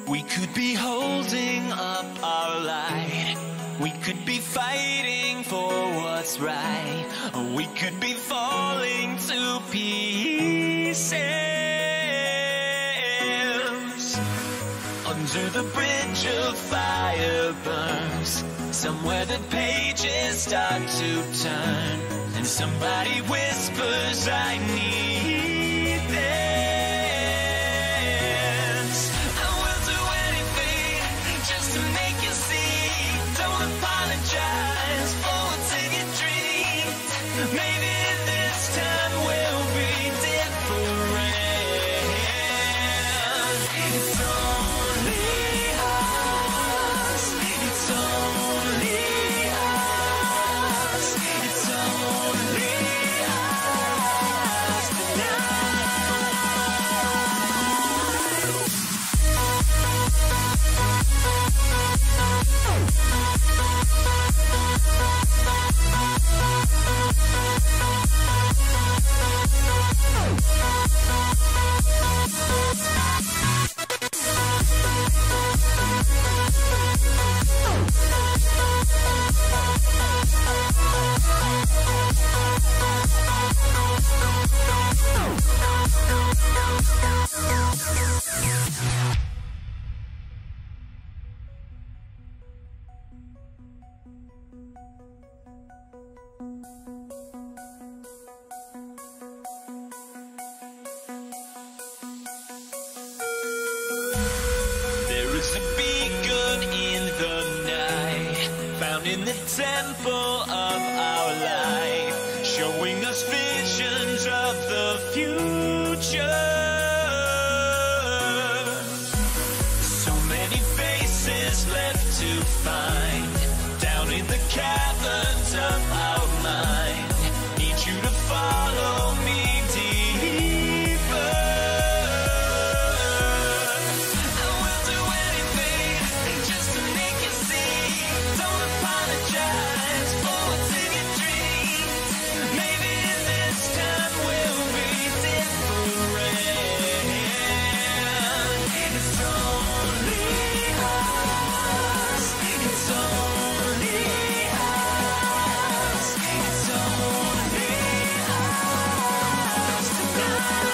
We could be holding up our light. We could be fighting for what's right. Or we could be falling to pieces. Under the bridge of fire burns, somewhere the pages start to turn, and somebody whispers, I need this. I will do anything just to make you see. Don't apologize for what's in your dreams. Maybe this time will be different. It's only us. It's only us. It's only us in the temple of our life, showing us visions of the future. So many faces left to find down in the caverns of our mind. Need you to follow me deeper. I will do anything just to make you see. Don't apologize for what's in your dreams. Maybe this time will be different. It's only us. It's only us. It's only us tonight.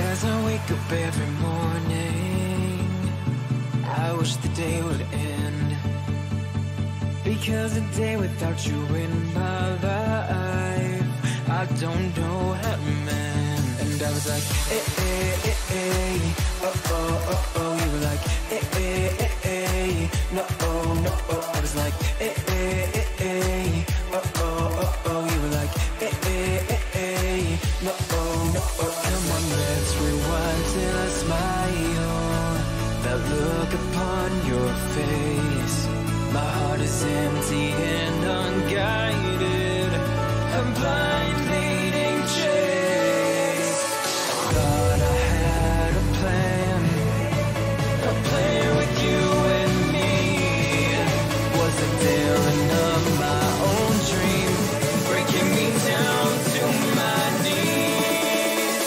As I wake up every morning, I wish the day would end, because a day without you in my life, I don't know how to mend. And I was like, eh, eh, eh, eh, oh, oh, oh, oh. You were like, eh, eh, eh, eh, no, oh, no, oh. I was like, eh, eh, eh, eh, oh, oh, oh, oh. You were like, eh, eh, eh, eh, no, oh, no, oh. Come on, let's rewind till I smile. That look upon your face. My heart is empty and unguided. I'm blind leading chase. Thought I had a plan with you and me. Was it daring of my own dream, breaking me down to my knees.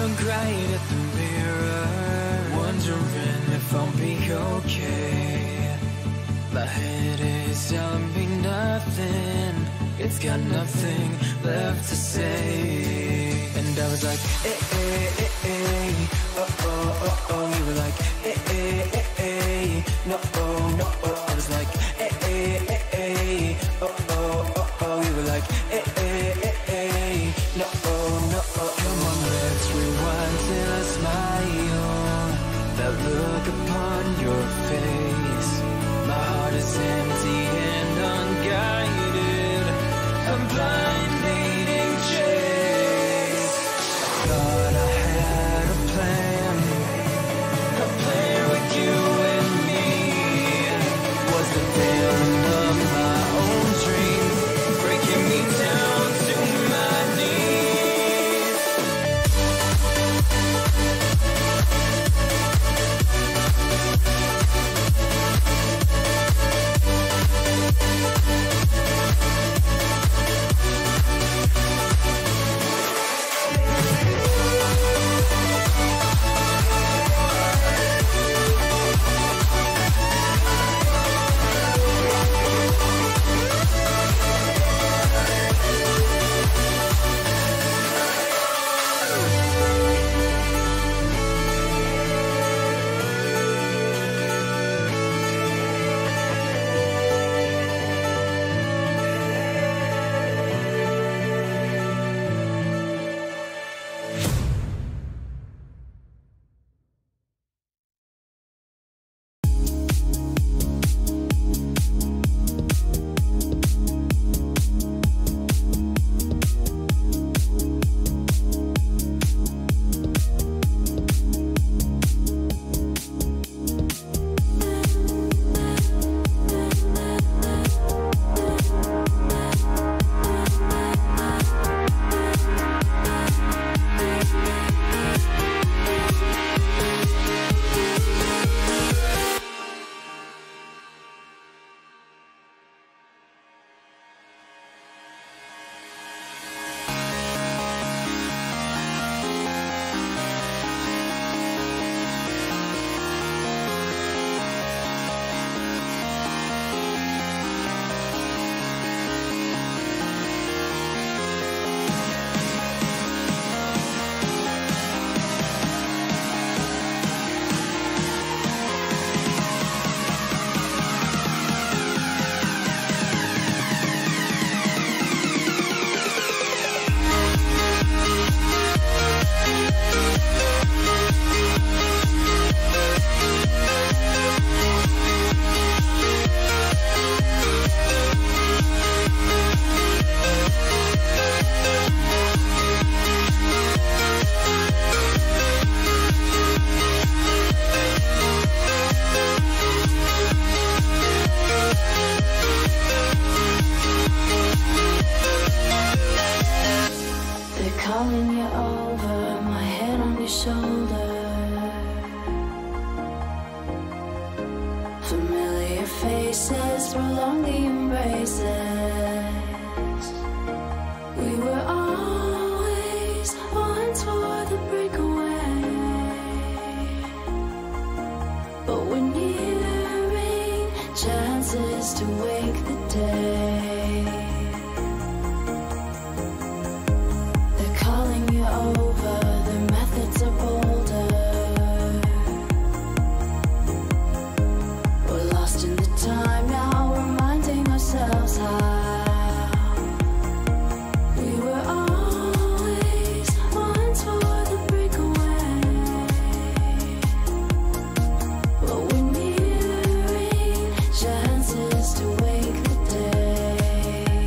look right at the mirror, wondering if I'll be okay. My head is telling me nothing, it's got nothing left to say. And I was like, eh, eh, eh, eh, oh, oh, oh, oh. You were like, eh, eh, eh, eh, no, oh, no, oh. I was like, eh, eh, eh, eh, oh, oh, oh, oh. You were like, eh, eh, eh, eh, no, oh, no, oh. Come on, let's rewind till I smile. That look upon your face. My heart is empty and unguided. I'm blind leading chase. Thought I had a plan with you and me. Was the villain of my own dreams, breaking me down to my knees. faces, prolong the embraces. We were always one for the breakaway, but we're nearing chances to wake the day. They're calling you over, their methods are bolder. Time now, reminding ourselves how we were always one for the breakaway, but we're nearing chances to wake the day.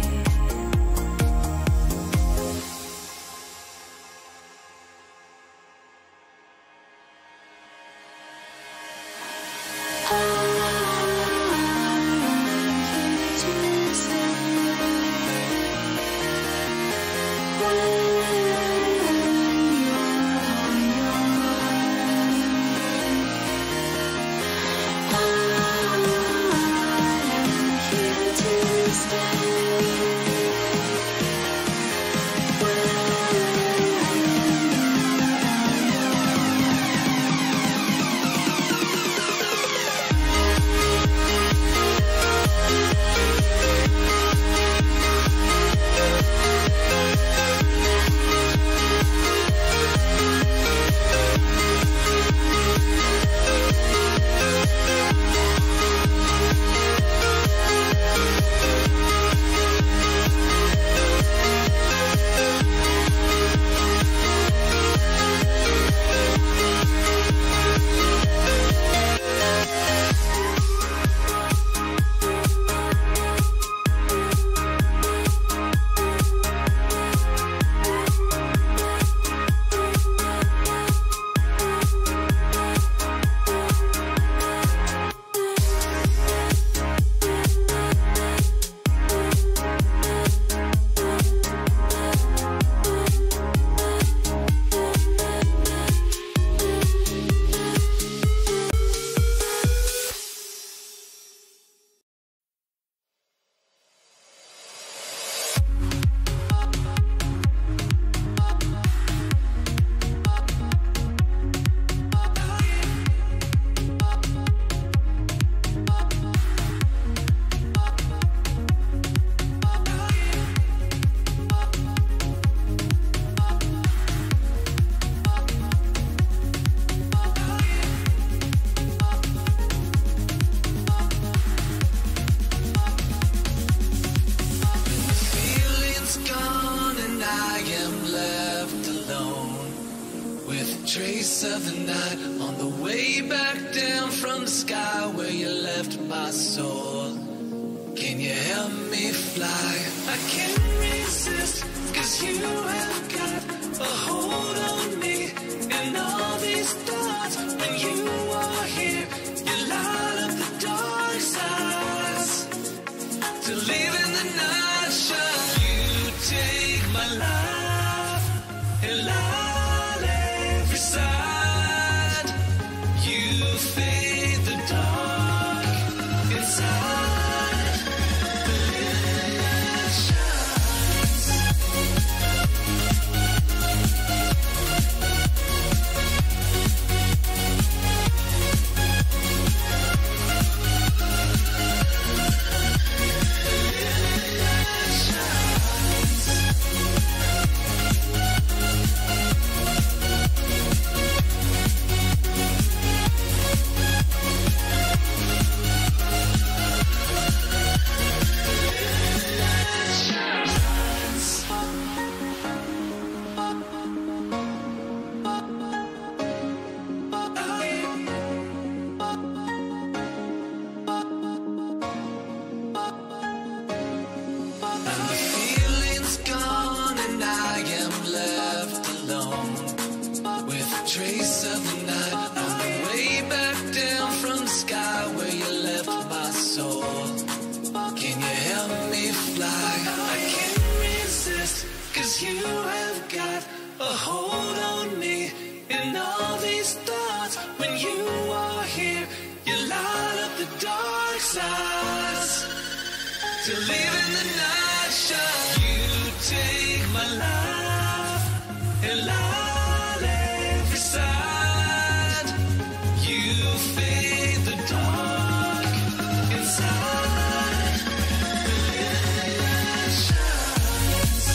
trace of the night on the way back down from the sky where you left my soul. Can you help me fly? I can't resist, 'cause you have got a hold on me. And all these thoughts, when you are here, you light up the dark sides. To live in the night shine, you take my life and light every side. You fade the dark inside. The living light shines. Trace of the night on the way back down from the sky where you left my soul. Can you help me fly? I can't resist, 'cause you have got a hold on me. And all these thoughts, when you are here, you light up the dark sides. To live in the night shine, you take my life and light every side. You fade the dark inside. The living light shines.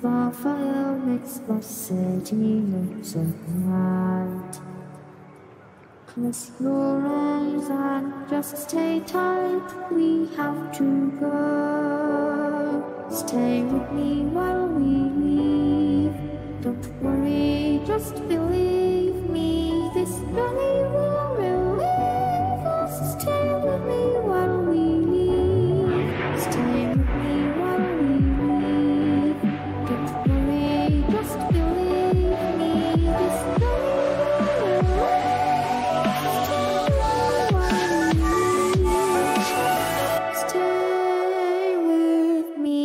The fire makes the city look so bright. Close your eyes and just stay tight. We have to go. Stay with me while we leave. Don't worry, just believe me. This journey will relieve us. Stay with me while we leave. Stay with me while we leave. Don't worry, just believe me. This journey will relieve. Stay with me.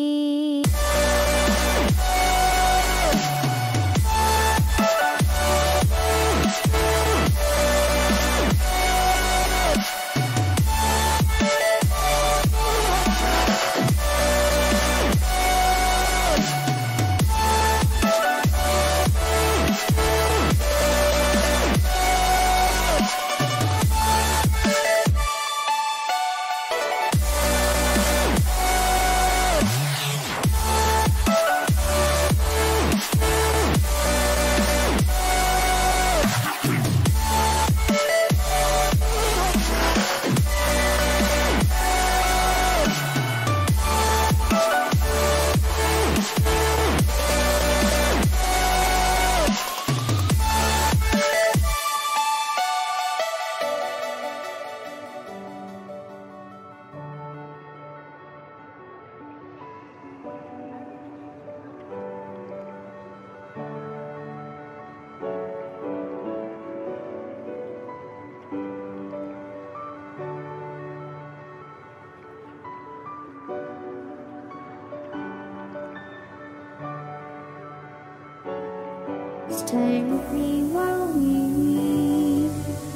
Stay with me while we leave.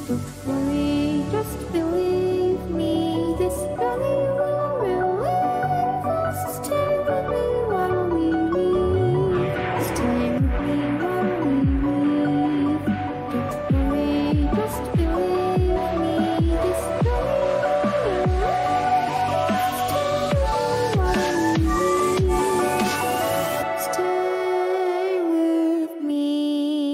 Don't worry, just believe me. This journey will relieve us. Stay with me while we leave. Stay with me while we leave. Don't worry, just believe me. This journey will relieve us. Stay with me while we leave. Stay with me.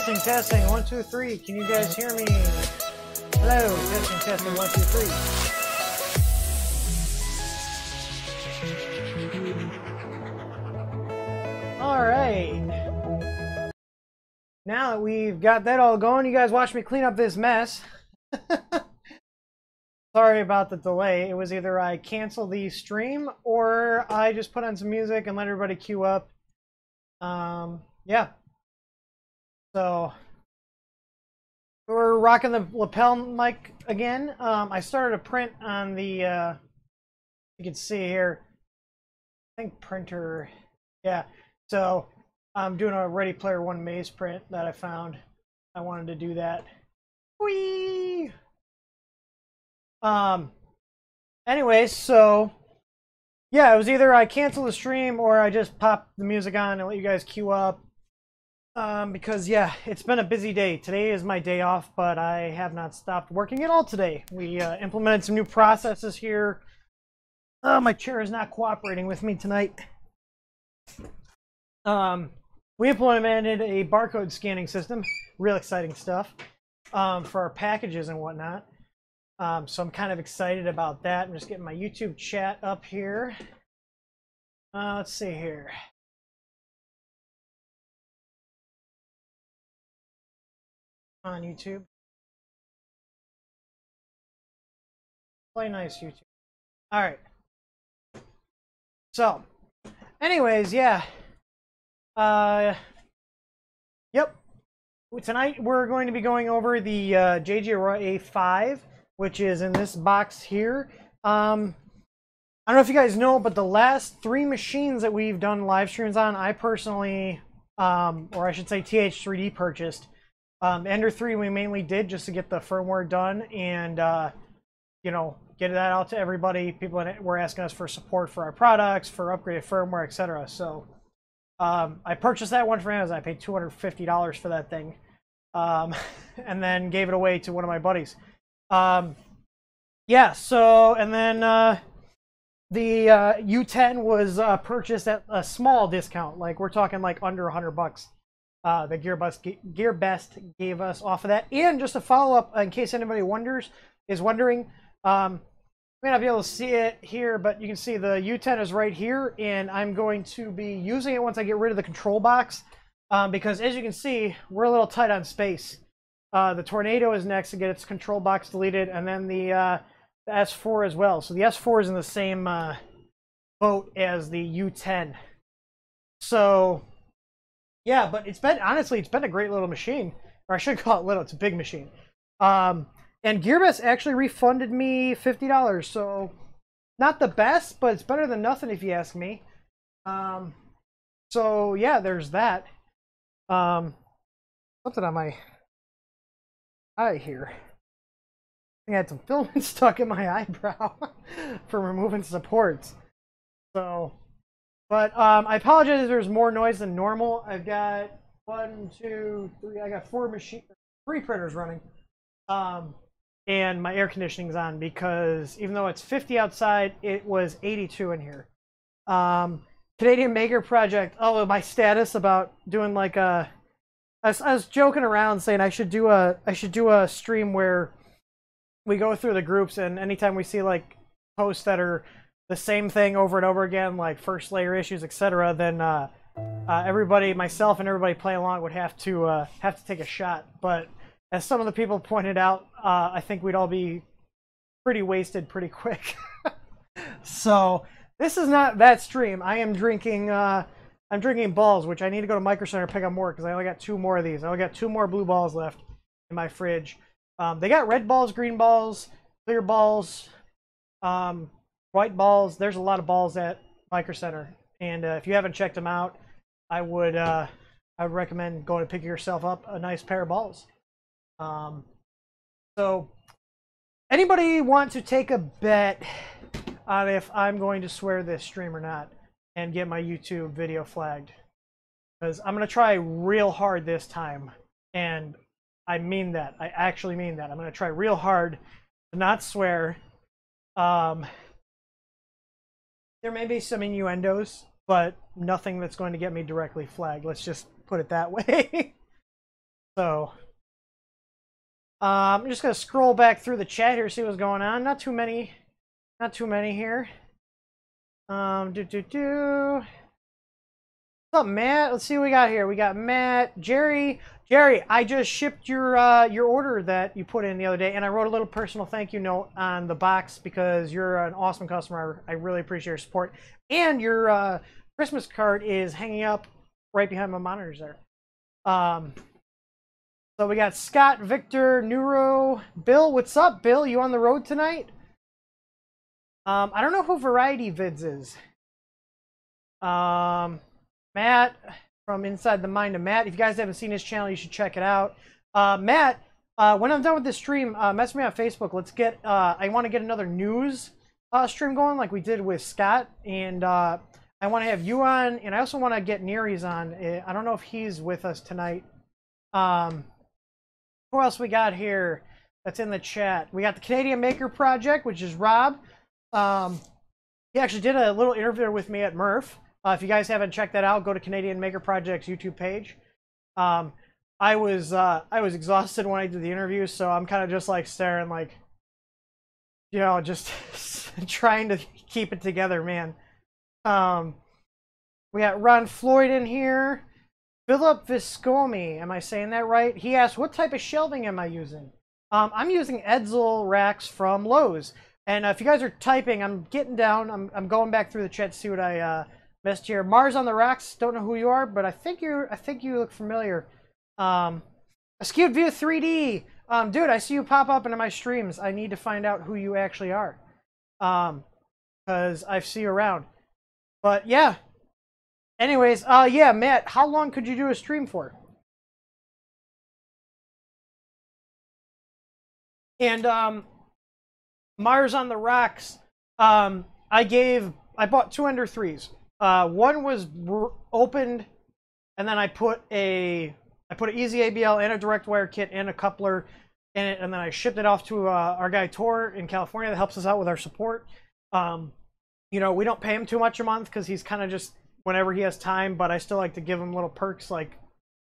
Testing, testing, 1, 2, 3. Can you guys hear me? Hello, testing, testing, 1, 2, 3. All right. Now that we've got that all going, you guys watch me clean up this mess. Sorry about the delay. It was either I cancel the stream or I just put on some music and let everybody queue up. Yeah. So we're rocking the lapel mic again. I started a print on the, you can see here, I think printer, yeah. So I'm doing a Ready Player One maze print that I found. I wanted to do that. Whee! Anyways, so yeah, it was either I cancel the stream or I just pop the music on and let you guys queue up. Because yeah, it's been a busy day. Today is my day off, but I have not stopped working at all today. We implemented some new processes here. My chair is not cooperating with me tonight. We implemented a barcode scanning system. Real exciting stuff for our packages and whatnot. So I'm kind of excited about that. I'm just getting my YouTube chat up here. Let's see here. On YouTube. Play nice, YouTube. All right. So, anyways, yeah. Yep. Tonight we're going to be going over the JGAurora A5, which is in this box here. I don't know if you guys know, but the last 3 machines that we've done live streams on, I personally, or I should say TH3D purchased. Ender 3 we mainly did just to get the firmware done and, you know, get that out to everybody. People were asking us for support for our products, for upgraded firmware, etc. So I purchased that one for Amazon. I paid $250 for that thing, and then gave it away to one of my buddies. Yeah, so, and then the U10 was purchased at a small discount. Like, we're talking like under $100. The GearBest gave us off of that. And just a follow-up, in case anybody wondering, you may not be able to see it here, but you can see the U10 is right here, and I'm going to be using it once I get rid of the control box, because as you can see, we're a little tight on space. The Tornado is next to get its control box deleted, and then the S4 as well. So the S4 is in the same boat as the U10. So yeah, but it's been, honestly, it's been a great little machine. Or I should call it little, it's a big machine. And GearBest actually refunded me $50, so not the best, but it's better than nothing if you ask me. So yeah, there's that. Something on my eye here. I had some filament stuck in my eyebrow for removing supports. So, but I apologize if there's more noise than normal. I've got 1, 2, 3. I got 3 printers running. And my air conditioning's on because even though it's 50 outside, it was 82 in here. Canadian Maker Project. Oh, my status about doing like a. I was joking around saying I should do a stream where we go through the groups, and anytime we see like posts that are the same thing over and over again, like first layer issues, etc., then everybody, myself and everybody playing along, would have to take a shot. But as some of the people pointed out, I think we'd all be pretty wasted pretty quick. So this is not that stream. I am drinking. I'm drinking balls, which I need to go to Micro Center and pick up more because I only got 2 more of these. I only got 2 more blue balls left in my fridge. They got red balls, green balls, clear balls, white balls. There's a lot of balls at Micro Center, and if you haven't checked them out, I would recommend going to pick yourself up a nice pair of balls. So, anybody want to take a bet on if I'm going to swear this stream or not and get my YouTube video flagged? Because I'm going to try real hard this time, and I mean that. I actually mean that. I'm going to try real hard to not swear. There may be some innuendos, but nothing that's going to get me directly flagged. Let's just put it that way. So I'm just gonna scroll back through the chat here, see what's going on. Not too many here. What's up, Matt? Let's see what we got here. We got Matt, Jerry. Jerry, I just shipped your order that you put in the other day, and I wrote a little personal thank you note on the box because you're an awesome customer. I really appreciate your support. And your Christmas card is hanging up right behind my monitors there. So we got Scott, Victor, Neuro, Bill. What's up, Bill? You on the road tonight? I don't know who Variety Vids is. Matt from Inside the Mind of Matt. If you guys haven't seen his channel, you should check it out. Matt, when I'm done with this stream, message me on Facebook. Let's get. I want to get another news stream going, like we did with Scott, and I want to have you on, and I also want to get Neri's on. I don't know if he's with us tonight. Who else we got here that's in the chat? We got the Canadian Maker Project, which is Rob. He actually did a little interview with me at Murph. If you guys haven't checked that out, go to Canadian Maker Project's YouTube page. I was exhausted when I did the interview, so I'm kind of just like staring, like, you know, just trying to keep it together, man. We got Ron Floyd in here. Philip Viscomi, am I saying that right? He asked, what type of shelving am I using? I'm using Edsel racks from Lowe's. And if you guys are typing, I'm getting down. I'm going back through the chat to see what I missed here. Mars on the Racks, don't know who you are, but I think you look familiar. Askewed View 3D. Dude, I see you pop up into my streams. I need to find out who you actually are. Because I see you around. But yeah. Anyways, yeah, Matt, how long could you do a stream for? And Mars on the Rocks, I bought 2 Ender 3s. One was opened, and then I put an easy ABL and a direct wire kit and a coupler in it, and then I shipped it off to our guy Tor in California that helps us out with our support. You know, we don't pay him too much a month because he's kind of just whenever he has time, but I still like to give him little perks like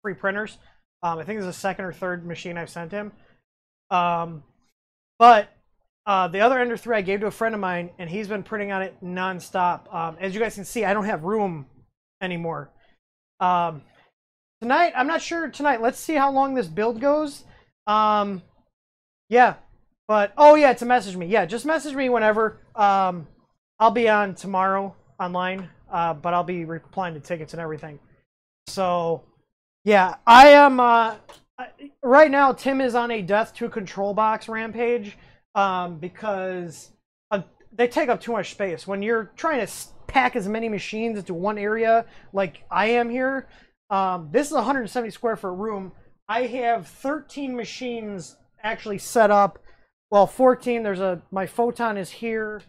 free printers. I think it's the second or third machine I've sent him. But the other Ender 3 I gave to a friend of mine, and he's been printing on it nonstop. As you guys can see, I don't have room anymore. Tonight, I'm not sure tonight. Let's see how long this build goes. Yeah, but oh yeah, to message me. Yeah, just message me whenever. I'll be on tomorrow online, but I'll be replying to tickets and everything. So yeah, I am. Right now, Tim is on a Death to Control Box rampage. Because they take up too much space. When you're trying to pack as many machines into one area like I am here, this is a 170 square foot room. I have 13 machines actually set up. Well, 14. My Photon is here.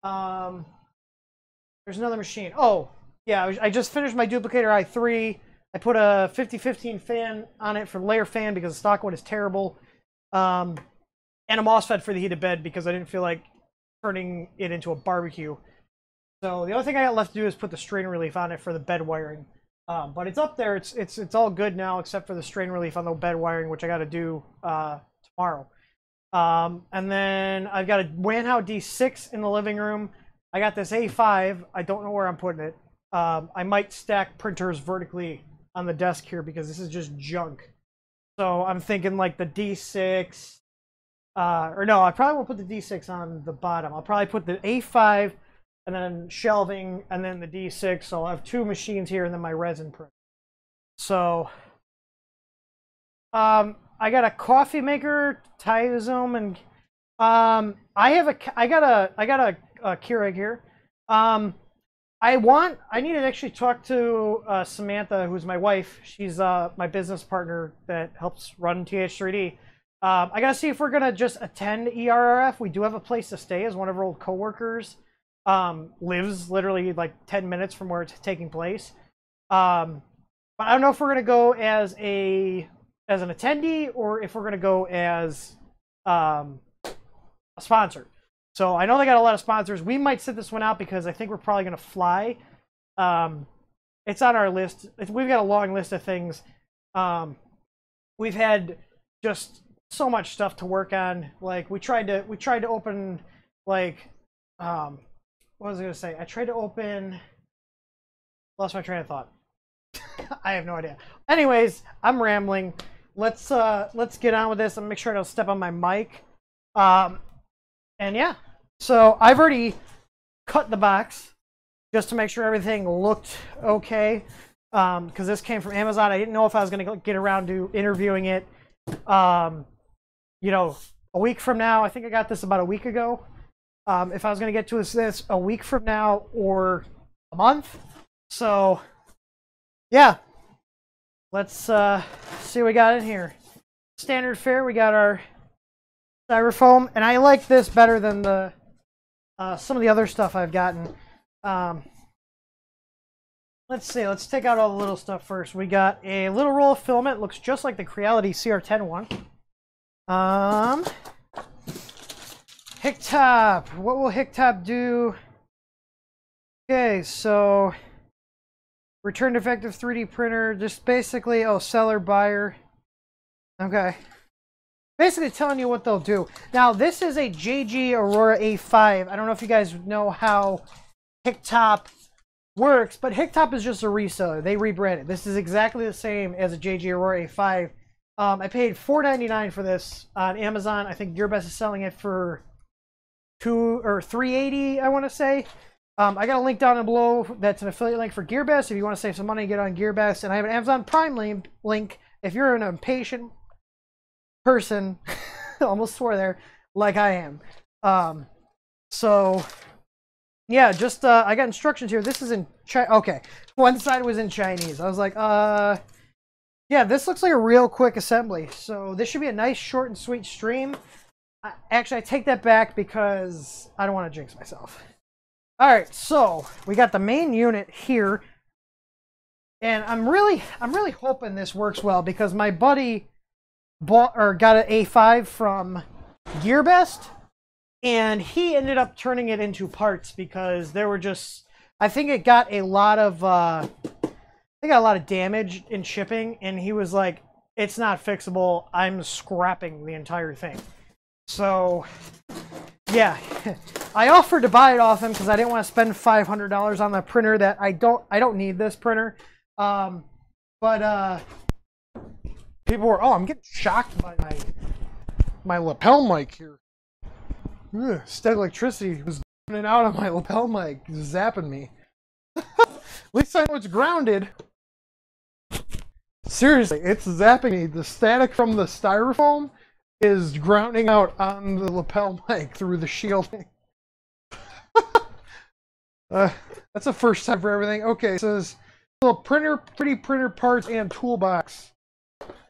There's another machine. Oh, yeah, I just finished my Duplicator i3. I put a 5015 fan on it for layer fan because the stock one is terrible. And a MOSFET for the heated bed because I didn't feel like turning it into a barbecue. So the only thing I got left to do is put the strain relief on it for the bed wiring. But it's up there. It's all good now except for the strain relief on the bed wiring, which I got to do tomorrow. And then I've got a Wanhao D6 in the living room. I got this A5. I don't know where I'm putting it. I might stack printers vertically on the desk here because this is just junk. So I'm thinking like the D6. Or no, I probably won't put the D6 on the bottom. I'll probably put the A5 and then shelving and then the D6. So I'll have 2 machines here and then my resin print. So I got a coffee maker, Tyzome, and I got a Keurig here. I need to actually talk to Samantha, who's my wife. She's my business partner that helps run TH3D. I gotta see if we're gonna just attend ERRF. We do have a place to stay, as one of our old coworkers lives literally like 10 minutes from where it's taking place. But I don't know if we're gonna go as an attendee or if we're gonna go as a sponsor. So I know they got a lot of sponsors. We might sit this one out because I think we're probably gonna fly. It's on our list. We've got a long list of things. we've had just so much stuff to work on. Like we tried to open like what was I gonna say? I tried to open. Lost my train of thought. I have no idea. Anyways, I'm rambling. Let's get on with this and make sure I don't step on my mic. And yeah, so I've already cut the box just to make sure everything looked okay. Because this came from Amazon. I didn't know if I was going to get around to interviewing it. You know, a week from now. I think I got this about a week ago. If I was going to get to this a week from now or a month. So, yeah. Let's see what we got in here. Standard fare. We got our styrofoam, and I like this better than the some of the other stuff I've gotten. Let's see. Let's take out all the little stuff first. We got a little roll of filament. Looks just like the Creality CR10 one. Hicktop. What will Hicktop do? Okay, so return defective 3D printer. Just basically, oh, seller, buyer. Okay. Basically telling you what they'll do. Now, this is a JGAurora A5. I don't know if you guys know how Hicktop works, but Hicktop is just a reseller. They rebranded. This is exactly the same as a JGAurora A5. I paid $4.99 for this on Amazon. I think GearBest is selling it for $3.80, I want to say. I got a link down below that's an affiliate link for GearBest. If you want to save some money, get on GearBest. And I have an Amazon Prime link if you're an impatient person, almost swore there, like I am. So, yeah, just, I got instructions here. This is in okay, one side was in Chinese. I was like, yeah, this looks like a real quick assembly. So this should be a nice, short, and sweet stream. Actually, I take that back because I don't want to jinx myself. All right, so we got the main unit here, and I'm really hoping this works well because my buddy got an A5 from GearBest, and he ended up turning it into parts because there were just, I think it got a lot of damage in shipping, and he was like, it's not fixable, I'm scrapping the entire thing. So yeah, I offered to buy it off him because I didn't want to spend $500 on the printer that I don't need this printer. But people were, oh, I'm getting shocked by my lapel mic here. Ugh, static electricity was coming out on my lapel mic, zapping me. At least I know it's grounded. Seriously, it's zapping me. The static from the styrofoam is grounding out on the lapel mic through the shielding. That's the first time for everything. Okay, it says little pretty printer parts and toolbox.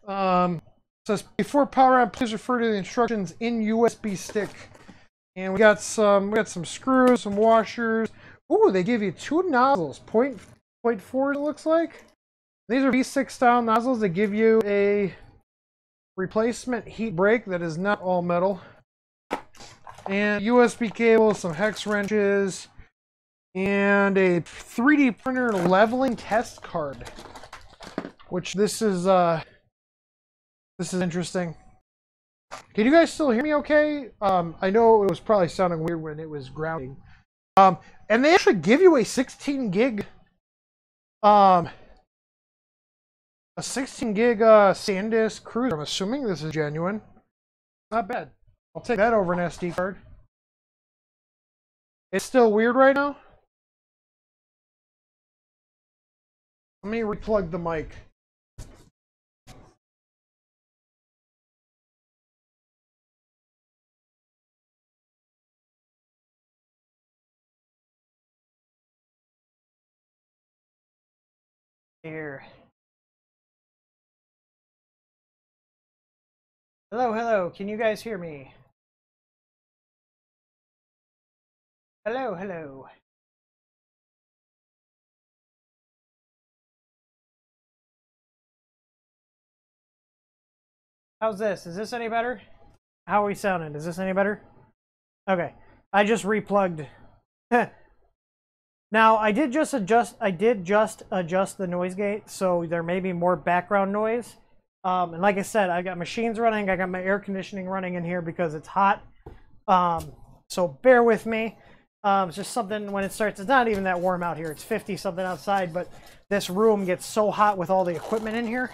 Says before power on, please refer to the instructions in USB stick. And we got some screws, some washers. Ooh, they give you two nozzles, 0.4 it looks like. These are V6 style nozzles that give you a replacement heat break that is not all metal. And USB cable, some hex wrenches, and a 3D printer leveling test card. Which this is interesting. Can you guys still hear me okay? I know it was probably sounding weird when it was grounding. And they actually give you a 16 gig SanDisk cruiser. I'm assuming this is genuine. Not bad. I'll take that over an SD card. It's still weird right now. Let me replug the mic. Here. Hello, hello. Can you guys hear me? Hello, hello. How's this? Is this any better? How are we sounding? Is this any better? Okay. I just replugged. Now, I did just adjust the noise gate, so there may be more background noise. And like I said, I got machines running. I got my air conditioning running in here because it's hot. So bear with me. It's just something when it starts, it's not even that warm out here. It's 50 something outside, but this room gets so hot with all the equipment in here.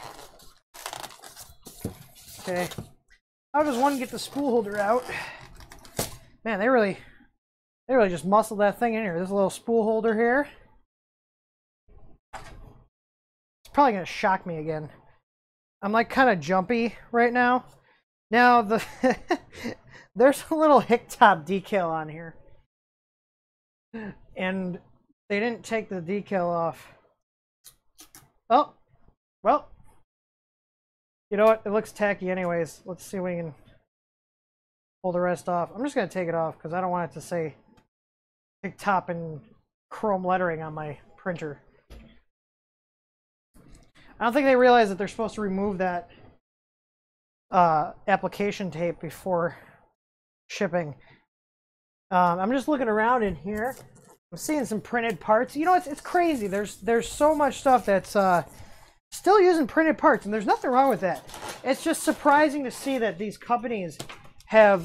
Okay. How does one get the spool holder out? Man, they really just muscled that thing in here. There's a little spool holder here. It's probably gonna shock me again. I'm like kind of jumpy right now. Now there's a little hick top decal on here. And they didn't take the decal off. Oh, well. You know what? It looks tacky anyways. Let's see if we can pull the rest off. I'm just going to take it off because I don't want it to say hick top and chrome lettering on my printer. I don't think they realize that they're supposed to remove that application tape before shipping. I'm just looking around in here. I'm seeing some printed parts. You know, it's crazy. There's so much stuff that's still using printed parts, and there's nothing wrong with that. It's just surprising to see that these companies have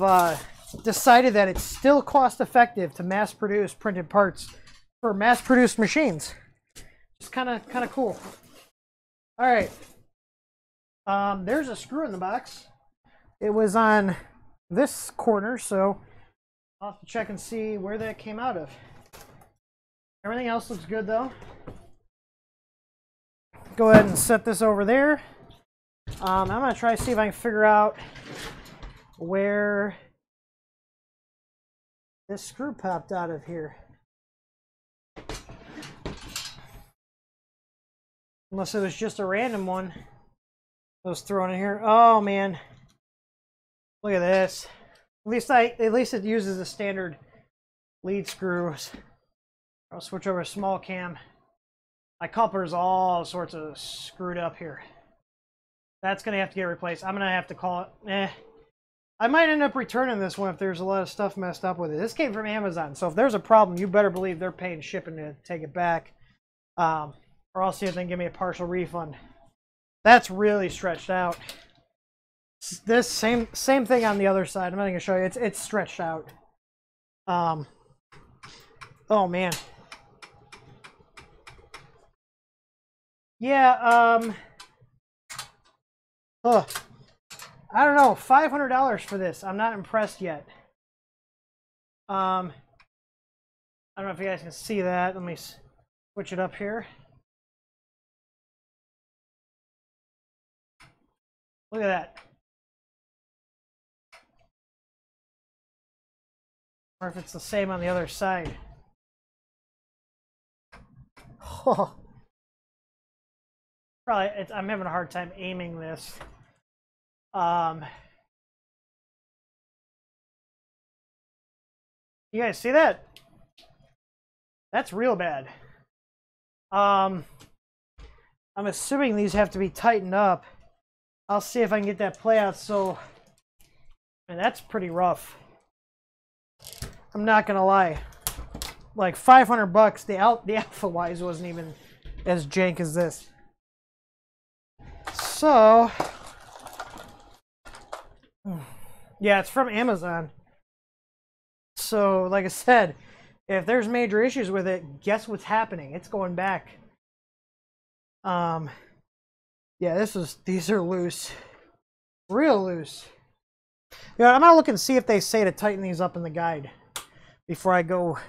decided that it's still cost effective to mass produce printed parts for mass produced machines. It's kind of cool. All right. There's a screw in the box. It was on this corner, so I'll have to check and see where that came out of. Everything else looks good though. Go ahead and set this over there. I'm going to try to see if I can figure out where this screw popped out of here. Unless it was just a random one that was thrown in here. Oh man. Look at this. At least it uses a standard lead screws. I'll switch over to small cam. My coupler's all sorts of screwed up here. That's gonna have to get replaced. I'm gonna have to call it. I might end up returning this one if there's a lot of stuff messed up with it. This came from Amazon, so if there's a problem, you better believe they're paying shipping to take it back. Or I'll see if they can give me a partial refund. That's really stretched out. This same thing on the other side. I'm not gonna show you. It's stretched out. Oh man. Yeah. Oh, I don't know. $500 for this. I'm not impressed yet. I don't know if you guys can see that. Let me switch it up here. Look at that. Or if it's the same on the other side. Oh. Probably, I'm having a hard time aiming this. You guys see that? That's real bad. I'm assuming these have to be tightened up. I'll see if I can get that play out. So, and that's pretty rough. I'm not gonna lie. Like $500, the Alpha Wise wasn't even as jank as this. So, yeah, it's from Amazon. So, like I said, if there's major issues with it, guess what's happening? It's going back. Yeah, these are loose. Real loose. Yeah, I'm gonna look and see if they say to tighten these up in the guide before I go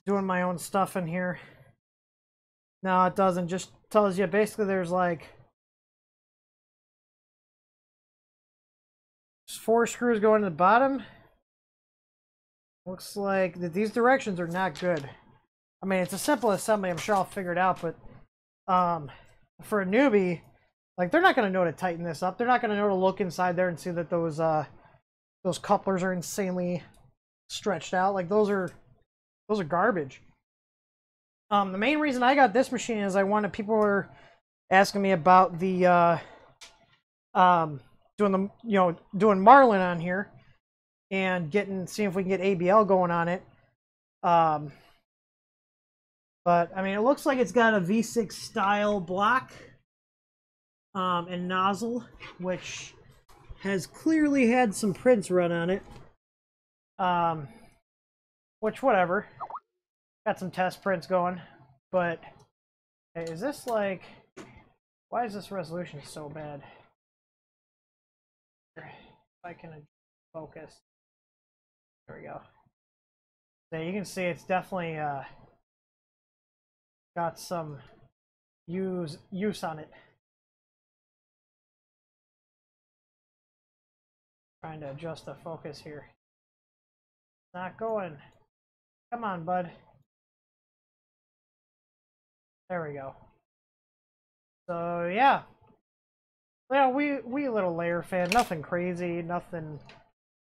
doing my own stuff in here. No, it doesn't. Just tells you basically there's like 4 screws going to the bottom. Looks like that these directions are not good. I mean, it's a simple assembly. I'm sure I'll figure it out, but for a newbie, like they're not going to know to tighten this up. They're not going to know to look inside there and see that those couplers are insanely stretched out. Like those are garbage. The main reason I got this machine is people were asking me about the doing Marlin on here and seeing if we can get ABL going on it. But I mean, it looks like it's got a V6 style block. and nozzle, which has clearly had some prints run on it. Which, whatever. Got some test prints going. But, hey, is this like... Why is this resolution so bad? If I can focus. There we go. So you can see it's definitely got some use on it. Trying to adjust the focus here. Not going. Come on, bud. There we go. So yeah. Well, we a little layer fan. Nothing crazy. Nothing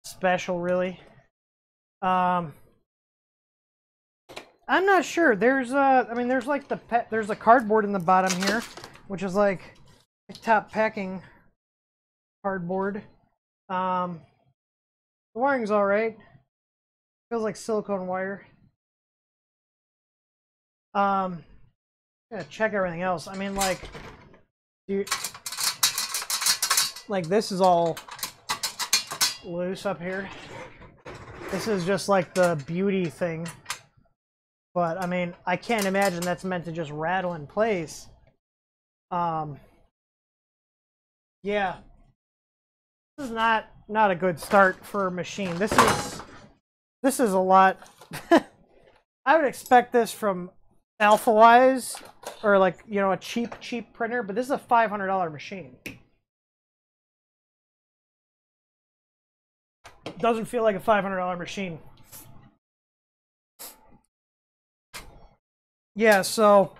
special, really. I'm not sure. There's I mean, there's like there's a cardboard in the bottom here, which is like top packing cardboard. The wiring's all right. Feels like silicone wire. I'm gonna check everything else. I mean, like, like this is all loose up here. This is just like the beauty thing. But I mean, I can't imagine that's meant to just rattle in place. Yeah, this is not a good start for a machine. This is a lot. I would expect this from Alphawise or like, you know, a cheap printer, but this is a $500 machine. Doesn't feel like a $500 machine. Yeah, so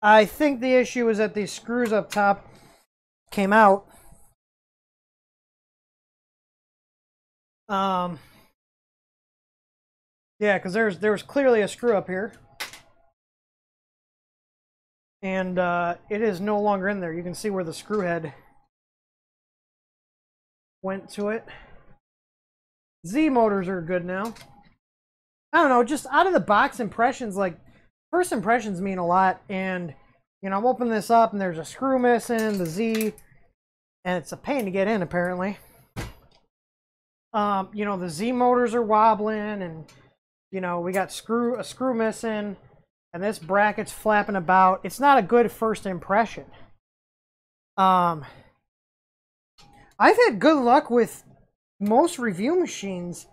I think the issue is that these screws up top came out. Yeah, because there was clearly a screw up here. And it is no longer in there. You can see where the screw head went to it. Z motors are good now. I don't know, just out of the box impressions, like, first impressions mean a lot. And, you know, I'm opening this up and there's a screw missing, the Z, and it's a pain to get in, apparently. You know, the Z motors are wobbling, and, you know, we got a screw missing, and this bracket's flapping about. It's not a good first impression. I've had good luck with most review machines,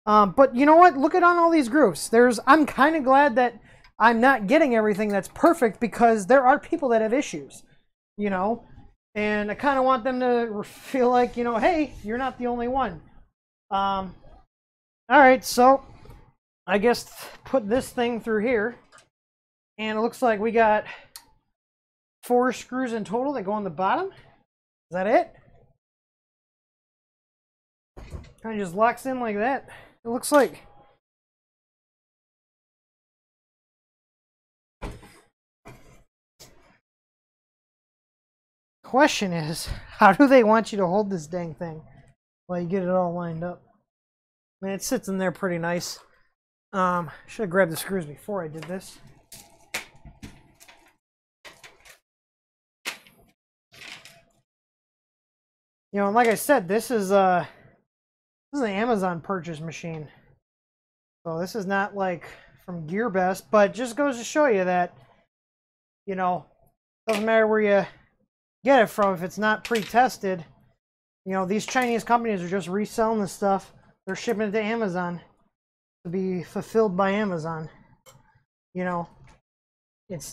but you know what? Look at on all these grooves. I'm kind of glad that I'm not getting everything that's perfect, because there are people that have issues, you know, and I kind of want them to feel like, you know, hey, you're not the only one. All right, so I guess put this thing through here, and it looks like we got 4 screws in total that go on the bottom. Is that it? Kind of just locks in like that. It looks like. Question is, how do they want you to hold this dang thing while you get it all lined up? I mean, it sits in there pretty nice. Should have grabbed the screws before I did this. You know, and like I said, this is an Amazon purchase machine. So this is not like from GearBest, but just goes to show you that, you know, doesn't matter where you get it from if it's not pre-tested. You know, these Chinese companies are just reselling this stuff. They're shipping it to Amazon to be fulfilled by Amazon. You know,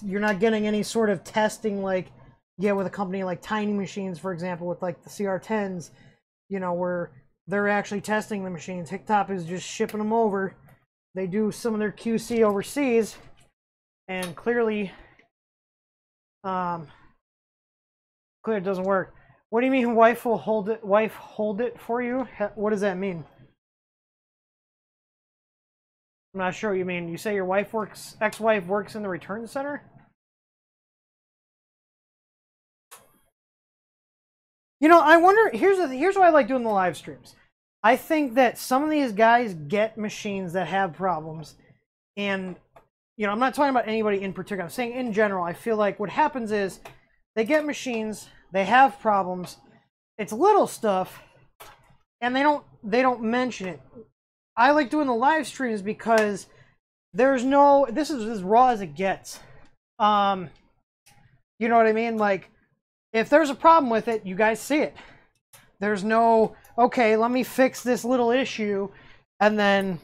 you're not getting any sort of testing like you get with a company like Tiny Machines, for example, with like the CR10s, you know, where they're actually testing the machines. Hicktop is just shipping them over. They do some of their QC overseas, and clearly it doesn't work. What do you mean wife will hold it? Wife hold it for you? What does that mean? I'm not sure what you mean. You say your wife works, ex-wife works in the return center? You know, I wonder, here's why I like doing the live streams. I think that some of these guys get machines that have problems, and, you know, I'm not talking about anybody in particular. I'm saying in general, I feel like what happens is they get machines they have problems. It's little stuff, and they don't mention it. I like doing the live streams because there's no, this is as raw as it gets. You know what I mean? Like, if there's a problem with it, you guys see it. There's no, okay, let me fix this little issue, and then,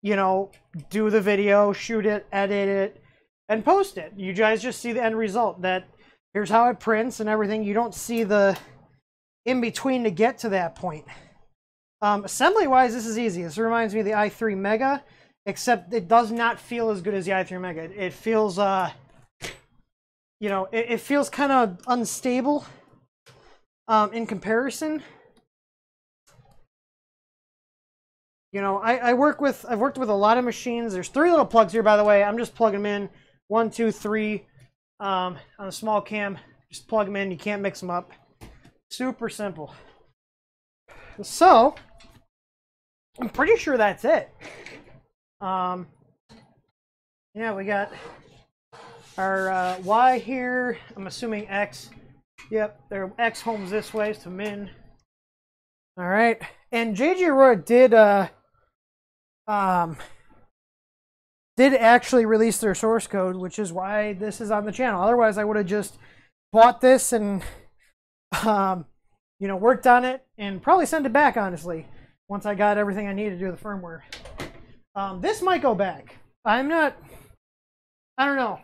you know, do the video, shoot it, edit it, and post it. You guys just see the end result. That here's how it prints and everything. You don't see the in between to get to that point. Assembly wise, this is easy. This reminds me of the i3 Mega, except it does not feel as good as the i3 Mega. It feels you know, it feels kind of unstable in comparison. You know, I've worked with a lot of machines. There's 3 little plugs here, by the way. I'm just plugging them in. 1, 2, 3 on a small cam. Just plug them in. You can't mix them up. Super simple. So, I'm pretty sure that's it. Yeah, we got our Y here. I'm assuming X. Yep, their X home's this way, so min. All right, and JGAurora did actually release their source code, which is why this is on the channel. Otherwise, I would have just bought this and you know, worked on it and probably sent it back, honestly, once I got everything I needed to do the firmware. This might go back. I don't know.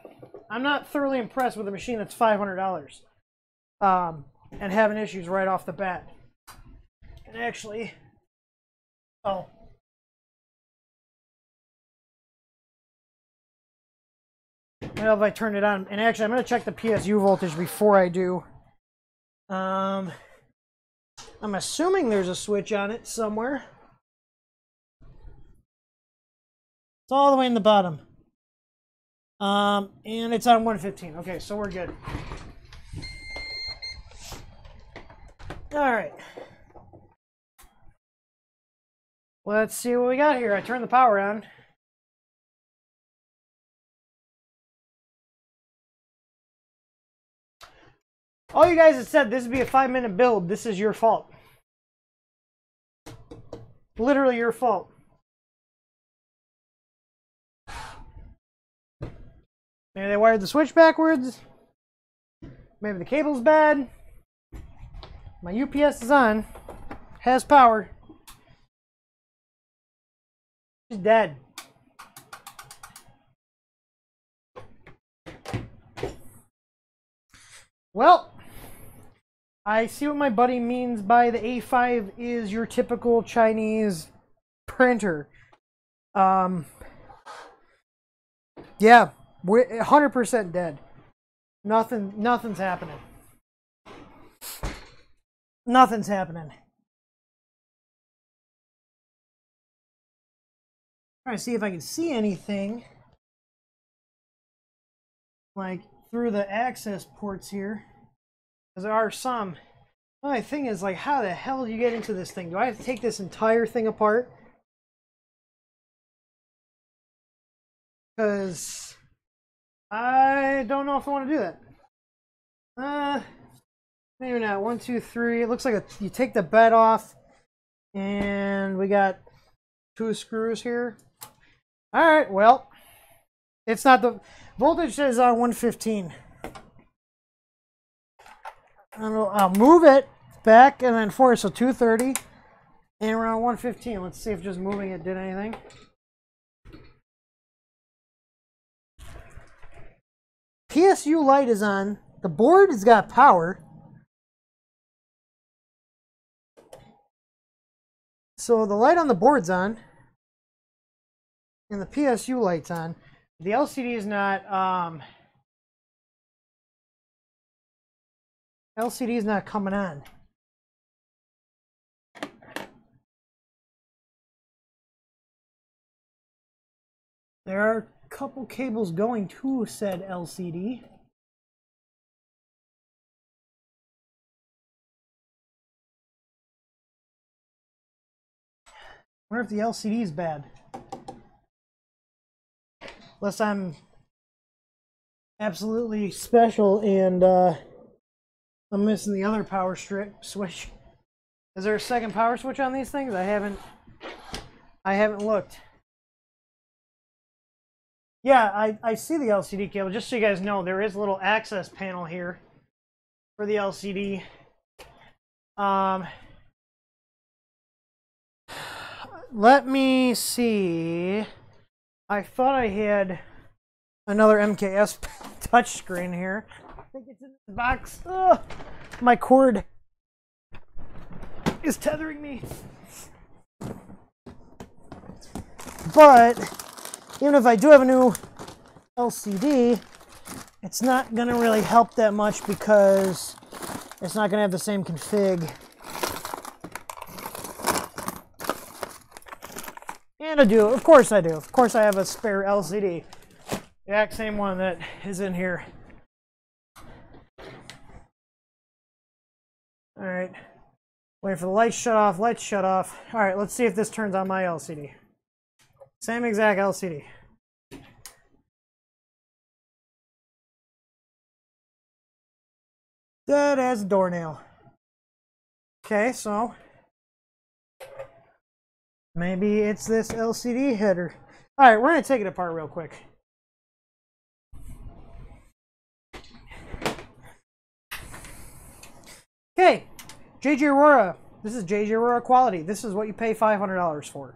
I'm not thoroughly impressed with a machine that's $500 and having issues right off the bat. And actually, oh. Well, if I turn it on, and actually I'm going to check the PSU voltage before I do. I'm assuming there's a switch on it somewhere. It's all the way in the bottom. And it's on 115. Okay, so we're good. All right. Let's see what we got here. I turned the power on. All you guys that said this would be a 5-minute build, this is your fault. Literally your fault. Maybe they wired the switch backwards. Maybe the cable's bad. My UPS is on. Has power. She's dead. Well, I see what my buddy means by the A5 is your typical Chinese printer. Yeah, we're 100% dead. Nothing's happening. Nothing's happening. Trying to see if I can see anything like through the access ports here, because there are some. The only thing is, like, how the hell do you get into this thing? Do I have to take this entire thing apart? Because I don't know if I want to do that. Maybe not. 1, 2, 3. It looks like you take the bed off, and we got 2 screws here. All right. Well, it's not the voltage says on 115. I'll move it back and then forward, so 230 and around 115. Let's see if just moving it did anything. PSU light is on. The board has got power. So the light on the board's on. And the PSU light's on. The LCD is not LCD is not coming on. There are a couple cables going to said LCD. I wonder if the LCD is bad. Unless I'm absolutely special and I'm missing the other power strip switch. Is there a second power switch on these things? I haven't looked. Yeah, I see the LCD cable. Just so you guys know, there is a little access panel here for the LCD. Let me see. I thought I had another MKS touchscreen here. I think it's in the box. Ugh, my cord is tethering me. But even if I do have a new LCD, it's not going to really help that much because it's not going to have the same config. And I do. Of course I do. Of course I have a spare LCD. The exact same one that is in here. Alright. Wait for the lights shut off. Lights shut off. Alright, let's see if this turns on my LCD. Same exact LCD. Dead as a doornail. Okay, so maybe it's this LCD header. Alright, we're going to take it apart real quick. Okay, JGAurora. This is JGAurora quality. This is what you pay $500 for.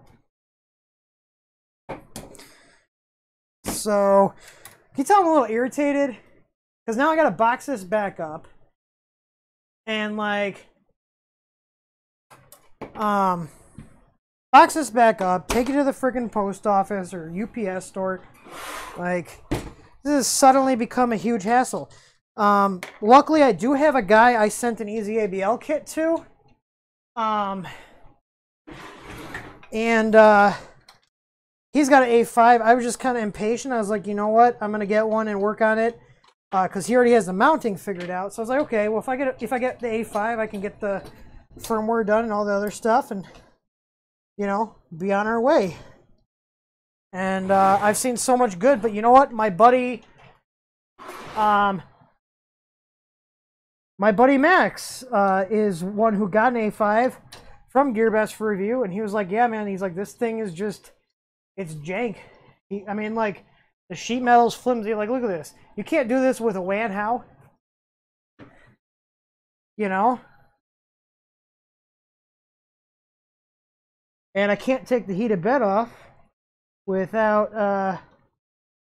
So, can you tell I'm a little irritated? Because now I got to box this back up. And like, box this back up, take it to the freaking post office or UPS store. Like, this has suddenly become a huge hassle. Luckily, I do have a guy I sent an Easy ABL kit to. He's got an A5. I was just kind of impatient. I was like, you know what? I'm going to get one and work on it. Because he already has the mounting figured out. So I was like, okay, well, if I get the A5, I can get the firmware done and all the other stuff and, you know, be on our way. And I've seen so much good, but you know what? My buddy Max is one who got an A5 from GearBest for review, and he was like, yeah, man, he's like, this thing is just, it's jank. I mean, like, the sheet metal's flimsy. Like, look at this. You can't do this with a WAN how? You know? And I can't take the heated bed off without,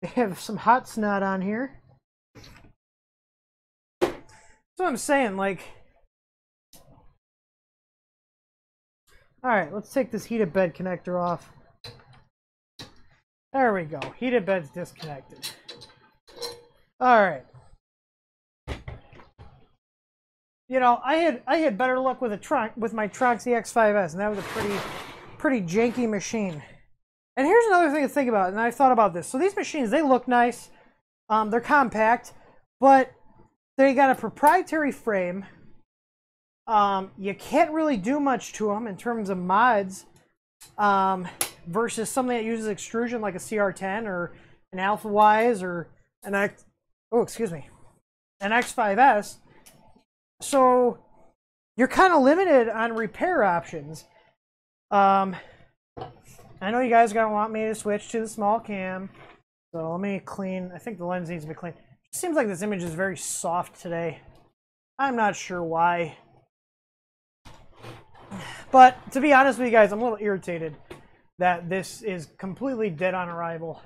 they have some hot snot on here. That's what I'm saying, like... Alright, let's take this heated bed connector off. There we go. Heated bed's disconnected. Alright. You know, I had better luck with my Tronx EX5S, and that was a pretty janky machine. And here's another thing to think about, and I thought about this. So these machines, they look nice. They're compact, but they got a proprietary frame. You can't really do much to them in terms of mods. Versus something that uses extrusion like a CR10 or an AlphaWise or an X5S. So you're kind of limited on repair options. I know you guys are going to want me to switch to the small cam. So let me clean. I think the lens needs to be clean. It seems like this image is very soft today. I'm not sure why. But to be honest with you guys, I'm a little irritated that this is completely dead on arrival.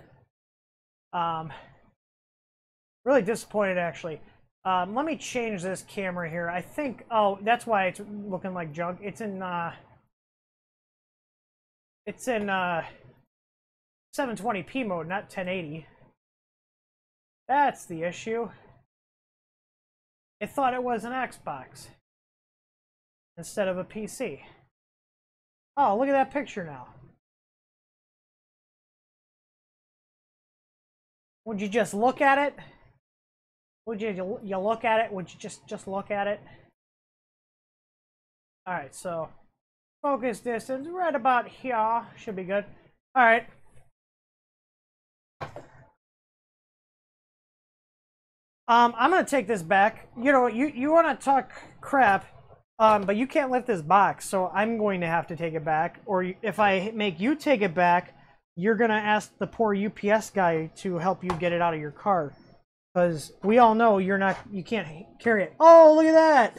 Really disappointed, actually. Let me change this camera here. I think, oh, that's why it's looking like junk. It's in 720p mode, not 1080. That's the issue. It thought it was an Xbox instead of a PC. Oh, look at that picture now. Would you just look at it? Would you look at it? Would you just look at it? All right, so focus distance right about here should be good. All right. I'm gonna take this back. You know, you want to talk crap, but you can't lift this box, so I'm going to have to take it back. Or if I make you take it back, you're gonna ask the poor UPS guy to help you get it out of your car, because we all know you can't carry it. Oh, look at that!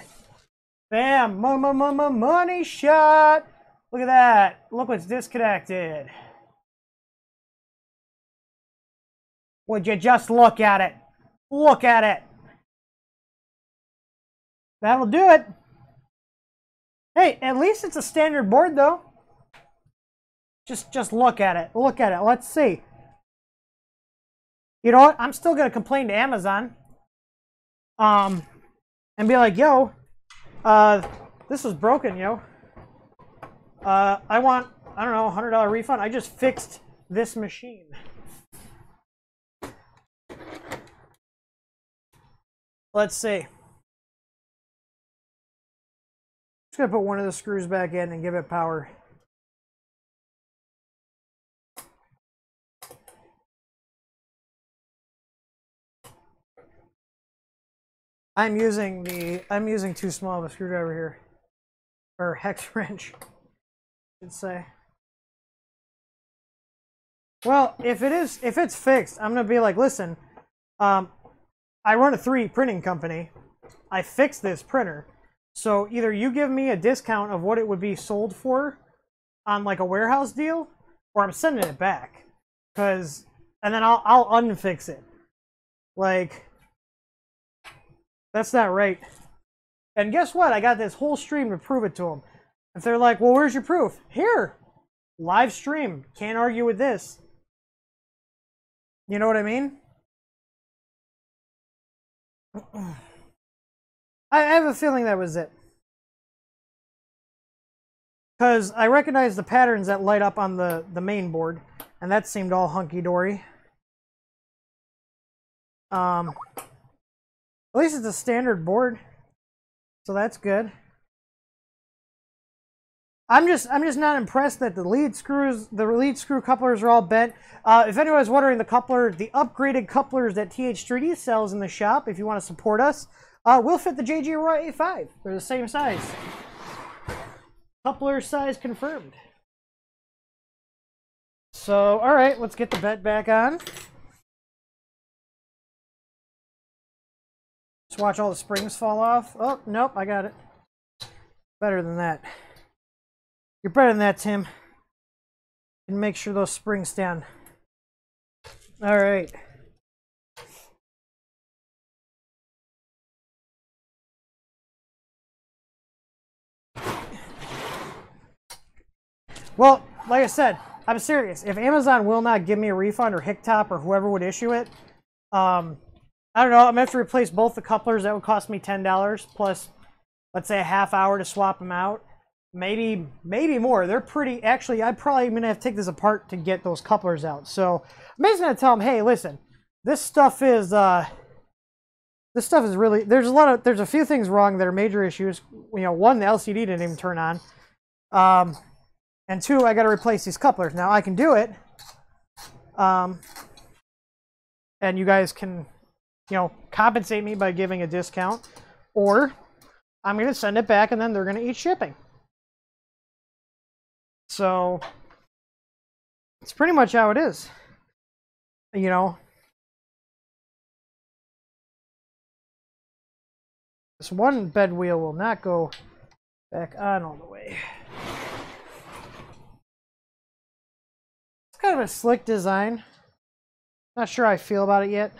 Bam! Money shot! Look at that! Look what's disconnected. Would you just look at it? Look at it. That'll do it. Hey, at least it's a standard board, though. Just look at it. Look at it. Let's see. You know what? I'm still gonna complain to Amazon. And be like, yo, this was broken, yo. I want, I don't know, $100 refund. I just fixed this machine. Let's see. Just gonna put one of the screws back in and give it power. I'm using too small of a screwdriver here, or hex wrench, I should say. Well, if it's fixed, I'm gonna be like, listen, I run a 3D printing company. I fixed this printer. So either you give me a discount of what it would be sold for on like a warehouse deal, or I'm sending it back. And then I'll unfix it. Like, that's not right. And guess what? I got this whole stream to prove it to them. If they're like, well, where's your proof? Here. Live stream. Can't argue with this. You know what I mean? I have a feeling that was it. Because I recognize the patterns that light up on the main board. And that seemed all hunky-dory. At least it's a standard board. So that's good. I'm just not impressed that the lead screw couplers are all bent. If anyone's wondering, the upgraded couplers that TH3D sells in the shop, if you want to support us, will fit the JGAurora A5. They're the same size. Coupler size confirmed. So, all right, let's get the bed back on. Just watch all the springs fall off. Oh, nope, I got it. Better than that. You're better than that, Tim. And make sure those springs stand. All right. Well, like I said, I'm serious. If Amazon will not give me a refund, or Hicktop or whoever would issue it, I don't know. I'm going to have to replace both the couplers. That would cost me $10 plus, let's say, a half hour to swap them out. Maybe more. They're pretty. Actually, I'm probably going to have to take this apart to get those couplers out. So I'm just going to tell them, hey, listen, this stuff is really. There's a few things wrong that are major issues. You know, one, the LCD didn't even turn on. And two, I got to replace these couplers. Now I can do it. And you guys can, you know, compensate me by giving a discount, or I'm going to send it back and then they're going to eat shipping. So it's pretty much how it is. You know, this one bed wheel will not go back on all the way. It's kind of a slick design. Not sure how I feel about it yet.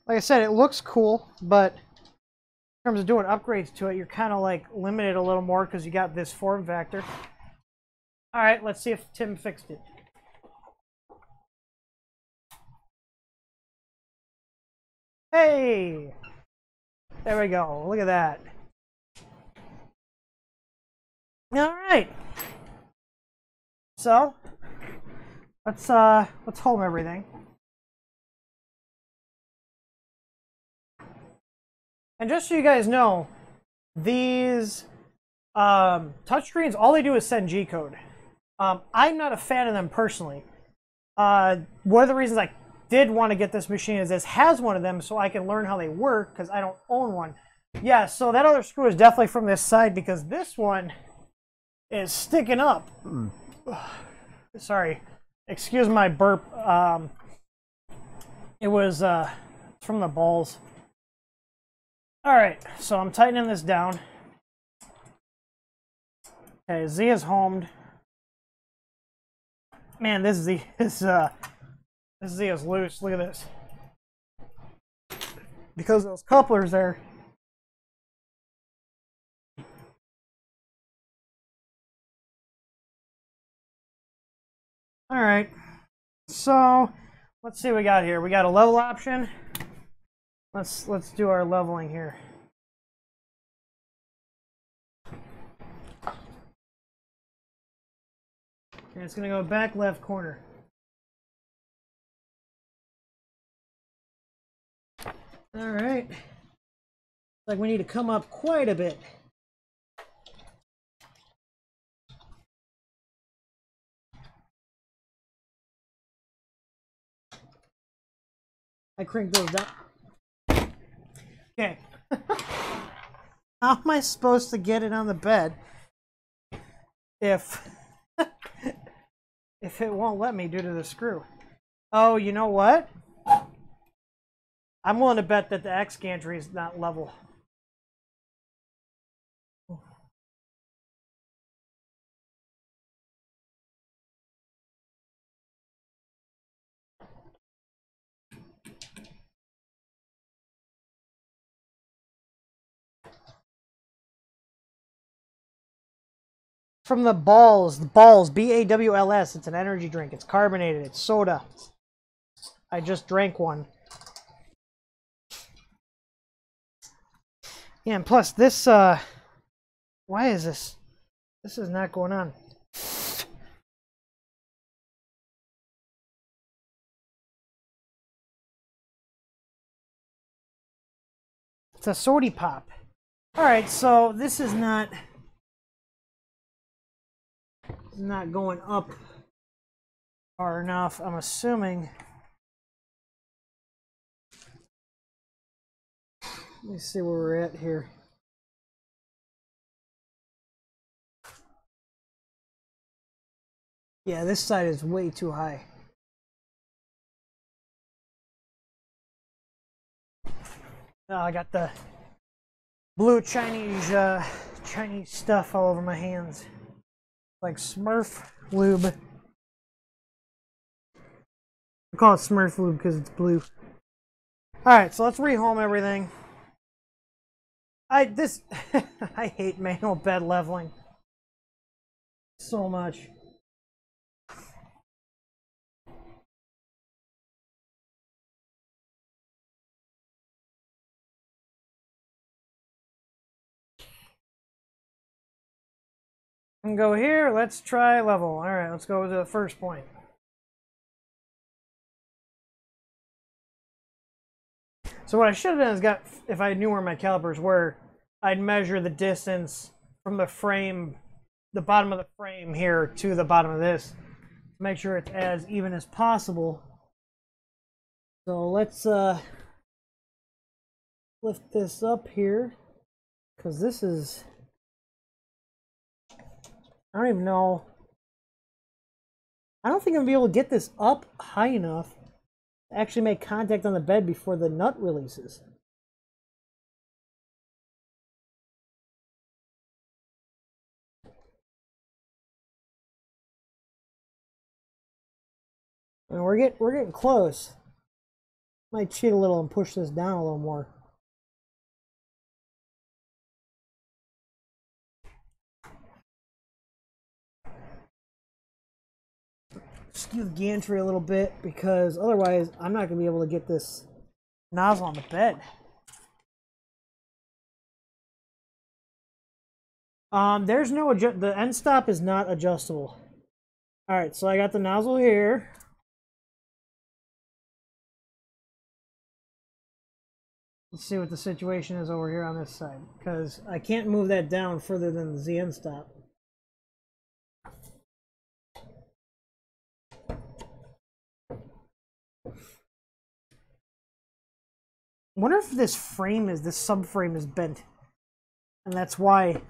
Like I said, it looks cool, but in terms of doing upgrades to it, you're kind of like limited a little more because you got this form factor. All right, let's see if Tim fixed it. Hey, there we go. Look at that. All right. So let's home everything. And just so you guys know, these touchscreens, all they do is send G-code. I'm not a fan of them personally. One of the reasons I did want to get this machine is this has one of them so I can learn how they work because I don't own one. Yeah, so that other screw is definitely from this side because this one is sticking up. Sorry, excuse my burp. It was from the balls. All right, so I'm tightening this down. Okay, Z is homed. Man, this Z is loose. Look at this. Because those couplers there. All right, so let's see what we got here. We got a level option. Let's do our leveling here. And it's gonna go back left corner. All right. Like we need to come up quite a bit. I crank those down. Okay. How am I supposed to get it on the bed if if it won't let me due to the screw? Oh, you know what? I'm willing to bet that the X gantry is not level. From the balls, BAWLS. It's an energy drink. It's carbonated. It's soda. I just drank one. Yeah, and plus this, why is this? This is not going on. It's a sody pop. Alright, so this is not going up far enough, I'm assuming. Let me see where we're at here. Yeah, this side is way too high. Oh, I got the blue Chinese stuff all over my hands. Like Smurf lube. I call it Smurf lube because it's blue. Alright, so let's rehome everything. I hate manual bed leveling so much. And go here, let's try level. Alright, let's go to the first point. So what I should have done is if I knew where my calipers were, I'd measure the distance from the frame, the bottom of the frame here to the bottom of this, to make sure it's as even as possible. So let's lift this up here, because this is, I don't even know. I don't think I'm going to be able to get this up high enough to actually make contact on the bed before the nut releases. And we're getting close. Might cheat a little and push this down a little more. Skew the gantry a little bit because otherwise I'm not going to be able to get this nozzle on the bed. There's no the end stop is not adjustable. All right, so I got the nozzle here. Let's see what the situation is over here on this side, because I can't move that down further than the Z end stop. wonder if this subframe is bent. And that's why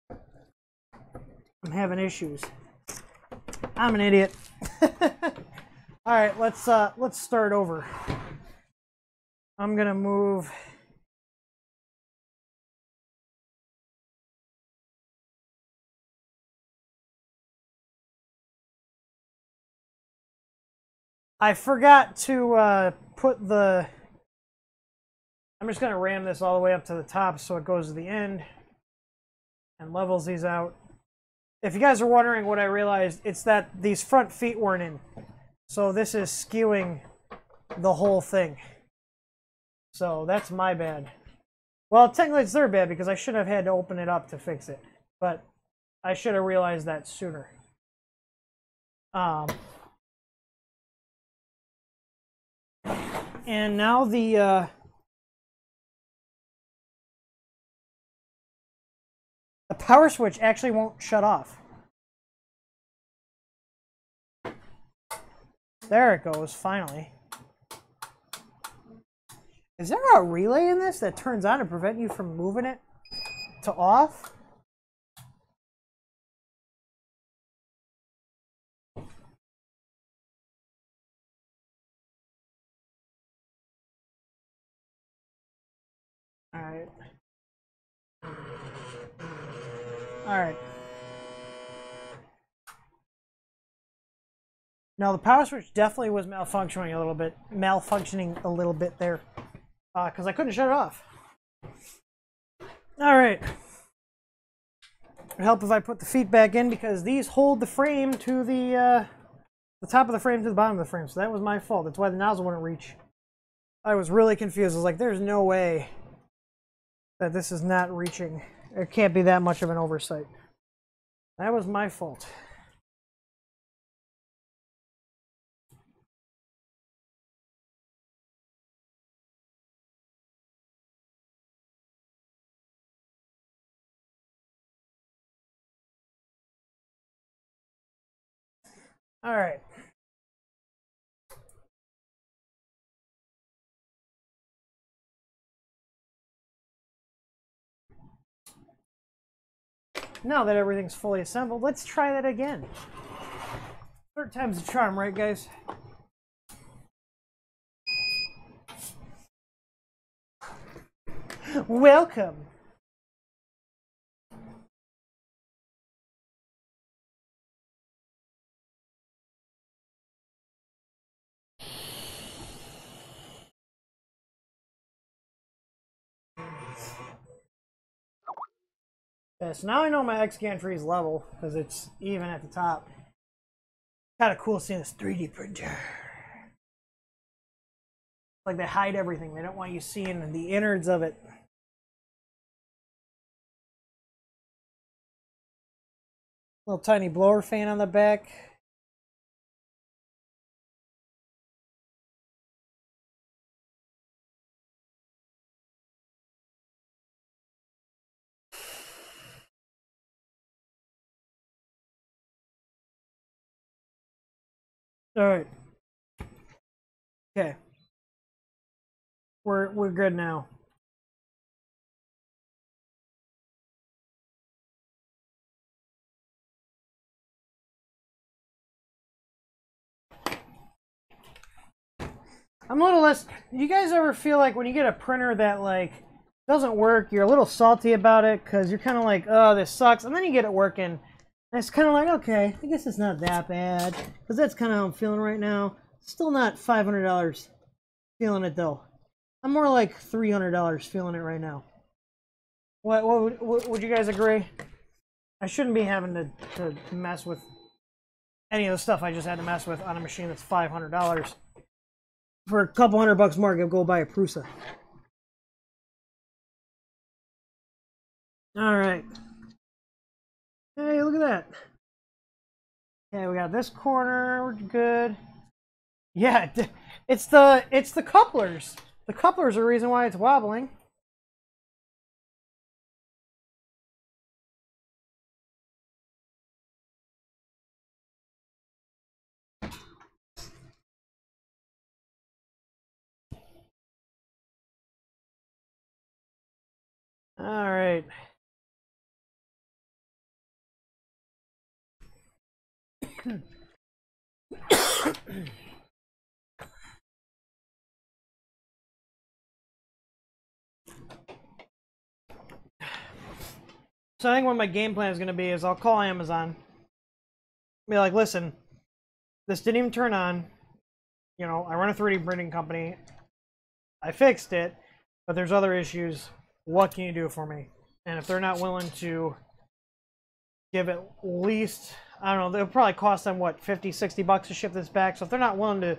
I'm having issues. I'm an idiot. All right, let's start over. I'm gonna move. I forgot to put the. I'm just gonna ram this all the way up to the top so it goes to the end and levels these out. If you guys are wondering what I realized, it's that these front feet weren't in. So this is skewing the whole thing. So that's my bad. Well, technically it's their bad because I should have had to open it up to fix it. But I should have realized that sooner. And now the power switch actually won't shut off. There it goes, finally. Is there a relay in this that turns on to prevent you from moving it to off? Alright. Alright. No, the power switch definitely was malfunctioning a little bit there. Because I couldn't shut it off. Alright. It would help if I put the feet back in because these hold the frame to the top of the frame to the bottom of the frame. So that was my fault. That's why the nozzle wouldn't reach. I was really confused. I was like, there's no way that this is not reaching. It can't be that much of an oversight. That was my fault. All right. Now that everything's fully assembled, let's try that again. Third time's the charm, right, guys? Welcome. Yeah, so now I know my X gantry is level because it's even at the top. Kind of cool seeing this 3D printer. Like they hide everything. They don't want you seeing the innards of it. Little tiny blower fan on the back. All right. Okay. We're good now. I'm a little less. You guys ever feel like when you get a printer that like doesn't work, you're a little salty about it because you're kind of like, oh, this sucks, and then you get it working, and it's kind of like, okay, I guess it's not that bad because that's kind of how I'm feeling right now. Still not $500 feeling it though. I'm more like $300 feeling it right now. What would you guys agree? I shouldn't be having to mess with any of the stuff I just had to mess with on a machine that's $500. For a couple $100 more, I'll go buy a Prusa. All right. Hey, look at that. Okay, we got this corner. We're good. Yeah, it's the couplers. The couplers are the reason why it's wobbling. All right. So I think what my game plan is going to be is I'll call Amazon, be like, listen, this didn't even turn on. You know, I run a 3D printing company. I fixed it, but there's other issues. What can you do for me? And if they're not willing to give at least, I don't know, they'll probably cost them, what, 50, 60 bucks to ship this back. So if they're not willing to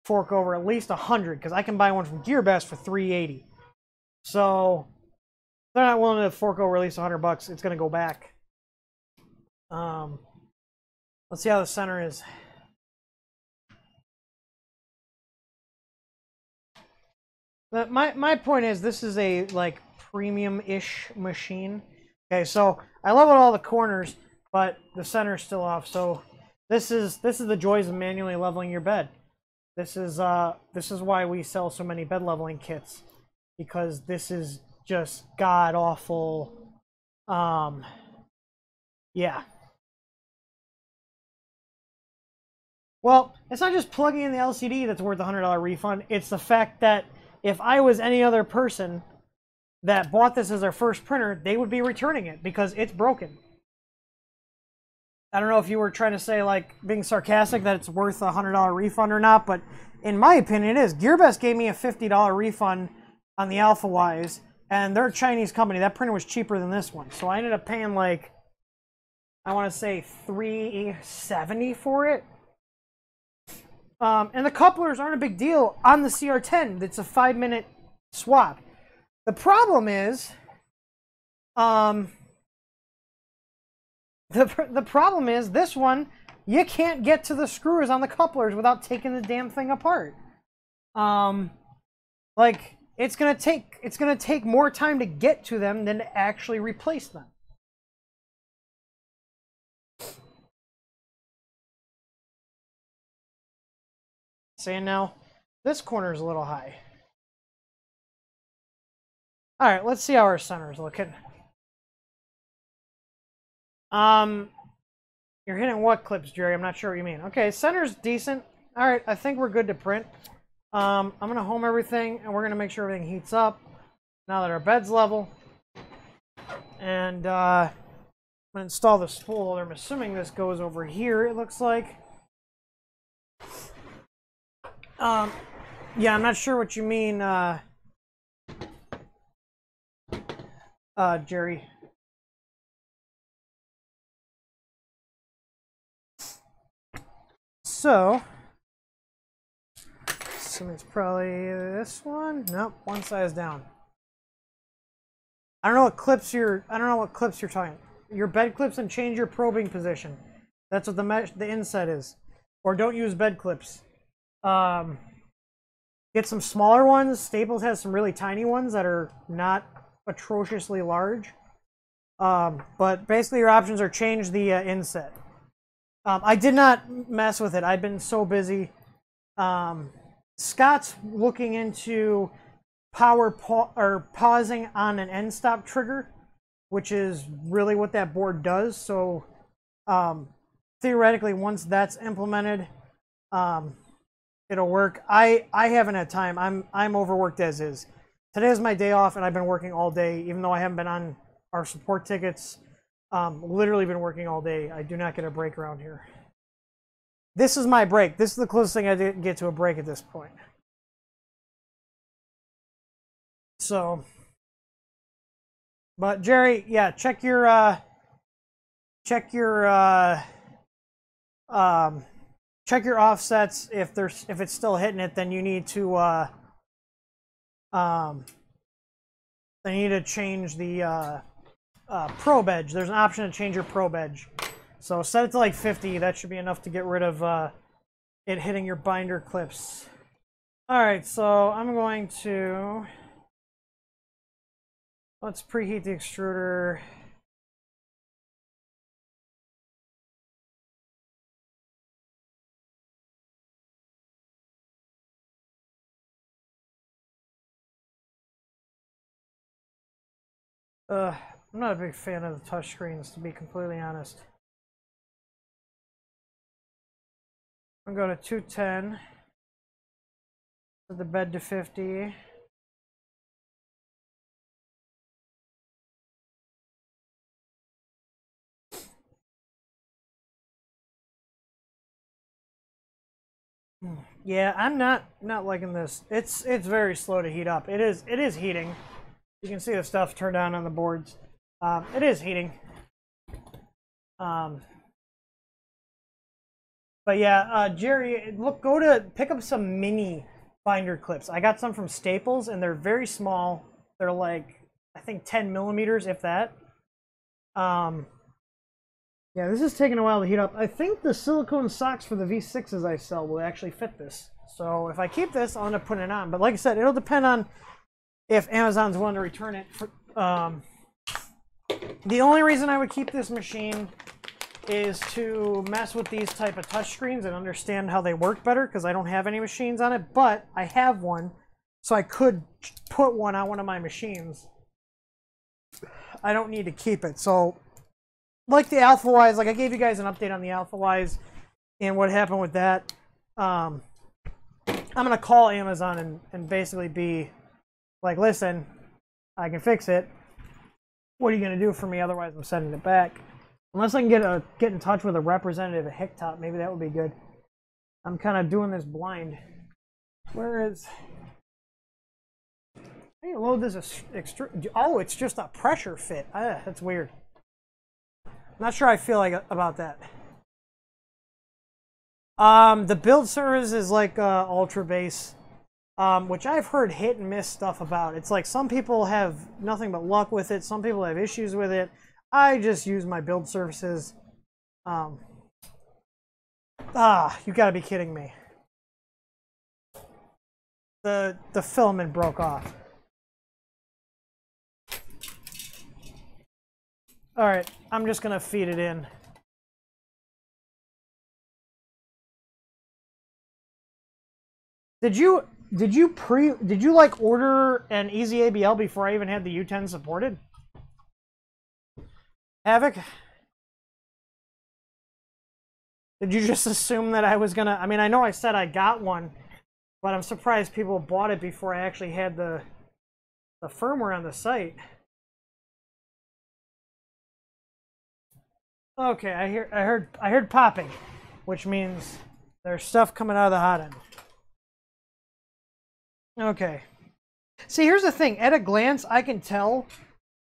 fork over at least 100, because I can buy one from GearBest for 380. So if they're not willing to fork over at least 100 bucks, it's going to go back. Let's see how the center is. But my point is, this is a like premium-ish machine. Okay, so I leveled all the corners, but the center's still off. So this is the joys of manually leveling your bed. This is why we sell so many bed leveling kits, because this is just god awful. Yeah. Well, it's not just plugging in the LCD that's worth a $100 refund. It's the fact that if I was any other person that bought this as their first printer, they would be returning it because it's broken. I don't know if you were trying to say, like, being sarcastic that it's worth a $100 refund or not, but in my opinion, it is. GearBest gave me a $50 refund on the Alpha Wise, and they're a Chinese company. That printer was cheaper than this one, so I ended up paying, like, I want to say $370 for it. And the couplers aren't a big deal on the CR10. It's a 5-minute swap. The problem is, the problem is this one, you can't get to the screws on the couplers without taking the damn thing apart. Like it's gonna take more time to get to them than to actually replace them. Saying now, this corner is a little high. All right, let's see how our center is looking. You're hitting what clips, Jerry? I'm not sure what you mean. Okay, center's decent. All right, I think we're good to print. I'm gonna home everything, and we're gonna make sure everything heats up now that our bed's level. And I'm gonna install the spool. I'm assuming this goes over here. It looks like. Yeah, I'm not sure what you mean, Jerry. So it's probably this one. Nope, one size down. I don't know what clips you're talking. Your bed clips and change your probing position. That's what the inset is. Or don't use bed clips. Get some smaller ones. Staples has some really tiny ones that are not atrociously large. But basically your options are change the inset. I did not mess with it. I've been so busy. Scott's looking into pausing on an end stop trigger, which is really what that board does. So theoretically, once that's implemented, it'll work. I haven't had time. I'm overworked as is. Today is my day off, and I've been working all day, even though I haven't been on our support tickets. Literally been working all day. I do not get a break around here. This is my break. This is the closest thing I didn't get to a break at this point. So, but Jerry, yeah, check your offsets. If it's still hitting it, then you need to change the probe edge. There's an option to change your probe edge. So set it to like 50. That should be enough to get rid of it hitting your binder clips. All right, so I'm going to let's preheat the extruder. I'm not a big fan of the touchscreens, to be completely honest. I'm going to go to 210. Set the bed to 50. Yeah, I'm not liking this. It's very slow to heat up. It is heating. You can see the stuff turned on the boards. It is heating. But yeah, Jerry, look, go to pick up some mini binder clips. I got some from Staples, and they're very small. They're like, I think 10 millimeters, if that. Yeah, this is taking a while to heat up. I think the silicone socks for the V6s I sell will actually fit this. So if I keep this, I'll end up putting it on. But like I said, it'll depend on if Amazon's willing to return it. The only reason I would keep this machine is to mess with these type of touchscreens and understand how they work better, because I don't have any machines on it, but I have one, so I could put one on one of my machines. I don't need to keep it. So like the AlphaWise, like I gave you guys an update on the AlphaWise and what happened with that. I'm going to call Amazon and basically be like, listen, I can fix it. What are you going to do for me? Otherwise, I'm sending it back. Unless I can get in touch with a representative at Hicktop, maybe that would be good. I'm kind of doing this blind. Where is... I need to load this extruder. Oh, it's just a pressure fit. That's weird. Not sure I feel like about that. The build service is like Ultra Base, which I've heard hit and miss stuff about. It's like some people have nothing but luck with it. Some people have issues with it. I just use my build services. You gotta be kidding me. The filament broke off. All right, I'm just gonna feed it in. Did you like order an Easy ABL before I even had the U10 supported? Havoc? Did you just assume that I was gonna... I mean, I know I said I got one, but I'm surprised people bought it before I actually had the firmware on the site. Okay, I heard popping, which means there's stuff coming out of the hot end. Okay. See, here's the thing. At a glance, I can tell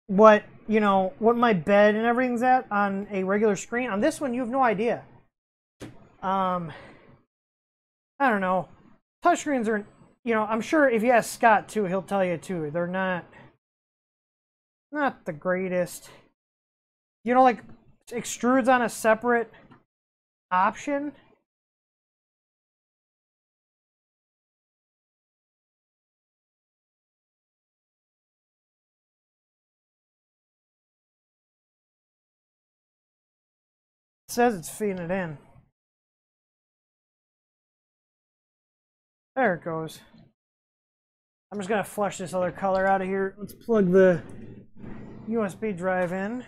what my bed and everything's at on a regular screen. On this one, you have no idea. I don't know. Touchscreens are, I'm sure if you ask Scott too, he'll tell you too. They're not the greatest. Like extrudes on a separate option. It says it's feeding it in. There it goes. I'm just gonna flush this other color out of here. Let's plug the USB drive in.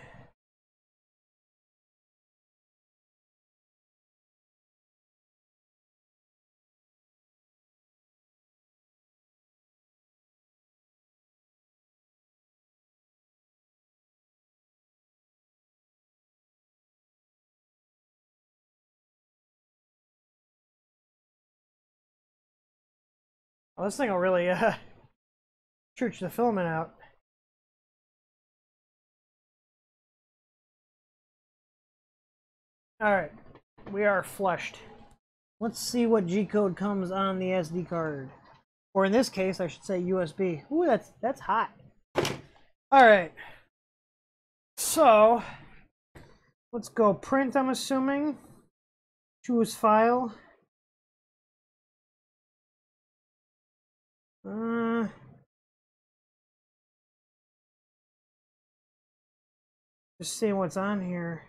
Well, this thing will really church the filament out. Alright, we are flushed. Let's see what G-code comes on the SD card. Or in this case, I should say USB. Ooh, that's hot. Alright. So, let's go print, I'm assuming. Choose file. Just seeing what's on here.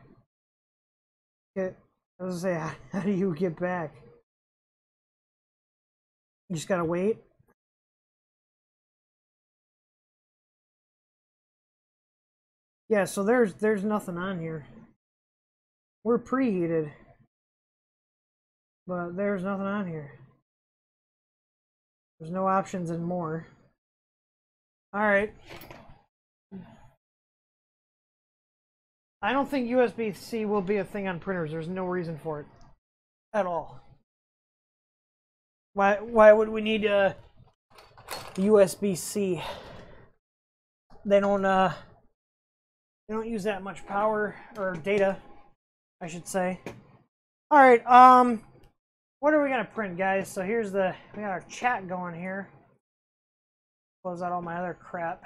I was gonna say, how do you get back? You just gotta wait. Yeah, so there's nothing on here. We're preheated, but there's nothing on here. There's no options and more. All right. I don't think USB-C will be a thing on printers. There's no reason for it at all. Why would we need USB-C? They don't use that much power or data, I should say. All right, what are we gonna print, guys? So we got our chat going here. Close out all my other crap.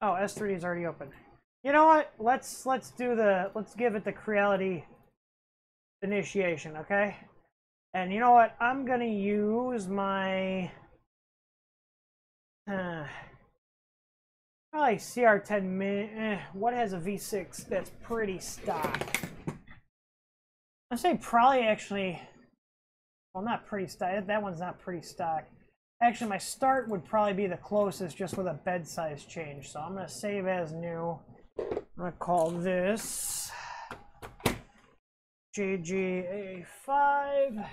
Oh, S3D is already open. You know what? Let's give it the Creality initiation, okay? And you know what? I'm gonna use my probably CR10 mini. What has a V6 that's pretty stock? I say probably actually. Well, not pretty stock. That one's not pretty stock. Actually, my start would probably be the closest, just with a bed size change. So I'm gonna save as new. I'm gonna call this JGA5.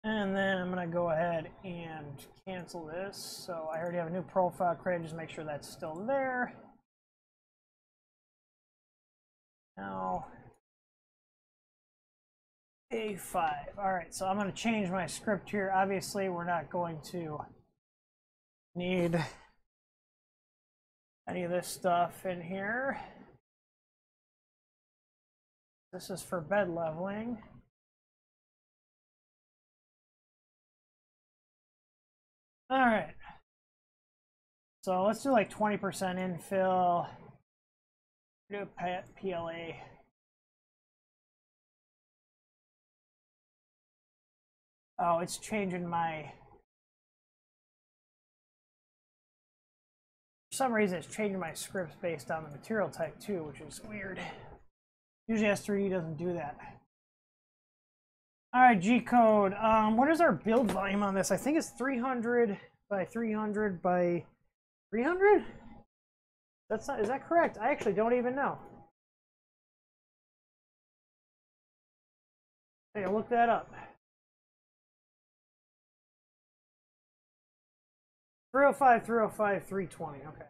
And then I'm gonna go ahead and cancel this. So I already have a new profile created, just make sure that's still there. Now, A5. Alright, so I'm gonna change my script here. Obviously, we're not going to need any of this stuff in here. This is for bed leveling. All right. So let's do like 20% infill. Do PLA. Oh, it's changing my. For some reason, it's changing my scripts based on the material type too, which is weird. Usually S3D doesn't do that. All right, G code. What is our build volume on this? I think it's 300 by 300 by 300. That's not. Is that correct? I actually don't even know. Hey, look that up. 305, 305, 320. Okay.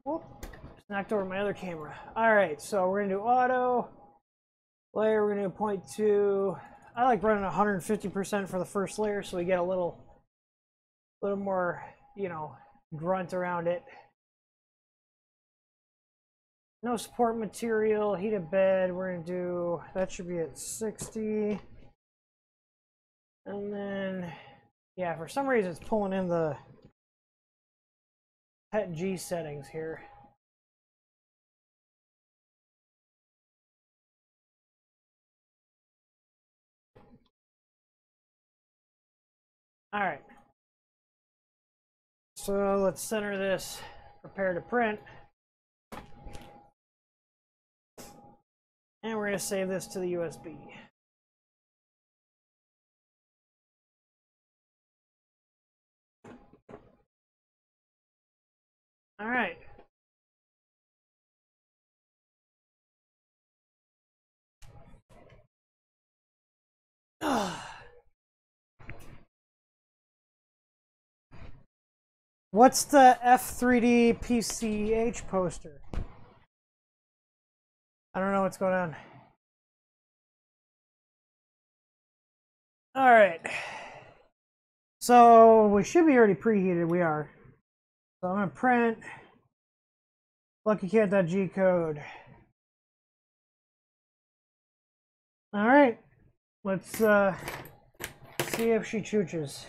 Whoop. Just knocked over my other camera. All right, so we're gonna do auto layer. We're gonna do 0.2. I like running 150% for the first layer, so we get a little more, you know, grunt around it. No support material, heated bed. We're gonna do that. Should be at 60, and then yeah, for some reason it's pulling in the pet G settings here. All right. So let's center this, prepare to print. And we're going to save this to the USB. All right. What's the F3D PCH poster? I don't know what's going on. All right. So we should be already preheated. We are. So I'm going to print luckycat.g code. All right. Let's see if she chooches.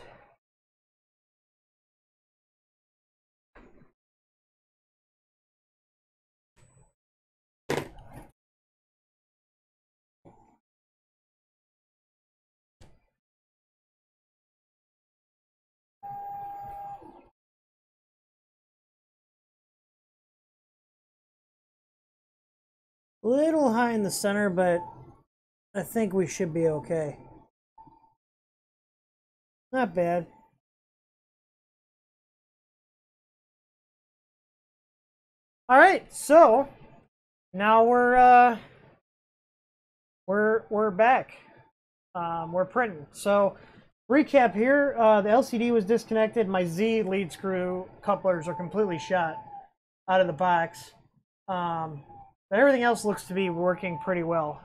A little high in the center, but I think we should be okay. Not bad. All right, so now we're back. We're printing. So recap here: the LCD was disconnected. My Z lead screw couplers are completely shot out of the box. But everything else looks to be working pretty well.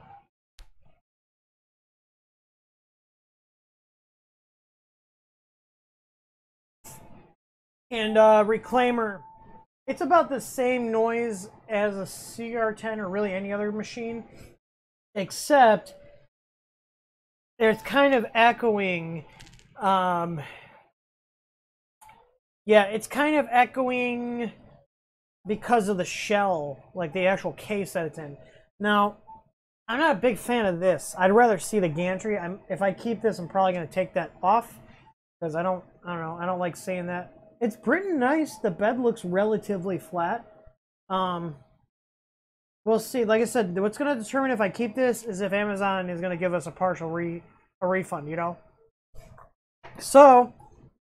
And reclaimer, it's about the same noise as a CR10 or really any other machine, except it's kind of echoing. Yeah, it's kind of echoing because of the shell, like the actual case that it's in. Now, I'm not a big fan of this. I'd rather see the gantry. If I keep this, I'm probably going to take that off because I don't know. I don't like saying that. It's pretty nice. The bed looks relatively flat. We'll see. Like I said, what's going to determine if I keep this is if Amazon is going to give us a partial refund, you know? So,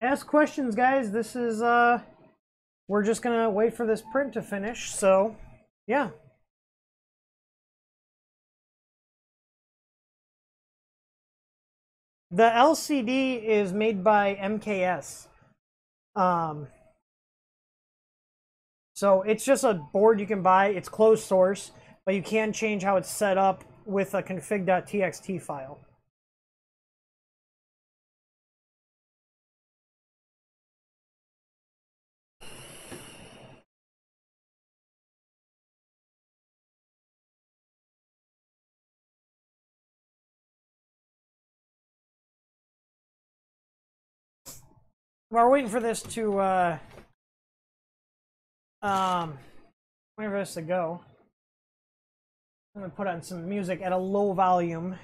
ask questions, guys. This is, we're just going to wait for this print to finish. So, yeah. The LCD is made by MKS. So it's just a board you can buy. It's closed source, but you can change how it's set up with a config.txt file. We're waiting for this to waiting for this to go. I'm gonna put on some music at a low volume.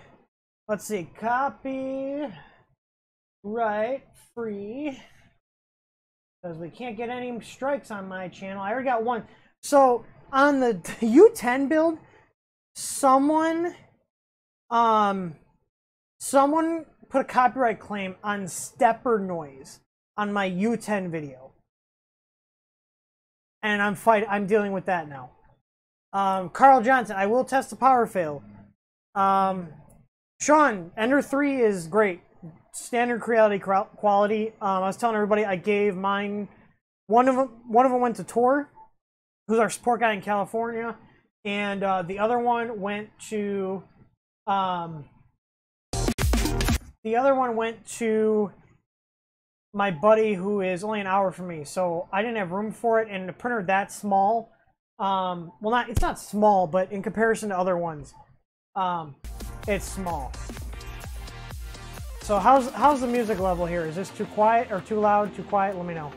Let's see, copy, right, free, because we can't get any strikes on my channel. I already got one. So on the U10 build, someone put a copyright claim on stepper noise on my U10 video, and I'm dealing with that now. Carl Johnson, I will test the power fail. Sean, Ender 3 is great, standard quality. I was telling everybody I gave mine. One of them went to Tor, who's our support guy in California, and the other one went to my buddy who is only an hour from me, so I didn't have room for it, and the printer that small, well, it's not small, but in comparison to other ones, it's small. So how's the music level here? Is this too quiet or too loud, too quiet? Let me know.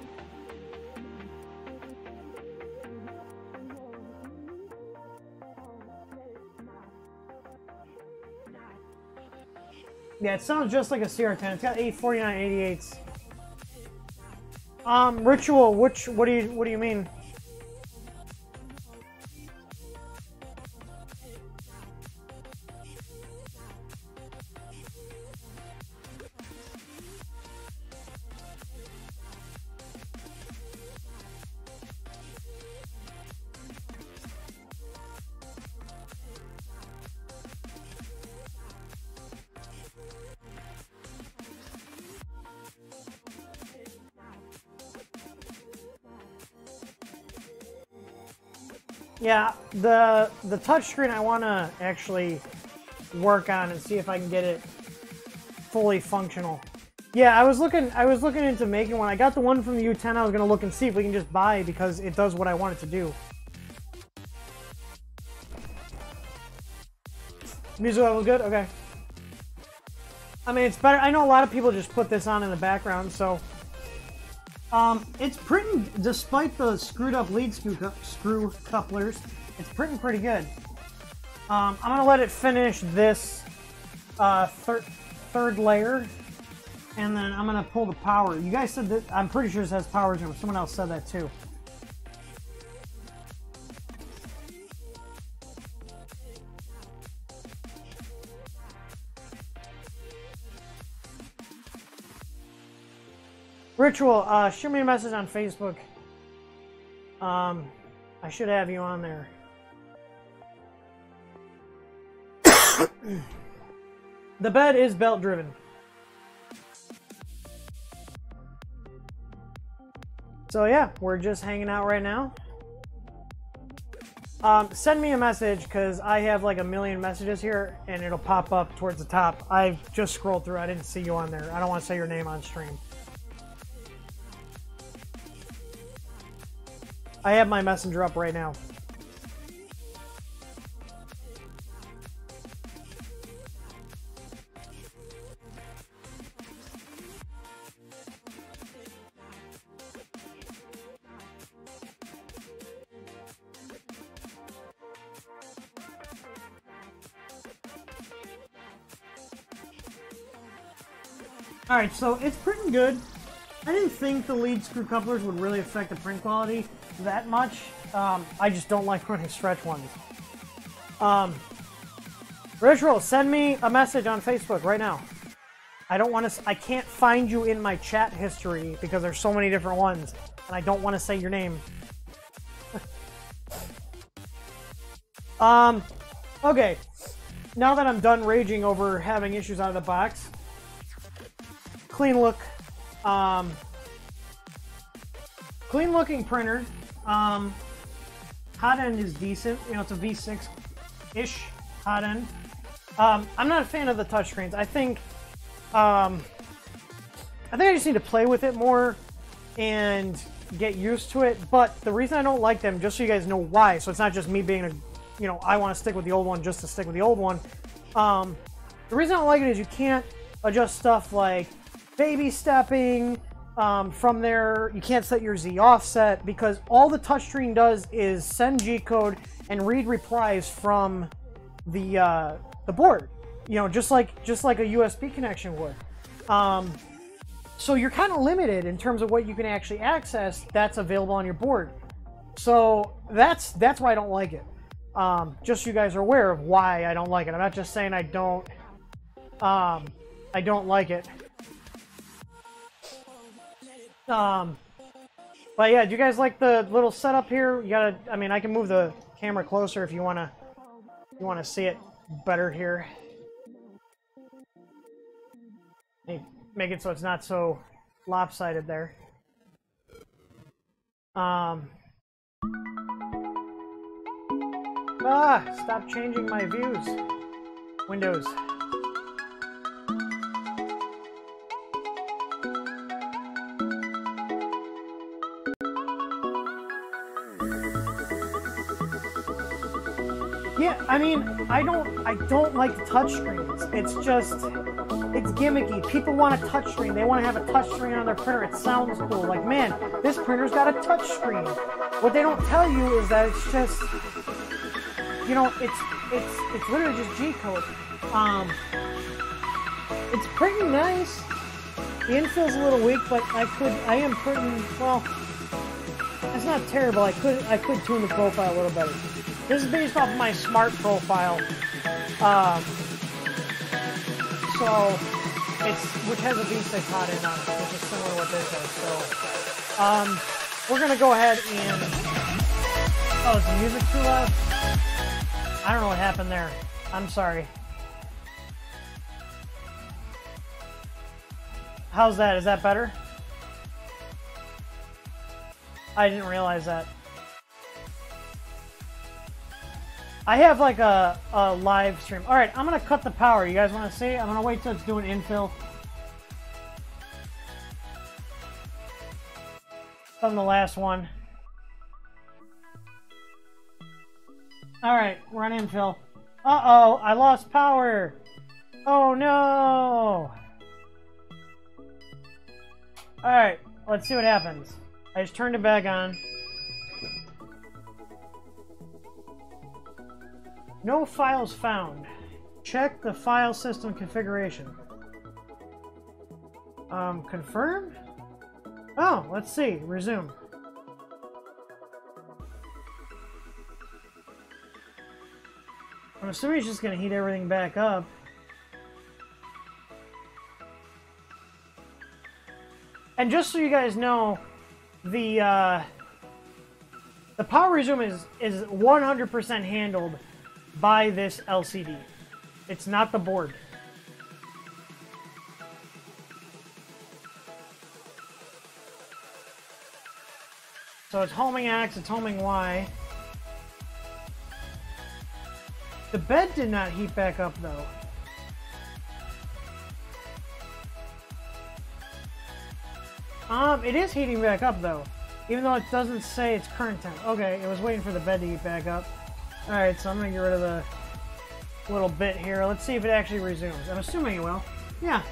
Yeah, it sounds just like a CR10. It's got 849/88s. Ritual, what do you mean? Yeah, the touchscreen I want to actually work on and see if I can get it fully functional. Yeah, I was looking into making one. I got the one from the U10. I was gonna look and see if we can just buy because it does what I want it to do. Music level good? Okay. I mean, it's better. I know a lot of people just put this on in the background, so it's printing, despite the screwed up lead screw couplers, it's printing pretty good. I'm gonna let it finish this third layer, and then I'm gonna pull the power. You guys said that, I'm pretty sure this has power to it. Someone else said that too. Ritual, shoot me a message on Facebook. I should have you on there. The bed is belt driven. So yeah, we're just hanging out right now. Send me a message because I have like a million messages here and it'll pop up towards the top. I've just scrolled through. I didn't see you on there. I don't want to say your name on stream. I have my messenger up right now. Alright, so it's pretty good. I didn't think the lead screw couplers would really affect the print quality that much. I just don't like running stretch ones. Ritual, send me a message on Facebook right now. I can't find you in my chat history because there's so many different ones, and I don't want to say your name. Okay. Now that I'm done raging over having issues out of the box, clean look, clean looking printer. Hot end is decent. You know, it's a V6-ish hot end. I'm not a fan of the touchscreens. I think I just need to play with it more and get used to it. But the reason I don't like them, just so you guys know why, so it's not just me being a, you know, I want to stick with the old one just to stick with the old one. The reason I don't like it is you can't adjust stuff like baby stepping. From there, you can't set your Z offset because all the touchscreen does is send G code and read replies from the board. You know, just like a USB connection would. So you're kind of limited in terms of what you can actually access that's available on your board. So that's why I don't like it. Just so you guys are aware of why I don't like it. I'm not just saying I don't like it. But yeah, do you guys like the little setup here? You gotta, I mean, I can move the camera closer if you wanna see it better here. Make it so it's not so lopsided there. Stop changing my views. Windows. Yeah, I mean, I don't like the touchscreens. It's just, it's gimmicky. People want a touchscreen. They want to have a touchscreen on their printer. It sounds cool. Like, man, this printer's got a touchscreen. What they don't tell you is that it's just, you know, it's literally just G code. It's pretty nice. The infill's a little weak, but I am printing, well, it's not terrible. I could tune the profile a little better. This is based off of my smart profile, so which has a V6 hot end on it, which is similar to what this has. So, we're gonna go ahead and. Oh, is the music too loud? I don't know what happened there. I'm sorry. How's that? Is that better? I didn't realize that. I have like a live stream. Alright, I'm going to cut the power. You guys want to see? I'm going to wait till it's doing infill. From the last one. Alright, we're on infill. Uh-oh, I lost power. Oh no. Alright, let's see what happens. I just turned it back on. No files found. Check the file system configuration. Confirm? Oh, let's see. Resume. I'm assuming it's just going to heat everything back up. And just so you guys know, the power resume is 100% handled by this LCD. It's not the board. So it's homing X, it's homing Y. The bed did not heat back up though. It is heating back up though, even though it doesn't say it's current temp. Okay, it was waiting for the bed to heat back up. Alright, so I'm gonna get rid of the little bit here. Let's see if it actually resumes. I'm assuming it will. Yeah.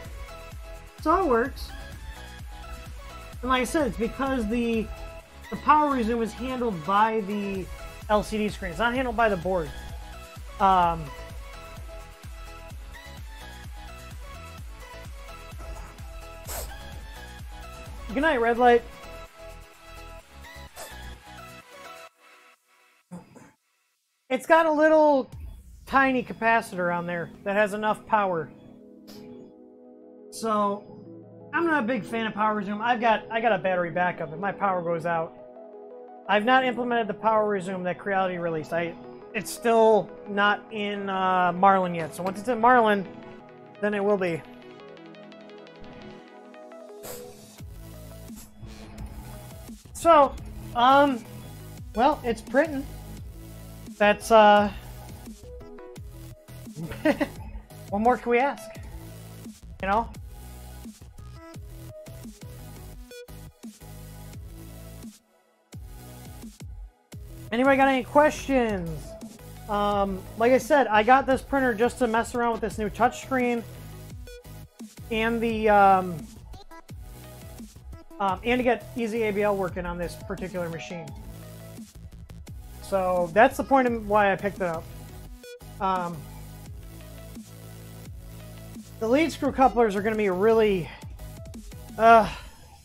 So it works. And like I said, it's because the power resume is handled by the LCD screen. It's not handled by the board. Good night, red light. It's got a little tiny capacitor on there that has enough power. So I'm not a big fan of power resume. I got a battery backup if my power goes out. I've not implemented the power resume that Creality released. It's still not in Marlin yet. So once it's in Marlin, then it will be. So, well, it's printing. That's, what more can we ask? You know? Anybody got any questions? Like I said, I got this printer just to mess around with this new touchscreen and the, and to get Easy ABL working on this particular machine. So that's the point of why I picked it up. The lead screw couplers are going to be really,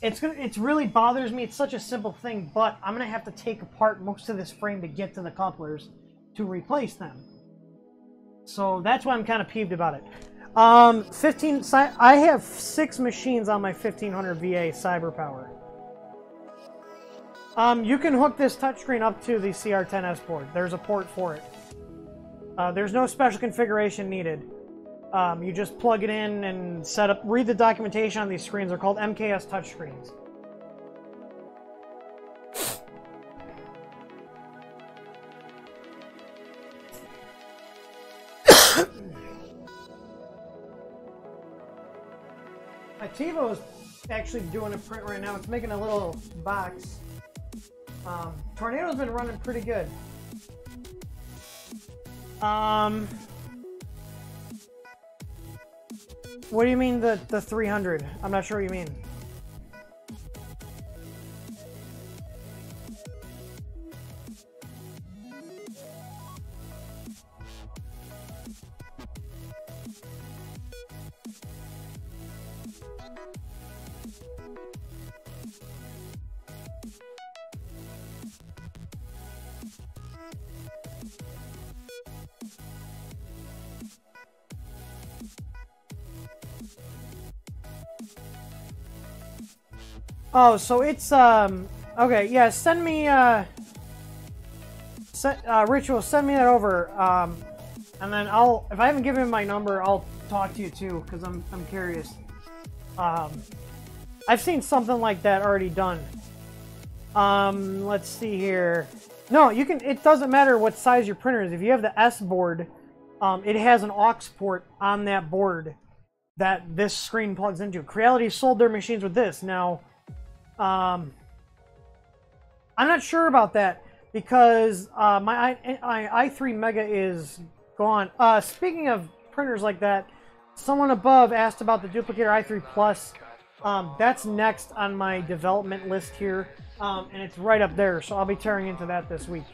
it's really bothers me. It's such a simple thing, but I'm going to have to take apart most of this frame to get to the couplers to replace them. So that's why I'm kind of peeved about it. I have 6 machines on my 1500 VA CyberPower. You can hook this touchscreen up to the CR10S board. There's a port for it. There's no special configuration needed. You just plug it in and set up. Read the documentation on these screens. They're called MKS touchscreens. My TiVo is actually doing a print right now. It's making a little box. Tornado's been running pretty good. What do you mean the 300? I'm not sure what you mean. Oh, so it's, okay, yeah, send me, Ritual, send me that over, and then if I haven't given him my number, I'll talk to you too, because I'm curious. I've seen something like that already done. Let's see here. No, you can, it doesn't matter what size your printer is. If you have the S board, it has an aux port on that board that this screen plugs into. Creality sold their machines with this. Now, I'm not sure about that because my i3 Mega is gone. Speaking of printers like that, someone above asked about the Duplicator i3 Plus. That's next on my development list here, and it's right up there, so I'll be tearing into that this week.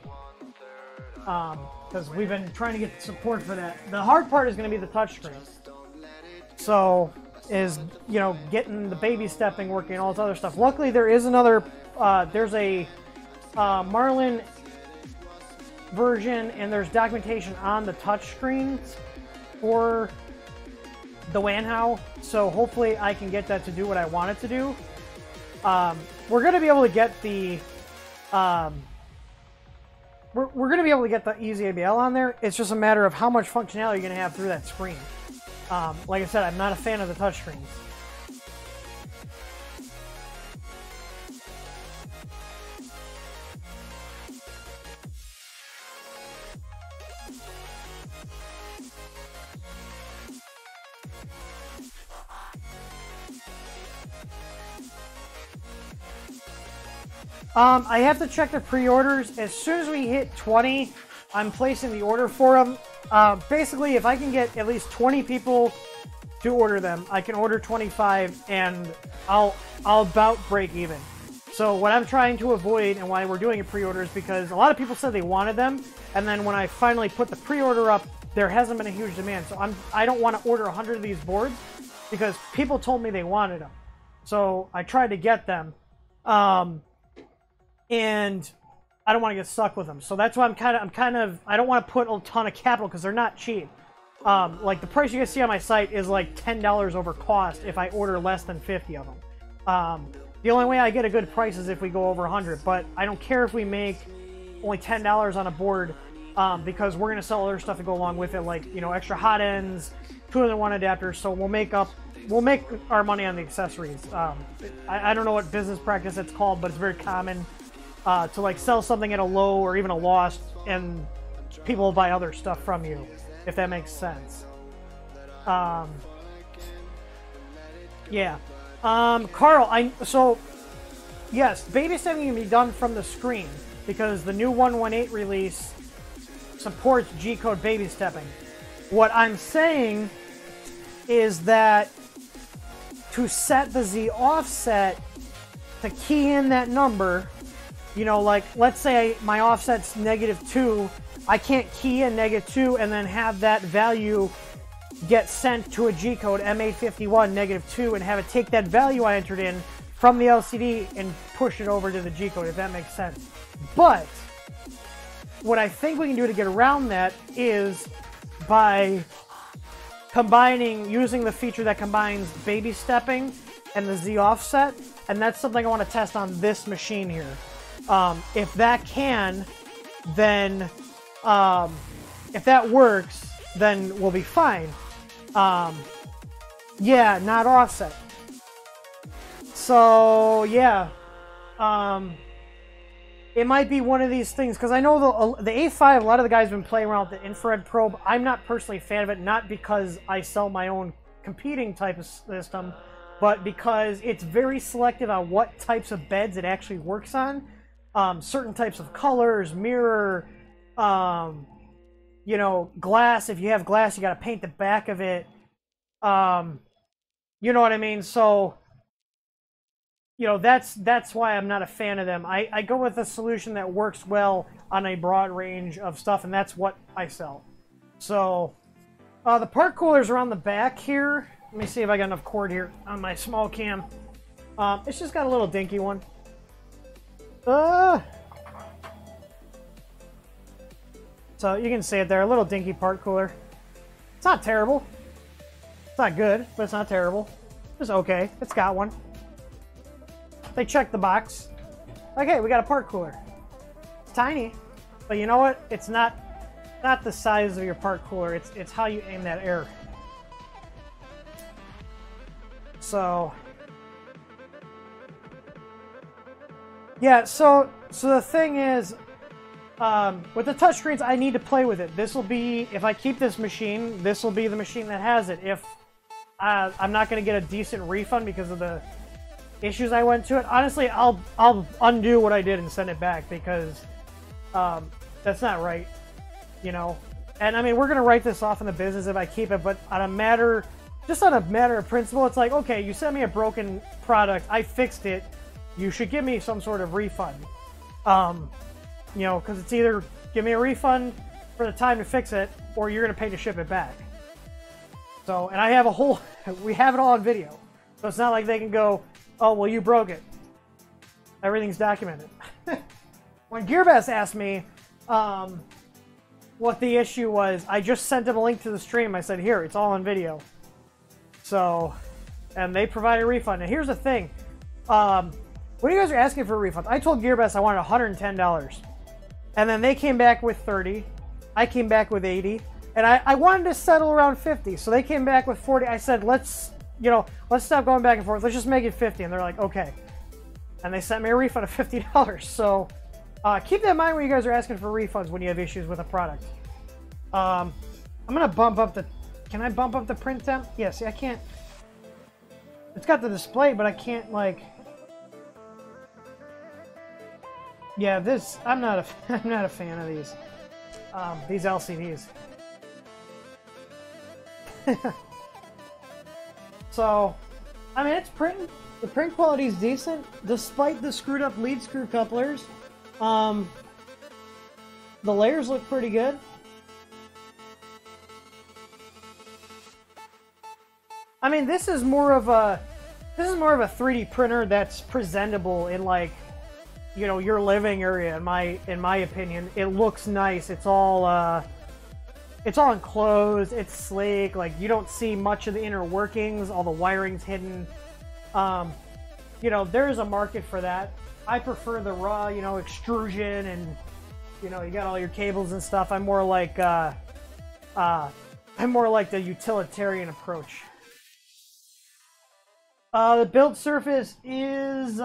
Because we've been trying to get support for that. The hard part is going to be the touchscreen. So, you know, getting the baby stepping working and all this other stuff. Luckily, there is another, there's a Marlin version, and there's documentation on the touchscreens for the Wanhao. So hopefully I can get that to do what I want it to do. we're going to be able to get the we're going to be able to get the easy ABL on there. It's just a matter of how much functionality you're going to have through that screen. Like I said, I'm not a fan of the touchscreens. I have to check the pre-orders. As soon as we hit 20, I'm placing the order for them. Basically, if I can get at least 20 people to order them, I can order 25, and I'll about break even. So what I'm trying to avoid, and why we're doing a pre-order, is because a lot of people said they wanted them, and then when I finally put the pre-order up, there hasn't been a huge demand. So I don't want to order 100 of these boards because people told me they wanted them. So I tried to get them. And I don't want to get stuck with them, so that's why I'm kind of I don't want to put a ton of capital because they're not cheap. Like the price you guys see on my site is like $10 over cost if I order less than 50 of them. The only way I get a good price is if we go over 100, but I don't care if we make only $10 on a board because we're gonna sell other stuff to go along with it, like extra hot ends, 2-in-1 adapters. So we'll make our money on the accessories. I don't know what business practice it's called, but it's very common. To like sell something at a low or even a loss, and people will buy other stuff from you, if that makes sense. Yeah. Carl, so yes, baby stepping can be done from the screen because the new 118 release supports G-code baby stepping. What I'm saying is that to set the Z offset, to key in that number, like, let's say my offset's -2, I can't key in -2 and then have that value get sent to a G-code M851 -2 and have it take that value I entered in from the LCD and push it over to the G-code, if that makes sense. But what I think we can do to get around that is by using the feature that combines baby stepping and the Z offset, and that's something I want to test on this machine here. If that can, then if that works, then we'll be fine. Yeah, not offset. So yeah, it might be one of these things, because I know the A5, a lot of the guys have been playing around with the infrared probe. I'm not personally a fan of it, not because I sell my own competing type of system, but because it's very selective on what types of beds it actually works on. Certain types of colors, mirror, glass. If you have glass, you got to paint the back of it. You know what I mean? So, that's why I'm not a fan of them. I go with a solution that works well on a broad range of stuff, and that's what I sell. So, the part coolers are on the back here. Let me see if I got enough cord here on my small cam. It's just got a little dinky one. So you can see it there, a little dinky part cooler. It's not terrible. It's not good, but it's not terrible. It's okay. It's got one. They checked the box. Like, hey, we got a part cooler. It's tiny, but you know what? It's not the size of your part cooler. It's how you aim that air. So yeah, so the thing is, with the touchscreens, I need to play with it. This will be, if I keep this machine, this will be the machine that has it. If I'm not going to get a decent refund because of the issues I went to it, honestly, I'll undo what I did and send it back, because that's not right, And I mean, we're going to write this off in the business if I keep it, but on a matter of principle, it's like, okay, you sent me a broken product, I fixed it, you should give me some sort of refund. Because it's either give me a refund for the time to fix it, or you're going to pay to ship it back. So, and I have we have it all on video. So it's not like they can go, oh, well, you broke it. Everything's documented. When Gearbass asked me what the issue was, I just sent him a link to the stream. I said, here, it's all on video. So, and they provide a refund. And here's the thing. when you guys are asking for refunds, I told GearBest I wanted $110. And then they came back with 30. I came back with 80. And I wanted to settle around 50. So they came back with 40. I said, let's stop going back and forth. Let's just make it 50. And they're like, okay. And they sent me a refund of $50. So keep that in mind when you guys are asking for refunds when you have issues with a product. I'm going to bump up the... Can I bump up the print temp? Yeah, see, I can't... It's got the display, but I can't, like... Yeah, this... I'm not a fan of these LCDs. So, I mean, it's printing. The print quality is decent, despite the screwed up lead screw couplers. The layers look pretty good. I mean, this is more of a 3D printer that's presentable in, like, you know, your living area. In my opinion, it looks nice. It's all enclosed. It's sleek. Like, you don't see much of the inner workings. All the wiring's hidden. You know, there's a market for that. I prefer the raw, you know, extrusion, and you know, you got all your cables and stuff. I'm more like the utilitarian approach. The build surface is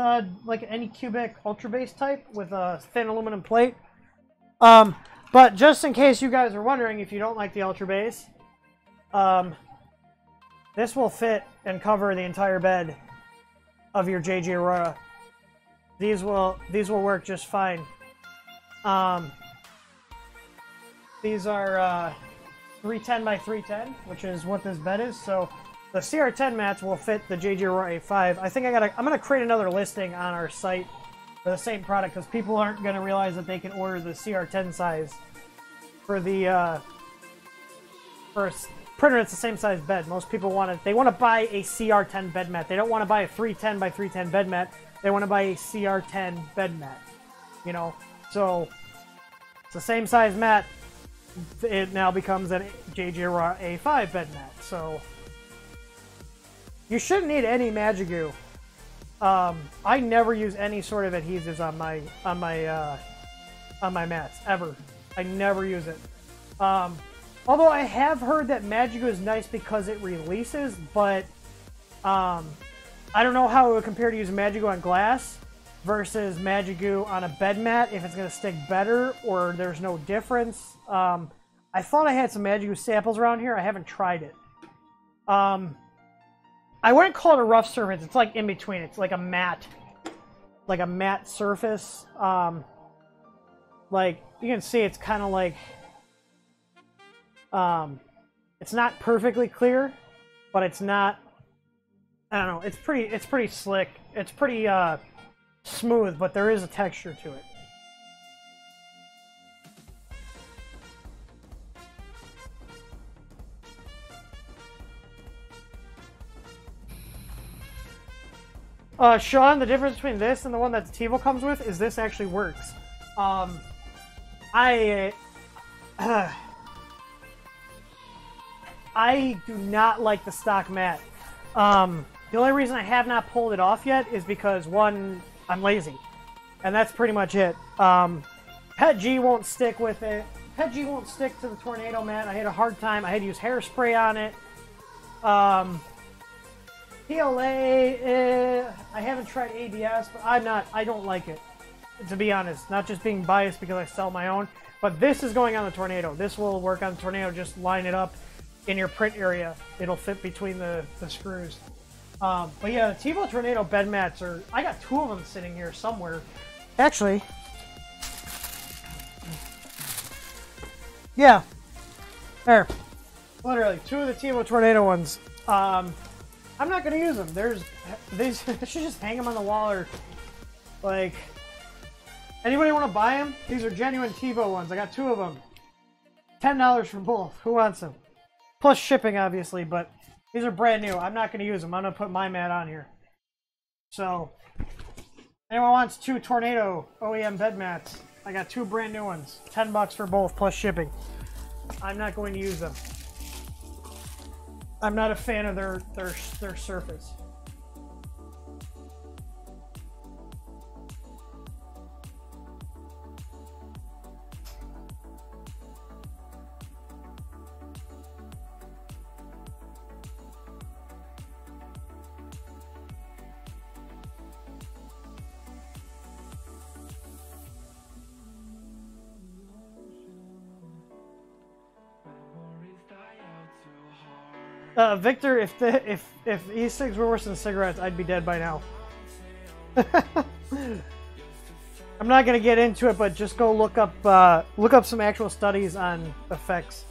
like any cubic ultra base type with a thin aluminum plate. But just in case you guys are wondering, if you don't like the ultra base, this will fit and cover the entire bed of your JGAurora. These will work just fine. These are 310 by 310, which is what this bed is. So the CR10 mats will fit the JGAurora A5. I think I'm gonna create another listing on our site for the same product, because people aren't gonna realize that they can order the CR10 size for the for a printer that's the same size bed. Most people want to buy a CR10 bed mat. They don't want to buy a 310 by 310 bed mat. They want to buy a CR10 bed mat. You know, so it's the same size mat. It now becomes a JGAurora A5 bed mat. So you shouldn't need any Magic Goo. I never use any sort of adhesives on my mats ever. I never use it. Although I have heard that Magic Goo is nice because it releases, but I don't know how it would compare to using Magic Goo on glass versus Magic Goo on a bed mat, if it's going to stick better or there's no difference. I thought I had some Magic Goo samples around here. I haven't tried it. I wouldn't call it a rough surface. It's like in between. It's like a matte surface. Like you can see, it's kind of like it's not perfectly clear, but it's not. I don't know. It's pretty slick. It's pretty smooth, but there is a texture to it. Sean, the difference between this and the one that the TiVo comes with is this actually works. I do not like the stock mat. The only reason I have not pulled it off yet is because, one, I'm lazy. And that's pretty much it. Pet G won't stick with it. Pet G won't stick to the Tornado mat. I had a hard time. I had to use hairspray on it. PLA, I haven't tried ABS, but I don't like it, to be honest. Not just being biased because I sell my own, but this is going on the Tornado. This will work on the Tornado. Just line it up in your print area. It'll fit between the screws. But yeah, the TiVo Tornado bed mats are... I got two of them sitting here somewhere. Actually. Yeah. There. Literally, two of the TiVo Tornado ones. I'm not going to use them. They should just hang them on the wall, or... Like... Anybody want to buy them? These are genuine TiVo ones. I got two of them. $10 for both. Who wants them? Plus shipping, obviously, but these are brand new. I'm not going to use them. I'm going to put my mat on here. So, anyone wants two Tornado OEM bed mats? I got two brand new ones. $10 for both, plus shipping. I'm not going to use them. I'm not a fan of their surface. Victor, if e-cigs were worse than cigarettes, I'd be dead by now. I'm not gonna get into it, but just go look up some actual studies on effects.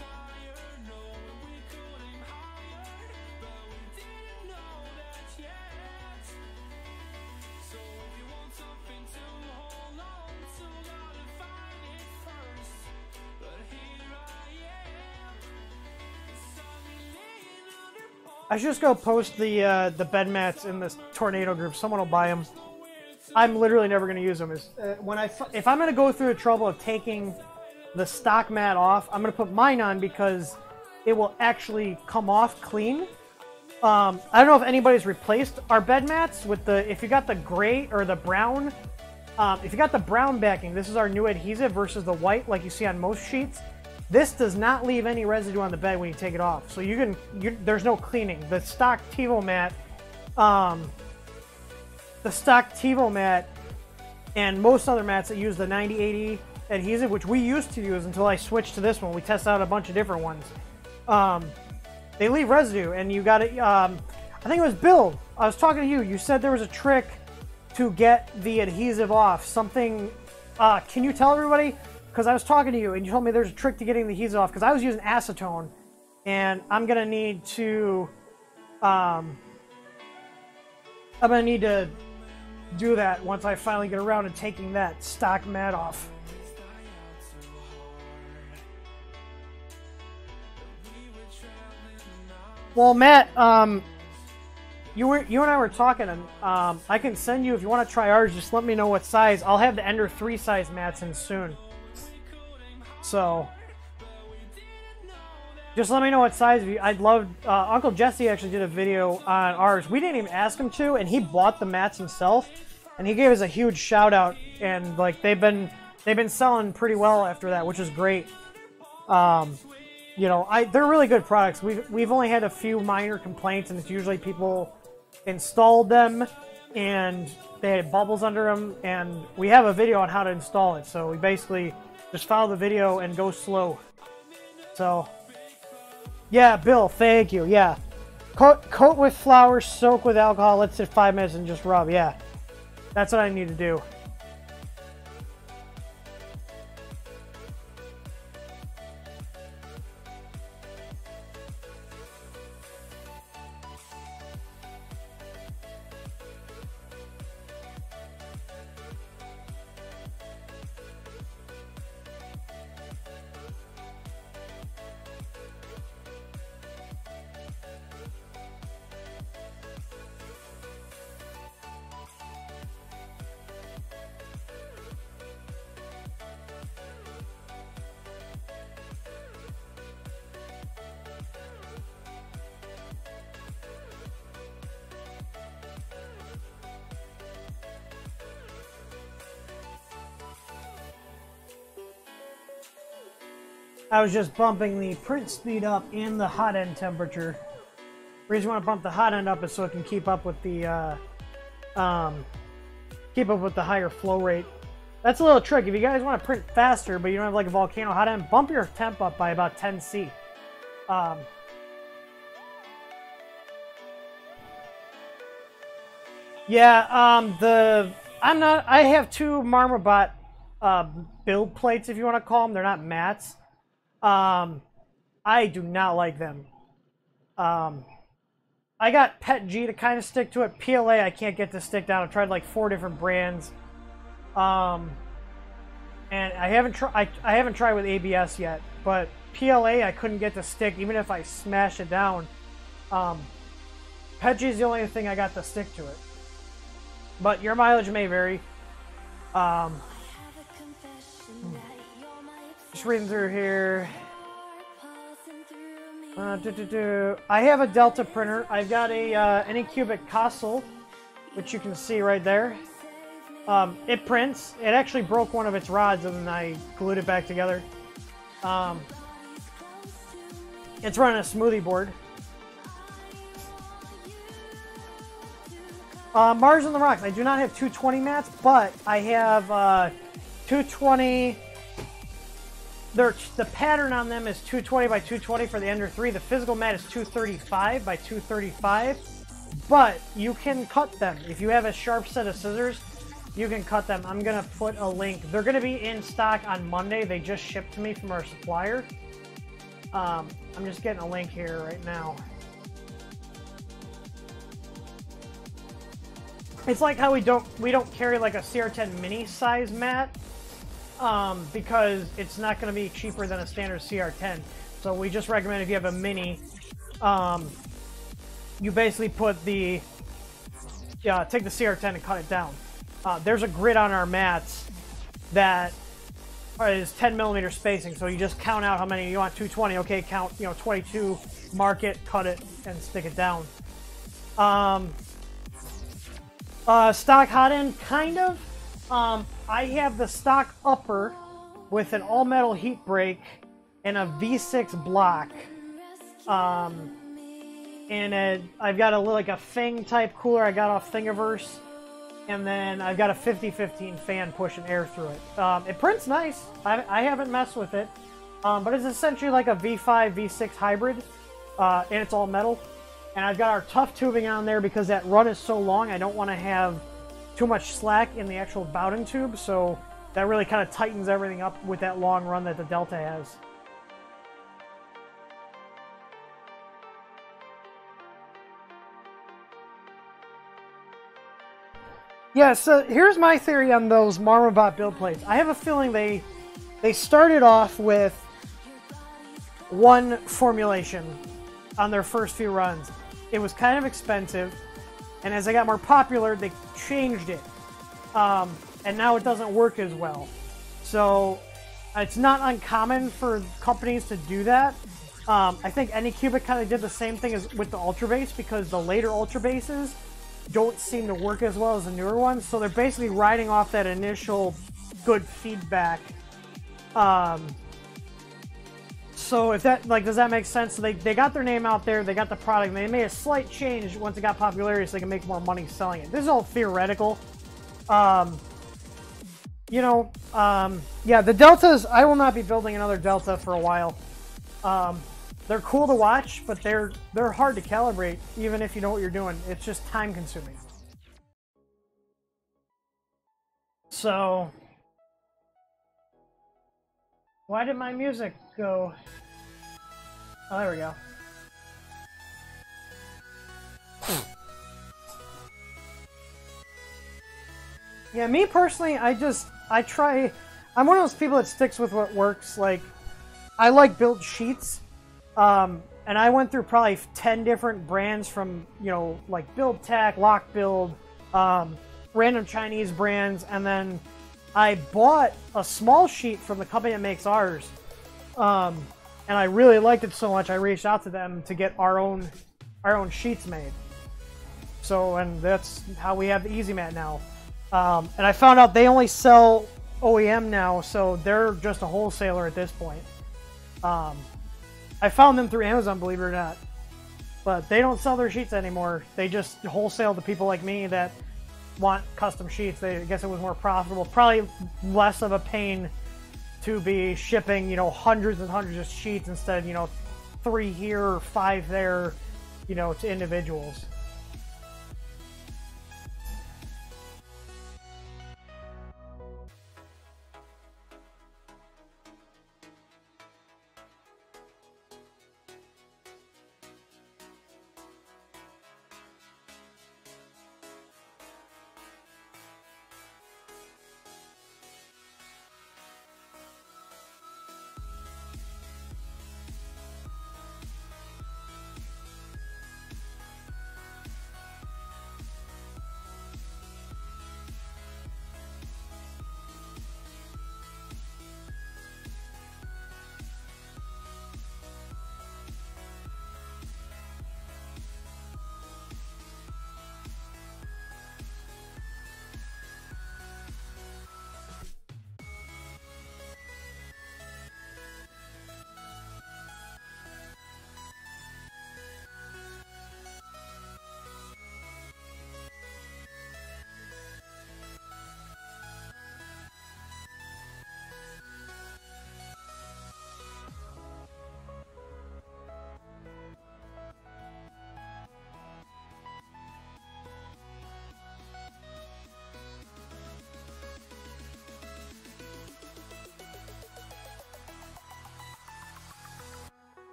I should just go post the bed mats in this tornado group. Someone will buy them. I'm literally never going to use them. If I'm going to go through the trouble of taking the stock mat off, I'm going to put mine on because it will actually come off clean. I don't know if anybody's replaced our bed mats with if you got the gray or the brown. If you got the brown backing, this is our new adhesive versus the white like you see on most sheets. This does not leave any residue on the bed when you take it off, so there's no cleaning. The stock TiVo mat, and most other mats that use the 90-80 adhesive, which we used to use until I switched to this one. We tested out a bunch of different ones. They leave residue, and you got to. I think it was Bill. I was talking to you. You said there was a trick to get the adhesive off. Something. Can you tell everybody? Because I was talking to you, and you told me there's a trick to getting the adhesive off. Because I was using acetone, and I'm gonna need to. I'm gonna need to do that once I finally get around to taking that stock mat off. Well, Matt, you and I were talking, and I can send you if you want to try ours. Just let me know what size. I'll have the Ender 3 size mats in soon. So, just let me know what size. I'd love. Uncle Jesse actually did a video on ours. We didn't even ask him to, and he bought the mats himself, and he gave us a huge shout out. And like they've been selling pretty well after that, which is great. You know, they're really good products. We've only had a few minor complaints, and it's usually people installed them and they had bubbles under them. And we have a video on how to install it, so we basically just follow the video and go slow. So, yeah, Bill, thank you. Yeah, coat with flour, soak with alcohol, let it sit 5 minutes, and just rub. Yeah, that's what I need to do. I was just bumping the print speed up and the hot end temperature. The reason I want to bump the hot end up is so it can keep up with the higher flow rate. That's a little trick. If you guys want to print faster, but you don't have like a volcano hot end, bump your temp up by about 10 C. Yeah, I have two Marmobot build plates, if you want to call them. They're not mats. I do not like them. I got Pet G to kind of stick to it. PLA I can't get to stick down. I've tried like 4 different brands. And I haven't tried with ABS yet, but PLA I couldn't get to stick even if I smash it down. Pet G is the only thing I got to stick to it. But your mileage may vary. Just reading through here. I have a Delta printer. I've got a Anycubic Castle, which you can see right there. It prints. It actually broke one of its rods, and then I glued it back together. It's running a smoothie board. Mars on the Rocks. I do not have 220 mats, but I have 220. the pattern on them is 220 by 220 for the Ender 3. The physical mat is 235 by 235, but you can cut them. If you have a sharp set of scissors, you can cut them. I'm going to put a link. They're going to be in stock on Monday. They just shipped to me from our supplier. I'm just getting a link here right now. It's like how we don't carry like a CR10 mini size mat because it's not going to be cheaper than a standard CR10. So we just recommend if you have a mini, you basically put take the CR10 and cut it down. There's a grid on our mats that is 10 millimeter spacing, so you just count out how many you want. 220, okay, count 22, mark it, cut it, and stick it down. Stock hot end, kind of. I have the stock upper with an all metal heat break and a V6 block. And I've got like a Fing type cooler I got off Thingiverse. And then I've got a 50-15 fan pushing air through it. It prints nice. I haven't messed with it. But it's essentially like a V5, V6 hybrid. And it's all metal. And I've got our tough tubing on there because that run is so long. I don't want to have too much slack in the actual bouting tube. So that really kind of tightens everything up with that long run that the Delta has. Yeah, so here's my theory on those Marmobot build plates. I have a feeling they started off with one formulation on their first few runs. It was kind of expensive, and as they got more popular, they changed it. And now it doesn't work as well. So it's not uncommon for companies to do that. I think Anycubic kind of did the same thing as with the Ultra Base, because the later Ultra Bases don't seem to work as well as the newer ones, so they're basically riding off that initial good feedback. So if that, like, does that make sense? So they got their name out there, they got the product, and they made a slight change once it got popularity so they can make more money selling it. This is all theoretical. Yeah, the Deltas, I will not be building another Delta for a while. They're cool to watch, but they're hard to calibrate, even if you know what you're doing. It's just time consuming. So, why did my music go? Oh, there we go. Yeah, me personally, I'm one of those people that sticks with what works. Like, I like build sheets. And I went through probably 10 different brands from, like Build Tack, Lock Build, random Chinese brands, and then I bought a small sheet from the company that makes ours. And I really liked it so much, I reached out to them to get our own sheets made. So, and that's how we have the Easy Mat now. And I found out they only sell OEM now, so they're just a wholesaler at this point. I found them through Amazon, believe it or not. But they don't sell their sheets anymore. They just wholesale to people like me that want custom sheets. I guess it was more profitable. Probably less of a pain to be shipping, hundreds and hundreds of sheets instead of, 3 here or 5 there, to individuals.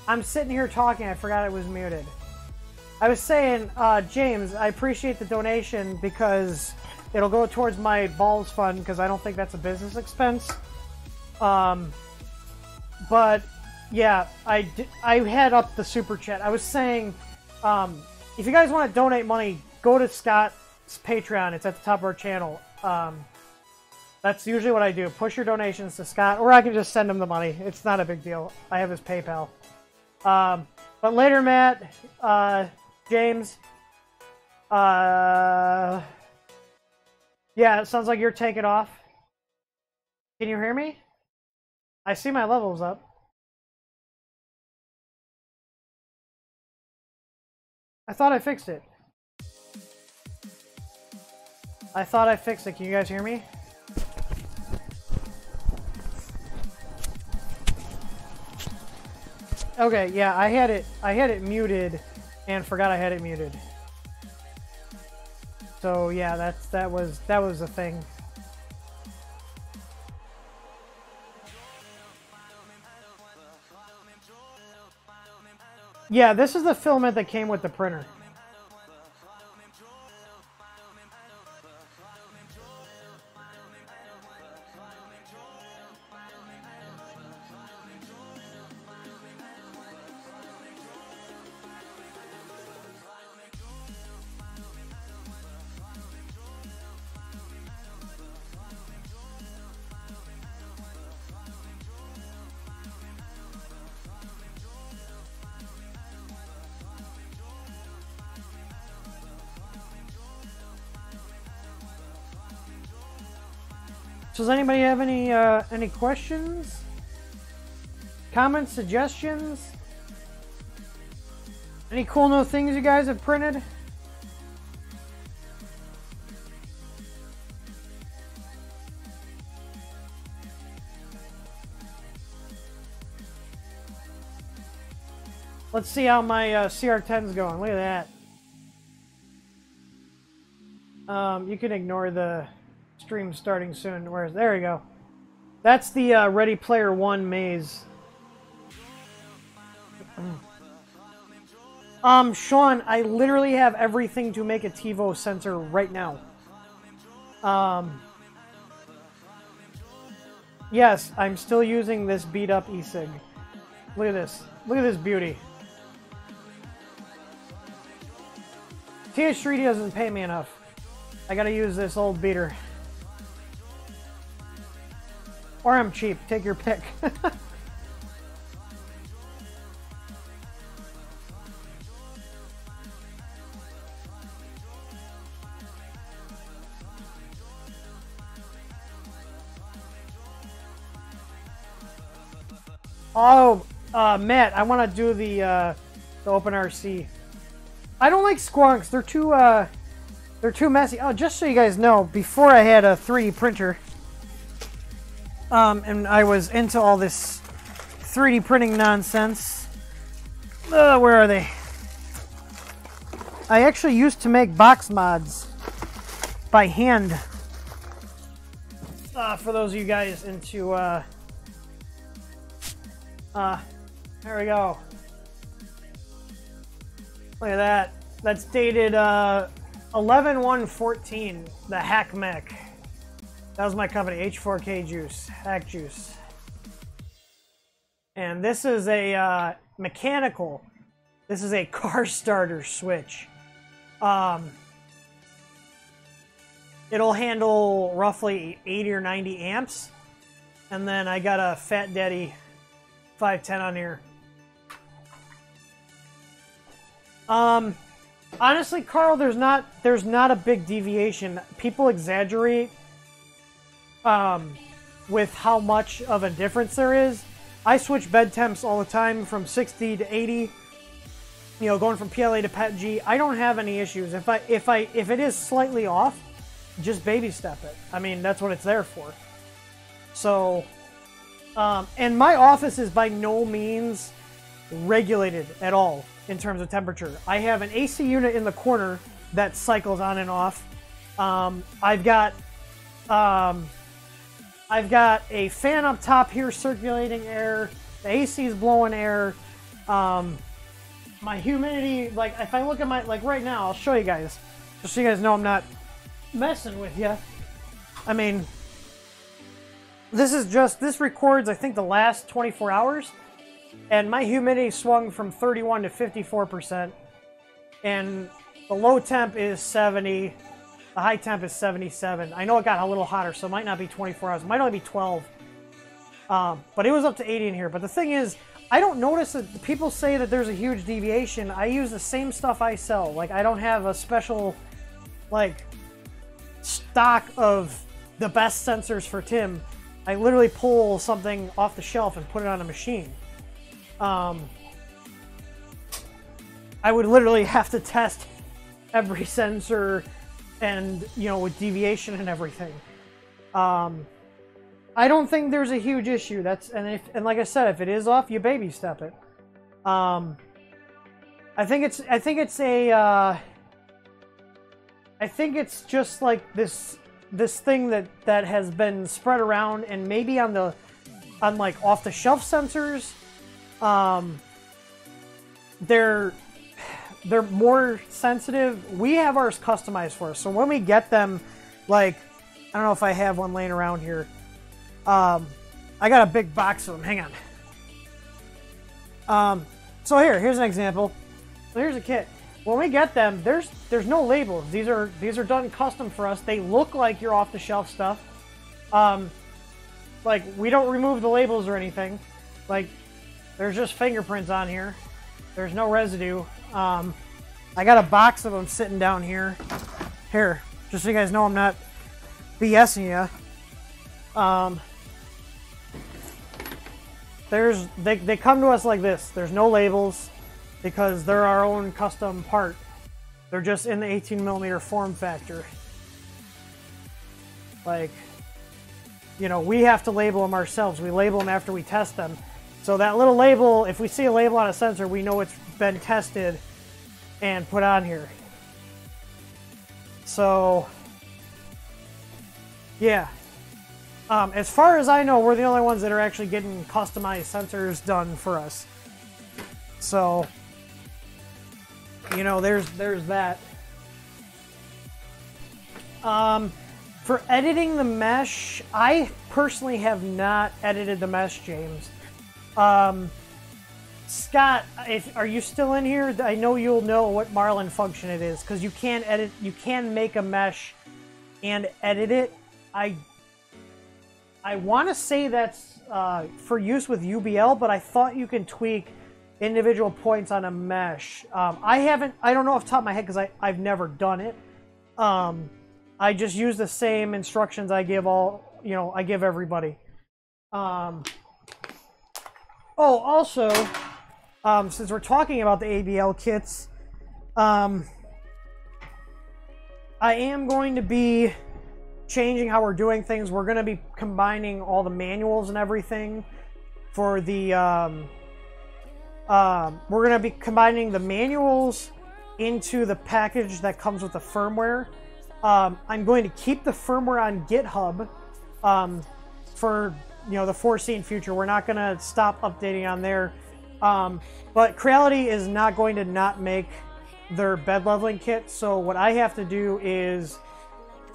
I'm sitting here talking. I forgot it was muted. I was saying, James, I appreciate the donation because it'll go towards my balls fund because I don't think that's a business expense. But yeah, I had up the super chat. I was saying, if you guys want to donate money, go to Scott's Patreon. It's at the top of our channel. That's usually what I do. Push your donations to Scott, or I can just send him the money. It's not a big deal. I have his PayPal. But later, Matt, James, yeah, it sounds like you're taking off. Can you hear me? I see my levels up. I thought I fixed it. I thought I fixed it. Can you guys hear me? Okay, yeah, I had it muted and forgot I had it muted. So yeah, that was a thing. Yeah, this is the filament that came with the printer. So does anybody have any questions, comments, suggestions? Any cool new things you guys have printed? Let's see how my CR10's going. Look at that. You can ignore the stream starting soon. There we go. That's the Ready Player One maze. Sean, I literally have everything to make a TiVo sensor right now. Yes, I'm still using this beat up e-cig. Look at this. Look at this beauty. TH3D doesn't pay me enough. I gotta use this old beater. Or I'm cheap. Take your pick. Oh, Matt, I want to do the OpenRC. I don't like squonks. They're too messy. Oh, just so you guys know, before I had a 3D printer, and I was into all this 3D printing nonsense. Where are they? I actually used to make box mods by hand. For those of you guys into, there we go. Look at that. That's dated 11/1/14. The Hack Mech. That was my company, H4K Juice, Hack Juice. And this is a mechanical. This is a car starter switch. It'll handle roughly 80 or 90 amps. And then I got a Fat Daddy 510 on here. Honestly, Carl, there's not a big deviation. People exaggerate with how much of a difference there is. I switch bed temps all the time from 60 to 80. You know, going from PLA to PETG. I don't have any issues. If it is slightly off, just baby step it. I mean, that's what it's there for. So, and my office is by no means regulated at all in terms of temperature. I have an AC unit in the corner that cycles on and off. I've got I've got a fan up top here circulating air. The AC is blowing air. My humidity, like if I look at my, like right now, I'll show you guys, just so you guys know I'm not messing with you. I mean, this records, I think, the last 24 hours, and my humidity swung from 31 to 54%, and the low temp is 70, the high temp is 77. I know it got a little hotter, so it might not be 24 hours, it might only be 12, but it was up to 80 in here. But the thing is, I don't notice that people say that there's a huge deviation. I use the same stuff I sell. Like, I don't have a special, like, stock of the best sensors for Tim. I literally pull something off the shelf and put it on a machine. I would literally have to test every sensor and, you know, with deviation and everything. I don't think there's a huge issue. And like I said, if it is off, you baby step it. I think it's just like this thing that has been spread around, and maybe on like off the shelf sensors, they're more sensitive. We have ours customized for us, so when we get them, like, I don't know if I have one laying around here. I got a big box of them. Hang on. So here's an example. So here's a kit. When we get them, there's no labels. These are done custom for us. They look like your off-the-shelf stuff. Like, we don't remove the labels or anything. Like, there's just fingerprints on here. There's no residue. I got a box of them sitting down here. Here, just so you guys know I'm not BSing you. They come to us like this. There's no labels because they're our own custom part. They're just in the 18mm form factor. Like, you know, we have to label them ourselves. We label them after we test them. So that little label, if we see a label on a sensor, we know it's been tested and put on here. So, yeah. As far as I know, we're the only ones that are actually getting customized sensors done for us. So, you know, there's that. For editing the mesh, I personally have not edited the mesh, James. Scott, are you still in here? I know you'll know what Marlin function it is, because you can edit, you can make a mesh and edit it. I want to say that's for use with UBL, but I thought you can tweak individual points on a mesh. I don't know off the top of my head because I've never done it. I just use the same instructions I give I give everybody. Oh, also, since we're talking about the ABL kits, I am going to be changing how we're doing things. We're going to be combining all the manuals and everything for the we're going to be combining the manuals into the package that comes with the firmware. I'm going to keep the firmware on GitHub for, you know, the foreseen future. We're not going to stop updating on there. But Creality is not going to not make their bed leveling kit. So what I have to do is,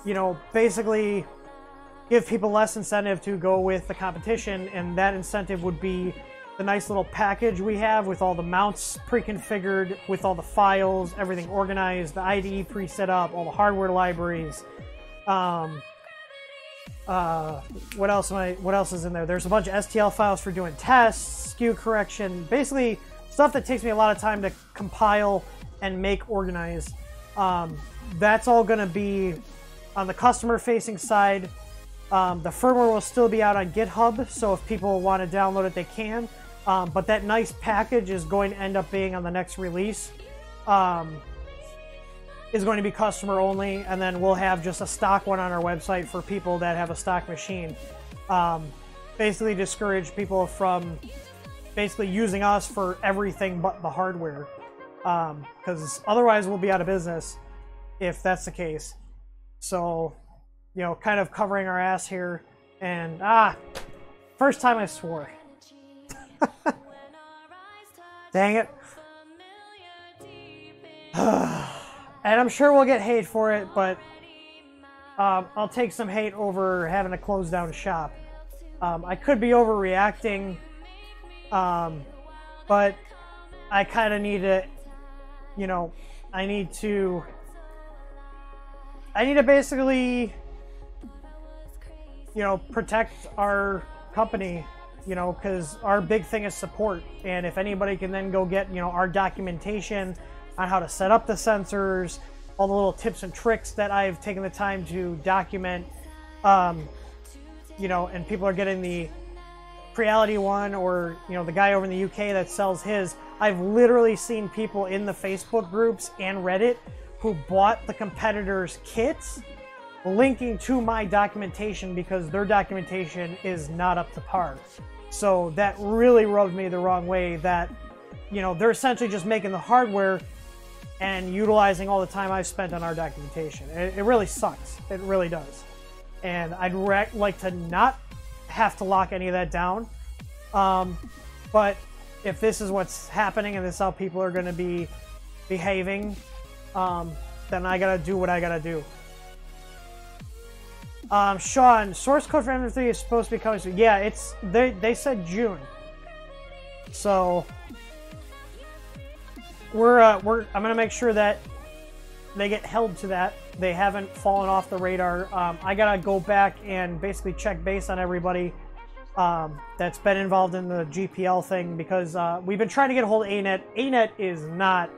you know, basically give people less incentive to go with the competition, and that incentive would be the nice little package we have with all the mounts pre-configured, with all the files, everything organized, the IDE preset up, all the hardware libraries. What else is in there? There's a bunch of STL files for doing tests, SKU correction, basically stuff that takes me a lot of time to compile and make organized. That's all going to be on the customer-facing side. The firmware will still be out on GitHub, so if people want to download it, they can. But that nice package is going to end up being on the next release. Is going to be customer only, and then we'll have just a stock one on our website for people that have a stock machine. Basically discourage people from basically using us for everything but the hardware. Because otherwise we'll be out of business if that's the case. So, you know, kind of covering our ass here. And, first time I swore. Dang it. And I'm sure we'll get hate for it, but I'll take some hate over having to close down shop. I could be overreacting, but I kind of need to, you know, I need to basically, you know, protect our company, you know, because our big thing is support. And if anybody can then go get, you know, our documentation on how to set up the sensors, all the little tips and tricks that I've taken the time to document, you know, and people are getting the Creality one, or, you know, the guy over in the UK that sells his. I've literally seen people in the Facebook groups and Reddit who bought the competitors' kits linking to my documentation because their documentation is not up to par. So that really rubbed me the wrong way, that, you know, they're essentially just making the hardware and utilizing all the time I've spent on our documentation. It really sucks. It really does. And I'd like to not have to lock any of that down. But if this is what's happening and this is how people are going to be behaving, then I got to do what I got to do. Sean, source code for M3 is supposed to be coming soon. Yeah, they said June. So I'm gonna make sure that they get held to that. They haven't fallen off the radar. I gotta go back and basically check base on everybody that's been involved in the GPL thing, because we've been trying to get a hold of ANET. ANET is not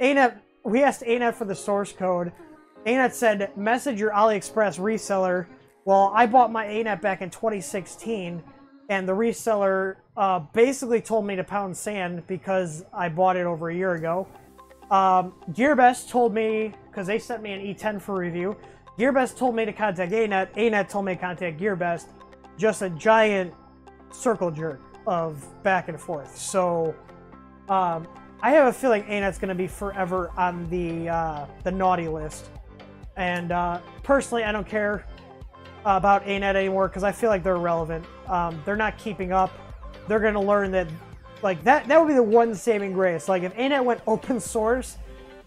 ANET. We asked ANET for the source code. ANET said message your AliExpress reseller. Well, I bought my ANET back in 2016, and the reseller basically told me to pound sand because I bought it over a year ago. GearBest told me, because they sent me an E10 for review, GearBest told me to contact ANET. ANET told me to contact GearBest. Just a giant circle jerk of back and forth. So I have a feeling ANET's going to be forever on the naughty list. And personally, I don't care about ANET anymore because I feel like they're irrelevant. They're not keeping up. They're going to learn that, like, that would be the one saving grace. Like, if ANET went open source,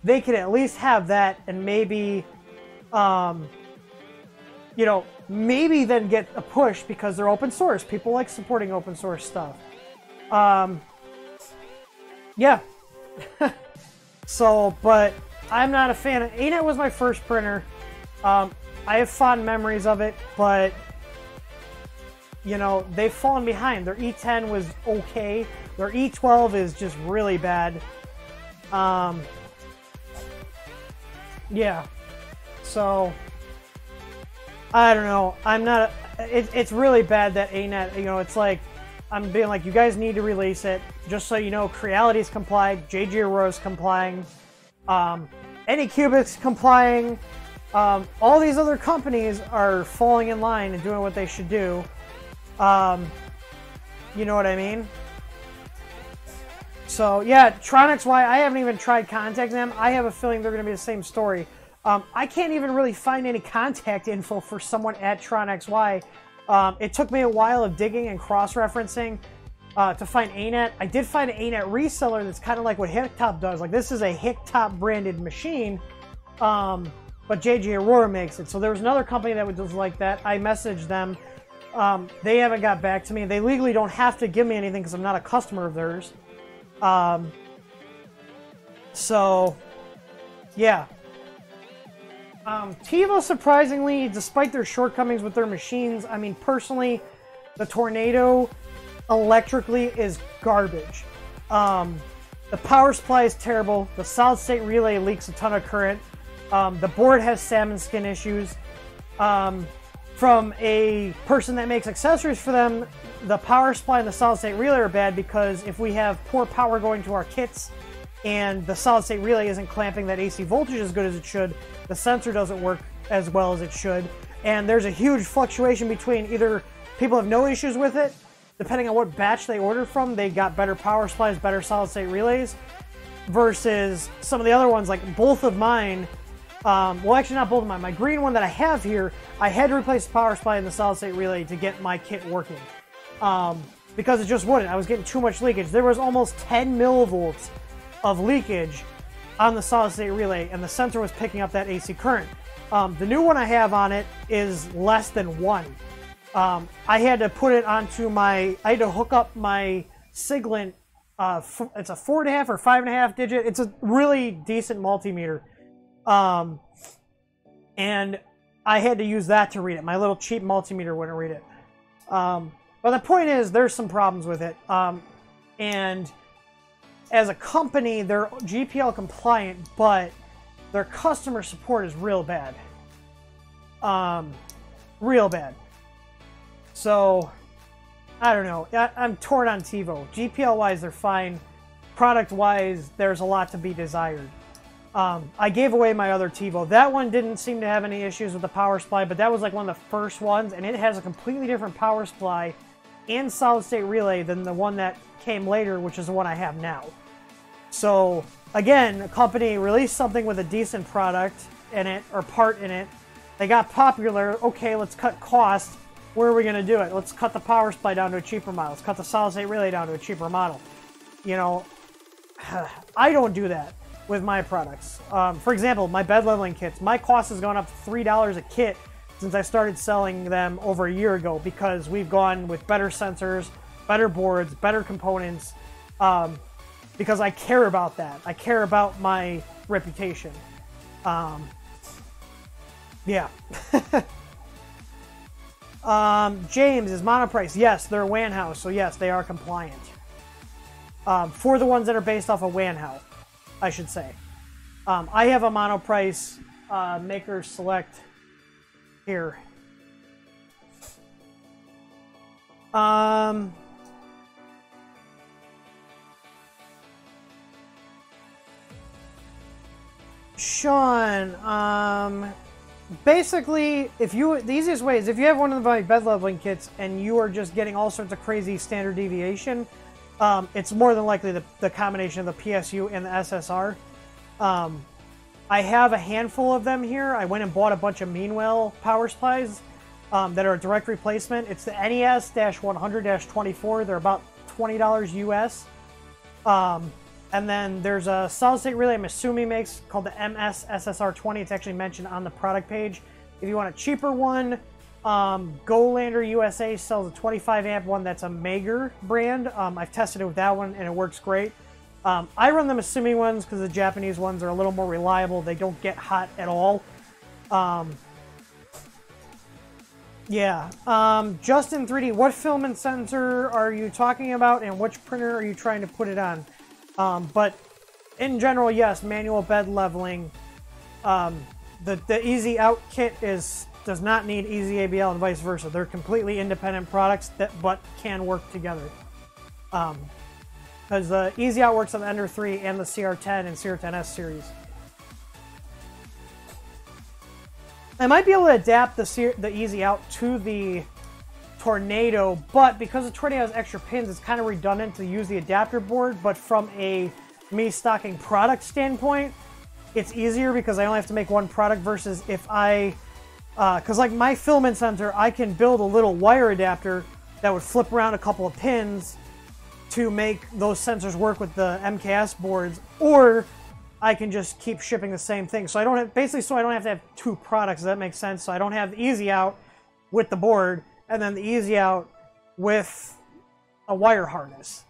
they could at least have that, and maybe, you know, maybe then get a push because they're open source. People like supporting open source stuff. Yeah. So, but I'm not a fan of ANET. Was my first printer. I have fond memories of it, but you know, they've fallen behind. Their E10 was okay. Their E12 is just really bad. Yeah. So I don't know. I'm not. It's really bad that ANET. You know, it's like I'm being like, you guys need to release it. Just so you know, Creality's complied. JGAurora's complying. Anycubic's complying. All these other companies are falling in line and doing what they should do. You know what I mean? So yeah, Tronix Y, I haven't even tried contacting them. I have a feeling they're going to be the same story. I can't even really find any contact info for someone at Tronix Y. It took me a while of digging and cross-referencing to find ANET. I did find an ANET reseller that's kind of like what Hicktop does. Like, this is a Hicktop branded machine, but JGAurora makes it. So there was another company that was like that. I messaged them. They haven't got back to me. They legally don't have to give me anything because I'm not a customer of theirs. So, yeah. TiVo, surprisingly, despite their shortcomings with their machines, I mean, personally, the Tornado electrically is garbage. The power supply is terrible. The solid-state relay leaks a ton of current. The board has salmon skin issues. From a person that makes accessories for them, the power supply and the solid-state relay are bad because if we have poor power going to our kits and the solid-state relay isn't clamping that AC voltage as good as it should, the sensor doesn't work as well as it should. And there's a huge fluctuation between either people have no issues with it, depending on what batch they ordered from, they got better power supplies, better solid-state relays, versus some of the other ones, like both of mine Well, actually not both of mine. My green one that I have here, I had to replace the power supply and the solid state relay to get my kit working. Because it just wouldn't. I was getting too much leakage. There was almost 10 millivolts of leakage on the solid state relay, and the sensor was picking up that AC current. The new one I have on it is less than 1. I had to put it onto I had to hook up my Siglent. It's a 4.5 or 5.5 digit. It's a really decent multimeter. And I had to use that to read it. My little cheap multimeter wouldn't read it. But the point is, there's some problems with it. And as a company, they're GPL compliant, but their customer support is real bad. Real bad. So, I don't know. I'm torn on TiVo. GPL-wise, they're fine. Product-wise, there's a lot to be desired. I gave away my other TiVo. That one didn't seem to have any issues with the power supply, but that was like one of the first ones, and it has a completely different power supply and solid-state relay than the one that came later, which is the one I have now. So, again, a company released something with a decent product in it, or part in it. They got popular. Okay, let's cut costs. Where are we going to do it? Let's cut the power supply down to a cheaper model. Let's cut the solid-state relay down to a cheaper model. You know, I don't do that with my products. For example, my bed leveling kits. My cost has gone up to $3 a kit since I started selling them over a year ago, because we've gone with better sensors, better boards, better components, because I care about that. I care about my reputation. Yeah. James, is monoprice? Yes, they're WAN house, so yes, they are compliant. For the ones that are based off of WAN house, I should say. I have a monoprice maker select here. Sean, basically, the easiest way is if you have one of my bed leveling kits and you are just getting all sorts of crazy standard deviation, it's more than likely the combination of the PSU and the SSR. I have a handful of them here. I went and bought a bunch of Meanwell power supplies that are a direct replacement. It's the NES-100-24. They're about $20 US. And then there's a solid-state relay I'm assuming makes called the MS SSR20. It's actually mentioned on the product page. If you want a cheaper one, GoLander USA sells a 25 amp one that's a Mager brand. I've tested it with that one and it works great. I run the Masumi ones because the Japanese ones are a little more reliable. They don't get hot at all. Yeah. Justin 3D, what filament sensor are you talking about and which printer are you trying to put it on? But in general, yes, manual bed leveling. The Easy Out kit does not need Easy ABL and vice versa. They're completely independent products but can work together. Because the Easy Out works on the Ender 3 and the CR10 and CR10S series. I might be able to adapt the Easy Out to the Tornado, but because the Tornado has extra pins, it's kind of redundant to use the adapter board. But from me stocking product standpoint, it's easier because I only have to make one product versus if because like my filament sensor, I can build a little wire adapter that would flip around a couple of pins to make those sensors work with the MKS boards, or I can just keep shipping the same thing. So I don't have to have two products. Does that make sense? So I don't have the Easy Out with the board and then the Easy Out with a wire harness.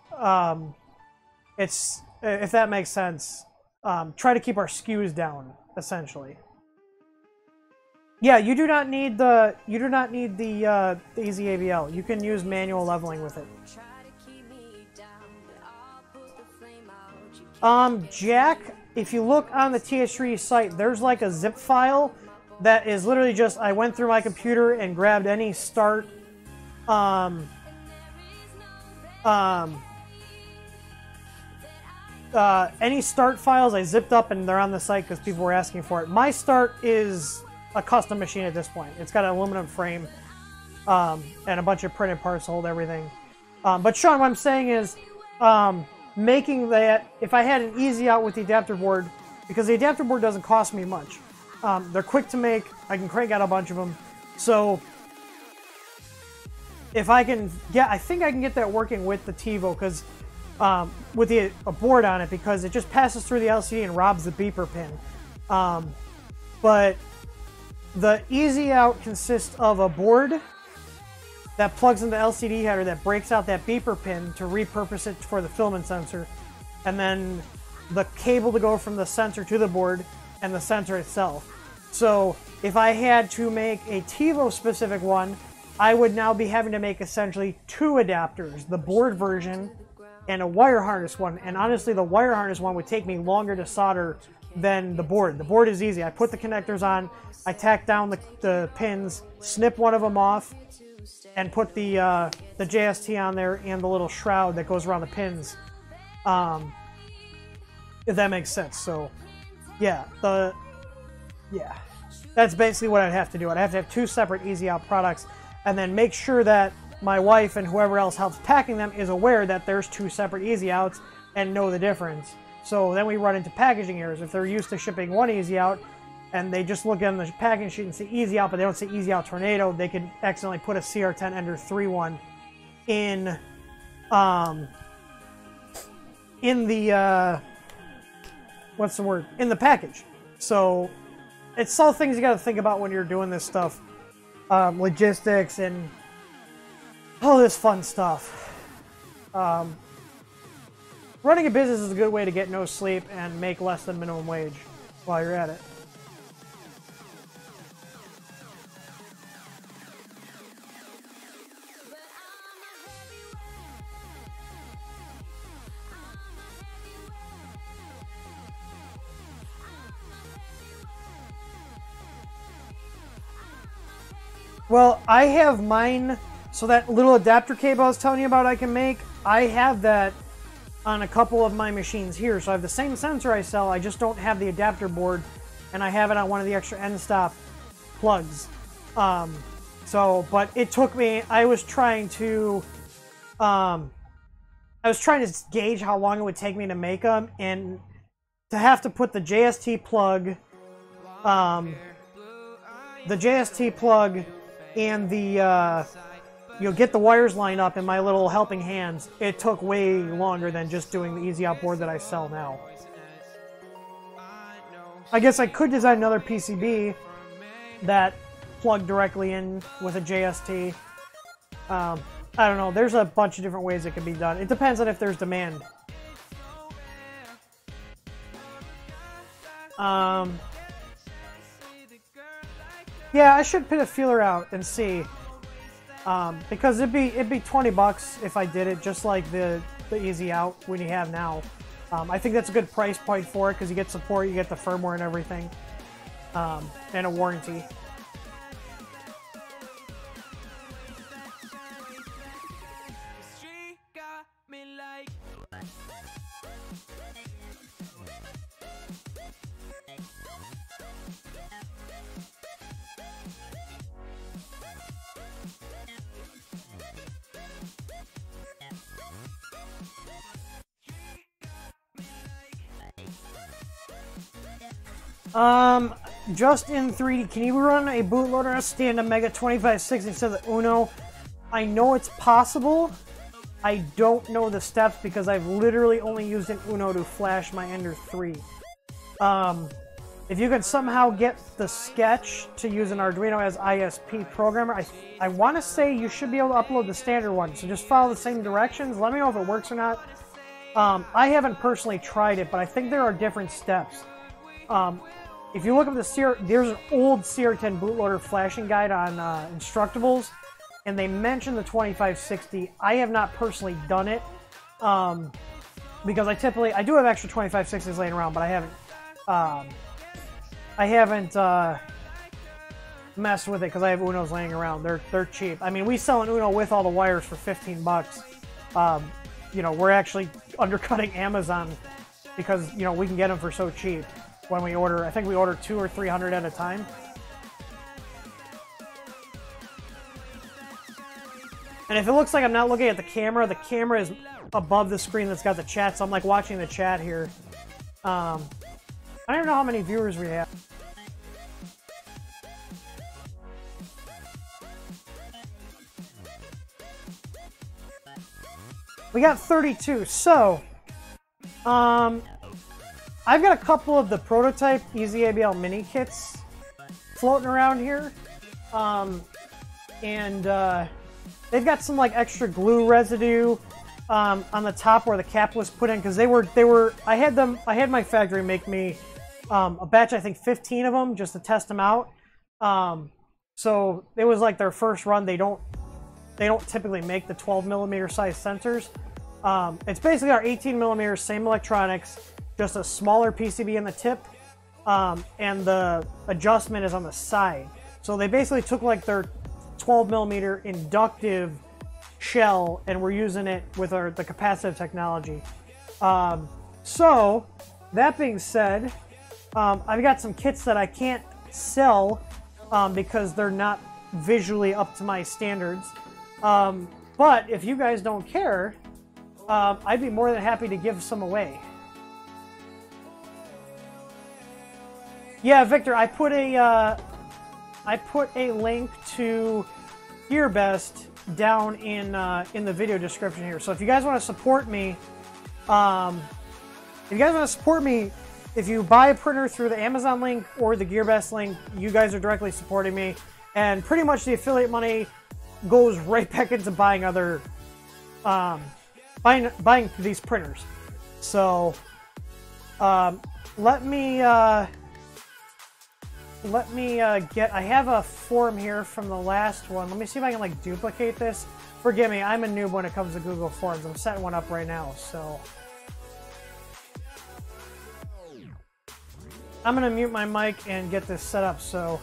If that makes sense. Try to keep our SKUs down, essentially. Yeah, you do not need the Easy ABL. You can use manual leveling with it. Jack, if you look on the TH3 site, there's like a zip file that is literally just, I went through my computer and grabbed any start, any start files I zipped up and they're on the site because people were asking for it. My start is a custom machine at this point. It's got an aluminum frame and a bunch of printed parts to hold everything. But Sean, what I'm saying is, making that, if I had an Easy Out with the adapter board, because the adapter board doesn't cost me much. They're quick to make. I can crank out a bunch of them. So if I can get, I think I can get that working with the TiVo, because with a board on it, because it just passes through the LCD and robs the beeper pin. But the easy out consists of a board that plugs into the LCD header that breaks out that beeper pin to repurpose it for the filament sensor, and then the cable to go from the sensor to the board and the sensor itself. So if I had to make a TiVo specific one, I would now be having to make essentially two adapters, the board version and a wire harness one. And honestly, the wire harness one would take me longer to solder than the board. The board is easy. I put the connectors on, I tack down the pins, snip one of them off, and put the JST on there and the little shroud that goes around the pins. If that makes sense. So yeah, that's basically what I'd have to do. I'd have to have two separate easy out products, and then make sure that my wife and whoever else helps packing them is aware that there's two separate easy outs and know the difference. So then we run into packaging errors. If they're used to shipping one easy out and they just look on the packing sheet and see easy out, but they don't see easy out tornado, they could accidentally put a CR10 Ender 3 one in the what's the word? In the package. So it's all things you got to think about when you're doing this stuff, logistics and all this fun stuff. Running a business is a good way to get no sleep and make less than minimum wage while you're at it. Well, I have mine, so that little adapter cable I was telling you about I can make, I have that on a couple of my machines here. So I have the same sensor I sell, I just don't have the adapter board, and I have it on one of the extra end stop plugs. But it took me, I was trying to gauge how long it would take me to make them, and to have to put the JST plug, and the get the wires lined up in my little helping hands, it took way longer than just doing the easy out board that I sell now. I guess I could design another PCB that plugged directly in with a JST. I don't know, there's a bunch of different ways it can be done. It depends on if there's demand. Yeah, I should put a feeler out and see, because it'd be 20 bucks if I did it just like the easy out when you have now. I think that's a good price point for it because you get support, you get the firmware and everything, and a warranty. Just in 3D, can you run a bootloader on a stand-up Mega 2560 instead of the Uno? I know it's possible. I don't know the steps because I've literally only used an Uno to flash my Ender 3. If you can somehow get the sketch to use an Arduino as ISP programmer, I want to say you should be able to upload the standard one. So just follow the same directions. Let me know if it works or not. I haven't personally tried it, but I think there are different steps. If you look up there's an old CR10 bootloader flashing guide on Instructables, and they mention the 2560. I have not personally done it, because I do have extra 2560s laying around, but I haven't messed with it because I have Unos laying around. They're cheap. I mean, we sell an Uno with all the wires for 15 bucks. We're actually undercutting Amazon because, we can get them for so cheap when we order. I think we order 200 or 300 at a time. And if it looks like I'm not looking at the camera is above the screen that's got the chat, so I'm like watching the chat here. I don't know how many viewers we have. We got 32. So, I've got a couple of the prototype Easy ABL mini kits floating around here. They've got some like extra glue residue on the top where the cap was put in, because they were I had my factory make me a batch, I think 15 of them, just to test them out. So it was like their first run. They don't typically make the 12mm size sensors. It's basically our 18mm, same electronics, just a smaller PCB in the tip, and the adjustment is on the side. So they basically took like their 12mm inductive shell and we're using it with the capacitive technology. So that being said, I've got some kits that I can't sell because they're not visually up to my standards. But if you guys don't care, I'd be more than happy to give some away. Yeah, Victor, I put a link to GearBest down in the video description here. So if you guys want to support me, if you buy a printer through the Amazon link or the GearBest link, you guys are directly supporting me, and pretty much the affiliate money goes right back into buying other buying these printers. So let me get, I have a form here from the last one. Let me see if I can like duplicate this. Forgive me, I'm a noob when it comes to Google Forms. I'm setting one up right now, so I'm gonna mute my mic and get this set up. So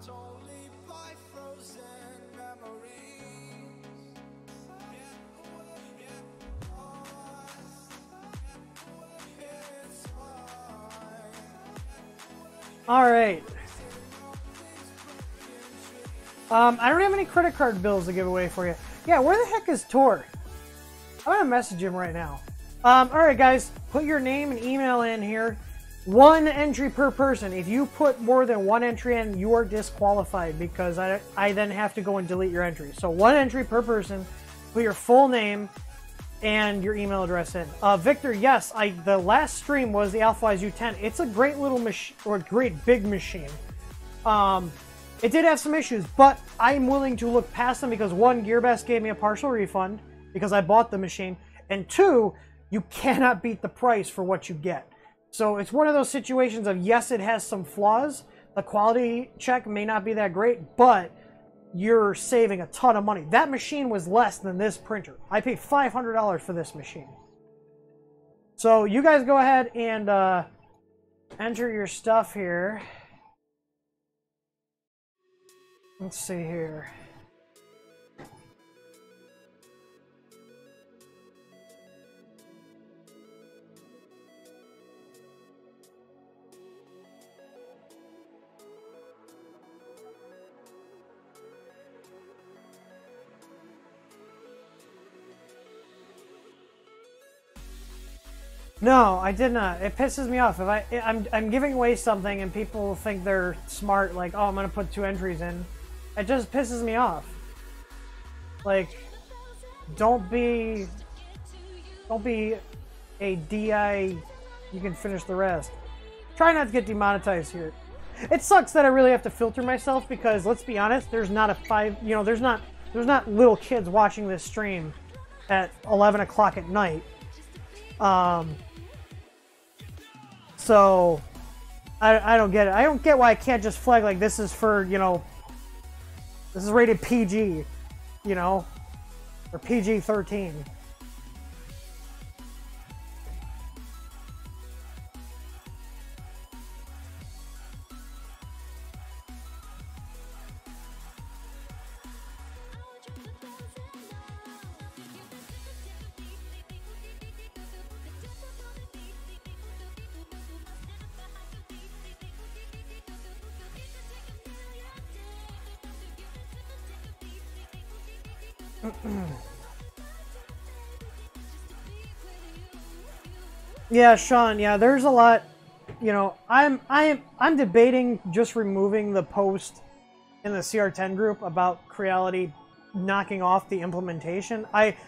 only by frozen memories. all right. I don't have any credit card bills to give away for you. Yeah, where the heck is Tor? I'm gonna message him right now. All right, guys, put your name and email in here. 1 entry per person. If you put more than 1 entry in, you are disqualified because I then have to go and delete your entry. So 1 entry per person. Put your full name and your email address in. Victor, yes, the last stream was the AlphaWise U10. It's a great little machine, or a great big machine. It did have some issues, but I'm willing to look past them because 1, GearBest gave me a partial refund because I bought the machine, and 2, you cannot beat the price for what you get. So it's one of those situations of, yes, it has some flaws. The quality check may not be that great, but you're saving a ton of money. That machine was less than this printer. I paid $500 for this machine. So you guys go ahead and enter your stuff here. Let's see here. No, I did not. It pisses me off. If I'm giving away something and people think they're smart, like, oh, I'm gonna put 2 entries in. It just pisses me off. Like, don't be a DI. You can finish the rest. Try not to get demonetized here. It sucks that I really have to filter myself because, let's be honest, there's not a there's not little kids watching this stream at 11 o'clock at night. So I don't get it. I don't get why I can't just flag like this is for, this is rated PG, or PG-13. Yeah, Sean. Yeah, there's a lot. You know, I'm debating just removing the post in the CR10 group about Creality knocking off the implementation.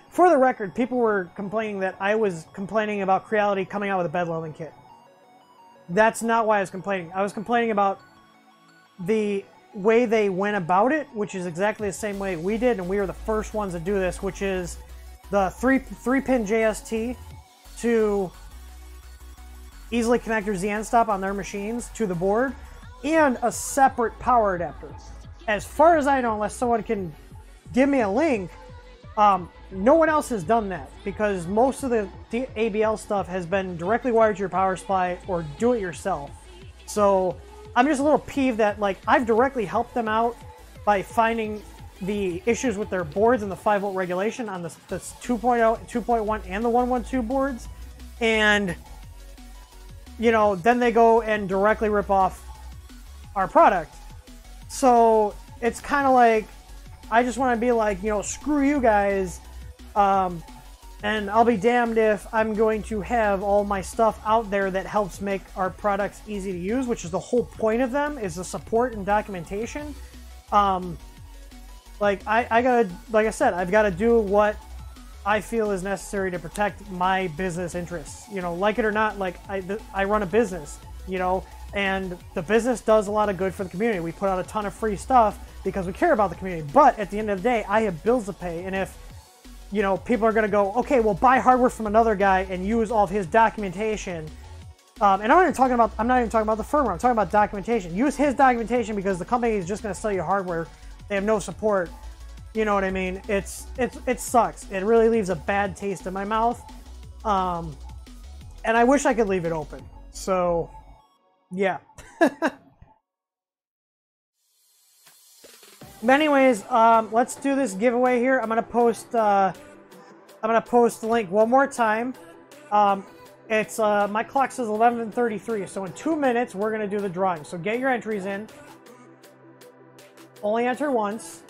For the record, people were complaining that I was complaining about Creality coming out with a bed leveling kit. That's not why I was complaining. I was complaining about the way they went about it, which is exactly the same way we did, and we were the first ones to do this, which is the three-pin JST to easily connect your ZN stop on their machines to the board, and a separate power adapter. As far as I know, unless someone can give me a link, no one else has done that, because most of the ABL stuff has been directly wired to your power supply or do it yourself. So I'm just a little peeved that, like, I've directly helped them out by finding the issues with their boards and the 5-volt regulation on the 2.0, 2.1, and the 112 boards, and, you know, then they go and directly rip off our product. So it's kind of like, I just want to be like, you know, screw you guys, and I'll be damned if I'm going to have all my stuff out there that helps make our products easy to use, which is the whole point of them, is the support and documentation. Like, I gotta, like I said, I've got to do what I feel is necessary to protect my business interests. You know, like it or not, like, I run a business, you know, and the business does a lot of good for the community. We put out a ton of free stuff because we care about the community. But at the end of the day, I have bills to pay. And if, you know, people are going to go, okay, well, buy hardware from another guy and use all of his documentation. And I'm not even talking about the firmware. I'm talking about documentation. Use his documentation because the company is just going to sell you hardware. They have no support. You know what I mean? It sucks. It really leaves a bad taste in my mouth. And I wish I could leave it open. So, yeah. But anyways, let's do this giveaway here. I'm gonna post the link one more time. It's my clock says 11:33, so in 2 minutes we're gonna do the drawing. So get your entries in. Only enter once.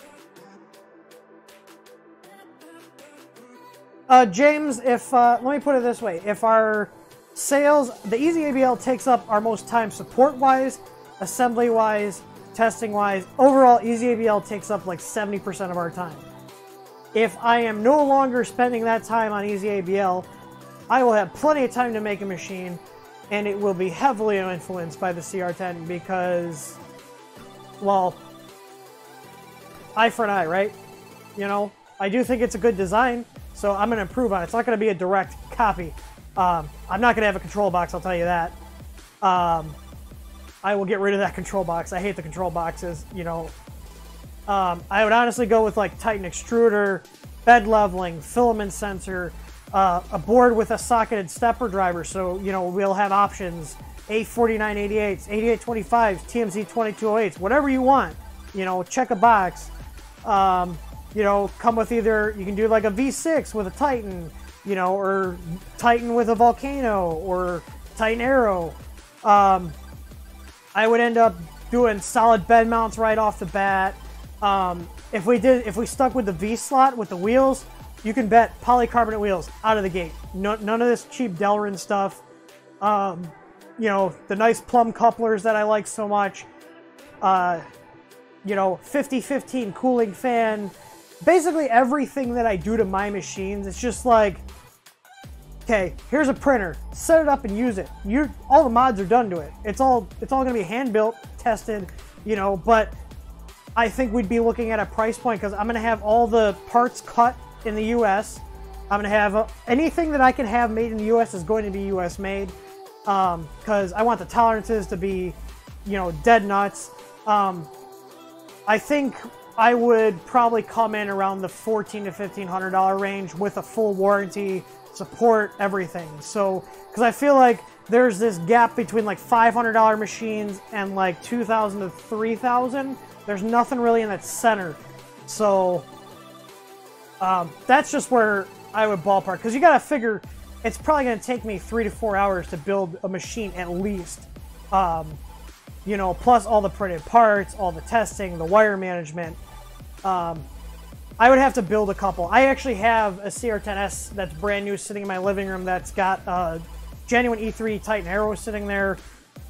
James, if let me put it this way: if our sales, the Easy ABL takes up our most time support-wise, assembly-wise, testing-wise. Overall, Easy ABL takes up like 70% of our time. If I am no longer spending that time on Easy ABL, I will have plenty of time to make a machine, and it will be heavily influenced by the CR10 because, well, eye for an eye, right? You know, I do think it's a good design, so I'm going to improve on it. It's not going to be a direct copy. I'm not going to have a control box, I'll tell you that. I will get rid of that control box. I hate the control boxes, you know. I would honestly go with like Titan extruder, bed leveling, filament sensor, a board with a socketed stepper driver. So, you know, we'll have options, A4988s, 8825s, TMZ 2208s, whatever you want. You know, check a box. You know, come with either, you can do like a V6 with a Titan, you know, or Titan with a Volcano, or Titan Arrow. I would end up doing solid bed mounts right off the bat. If we stuck with the V slot with the wheels, you can bet polycarbonate wheels out of the gate. None of this cheap Delrin stuff. You know, the nice plum couplers that I like so much. You know, 50-15 cooling fan. Basically everything that I do to my machines, it's just like, okay, here's a printer. Set it up and use it. All the mods are done to it. It's all going to be hand built, tested, you know. But I think we'd be looking at a price point because I'm going to have all the parts cut in the U.S. I'm going to have anything that I can have made in the U.S. is going to be U.S. made because I want the tolerances to be, you know, dead nuts. I think I would probably come in around the $1,400 to $1,500 range with a full warranty, support, everything. So, because I feel like there's this gap between like $500 machines and like $2,000 to $3,000. There's nothing really in that center. So, that's just where I would ballpark. Because you got to figure, it's probably going to take me 3 to 4 hours to build a machine at least. You know, plus all the printed parts, all the testing, the wire management. I would have to build a couple. I actually have a CR10S that's brand new sitting in my living room that's got genuine E3 Titan Arrow sitting there,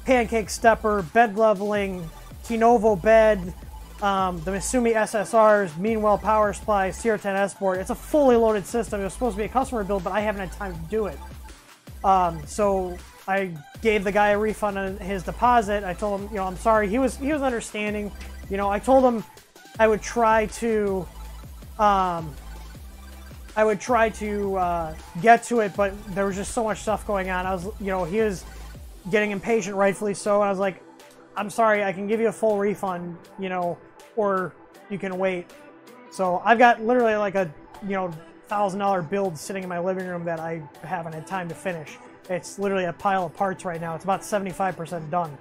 pancake stepper, bed leveling, Kinovo bed, the Misumi SSRs, Meanwell power supply, CR10S board. It's a fully loaded system. It was supposed to be a customer build, but I haven't had time to do it. So I gave the guy a refund on his deposit. I told him, you know, I'm sorry. He was understanding. You know, I told him I would try to get to it, but there was just so much stuff going on. I was, you know, he was getting impatient, rightfully so. And I was like, I'm sorry, I can give you a full refund, you know, or you can wait. So I've got literally like a, you know, $1,000 build sitting in my living room that I haven't had time to finish. It's literally a pile of parts right now. It's about 75% done.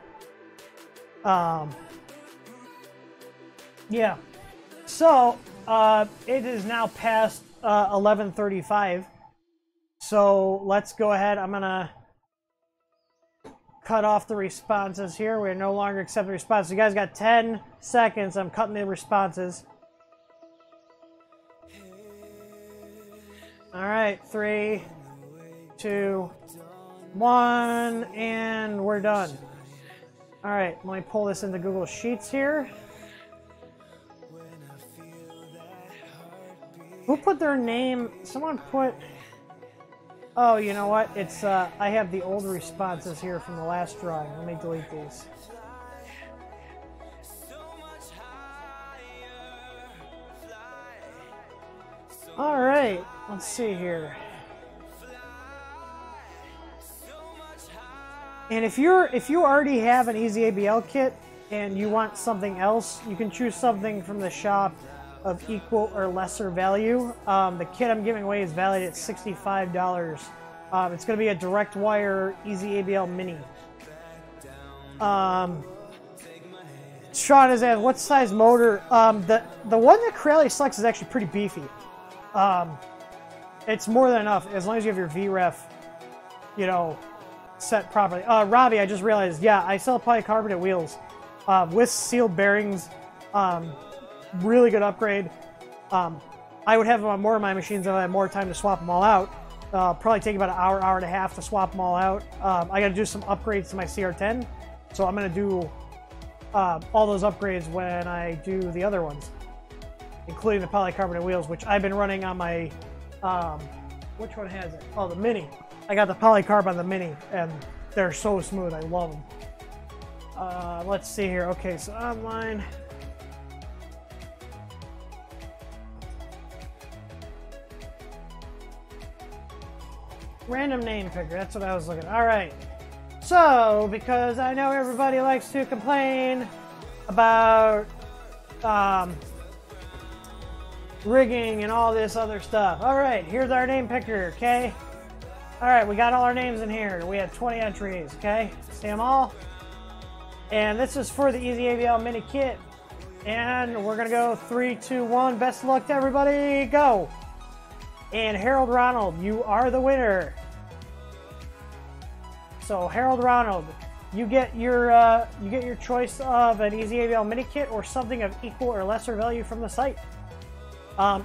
Yeah. So it is now past 11:35. So let's go ahead. I'm gonna cut off the responses here. We're no longer accepting responses. You guys got 10 seconds. I'm cutting the responses. All right, 3, 2, 1, and we're done. All right, let me pull this into Google Sheets here. Who put their name? Someone put... Oh, you know what? It's I have the old responses here from the last drawing. Let me delete these. All right, let's see here. And if you already have an EasyABL kit and you want something else, you can choose something from the shop of equal or lesser value. The kit I'm giving away is valued at $65. It's going to be a direct wire EasyABL Mini. Sean has asked, what size motor? The one that Corelli selects is actually pretty beefy. It's more than enough as long as you have your VREF, you know, set properly. Robbie, I just realized, yeah, I sell polycarbonate wheels with sealed bearings. Really good upgrade. I would have them on more of my machines if I had more time to swap them all out. Probably take about an hour, hour and a half to swap them all out. I got to do some upgrades to my CR10, so I'm going to do all those upgrades when I do the other ones, including the polycarbonate wheels, which I've been running on my, which one has it? Oh, the Mini. I got the polycarb on the Mini, and they're so smooth. I love them. Let's see here. Okay, so online. Random name picker, that's what I was looking at. Alright. So, because I know everybody likes to complain about rigging and all this other stuff. Alright, here's our name picker, okay? Alright, we got all our names in here. We have 20 entries, okay? See them all? And this is for the EasyABL Mini Kit. And we're going to go 3, 2, 1. Best of luck to everybody. Go! And Harold Ronald, you are the winner. So Harold Ronald, you get your choice of an EasyABL Mini Kit or something of equal or lesser value from the site.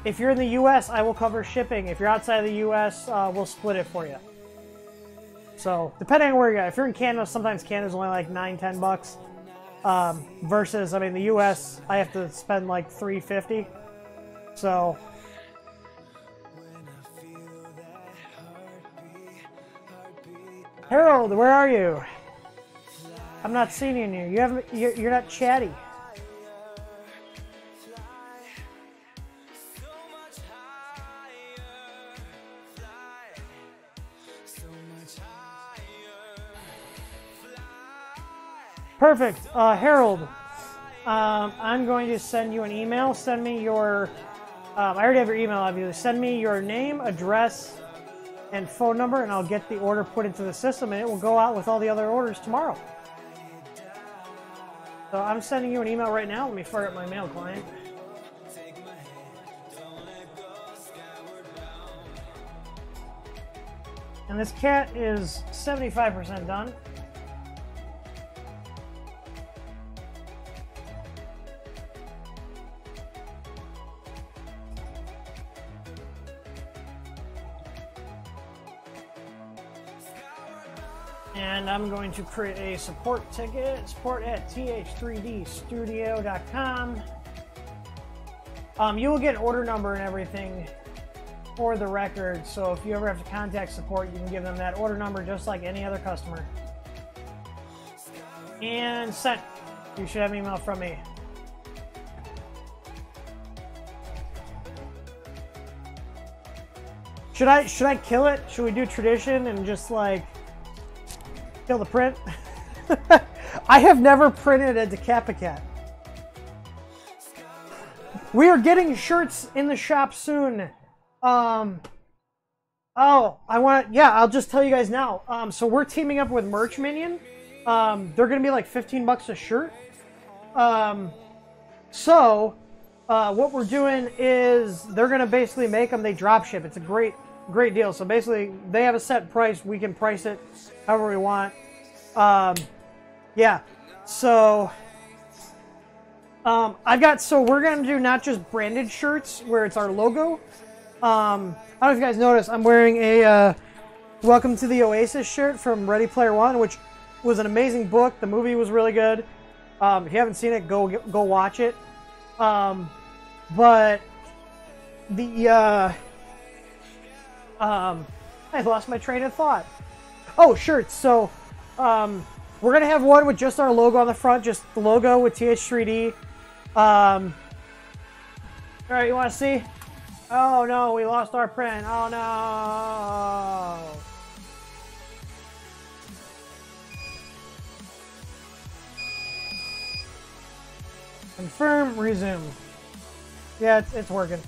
If you're in the U.S., I will cover shipping. If you're outside of the U.S., we'll split it for you. So depending on where you're at. If you're in Canada, sometimes Canada's only like $9, $10. Versus, I mean, the U.S., I have to spend like $3.50. So. Harold, where are you? I'm not seeing you. You're not chatty. Perfect. Harold, I'm going to send you an email. Send me your... I already have your email, obviously. Send me your name, address, and phone number, and I'll get the order put into the system, and it will go out with all the other orders tomorrow. So I'm sending you an email right now. Let me fire up my mail client. And this cat is 75% done. And I'm going to create a support ticket, support at th3dstudio.com. You will get an order number and everything for the record, so if you ever have to contact support, you can give them that order number just like any other customer. And sent. You should have an email from me. Should I kill it? Should we do tradition and just like kill the print? I have never printed a Decapicat. We are getting shirts in the shop soon. Oh, I'll just tell you guys now. So we're teaming up with Merch Minion. They're gonna be like 15 bucks a shirt. What we're doing is they're gonna basically make them. They drop ship. It's a great deal. So basically, they have a set price. We can price it however we want. Yeah. So we're gonna do not just branded shirts where it's our logo. I don't know if you guys noticed, I'm wearing a Welcome to the Oasis shirt from Ready Player One, which was an amazing book. The movie was really good. If you haven't seen it, go watch it. But the I lost my train of thought. Oh, shirts. So we're gonna have one with just our logo on the front, just the logo with TH3D. All right, you want to see? Oh no, we lost our print. Oh no. Confirm, resume. Yeah, it's working.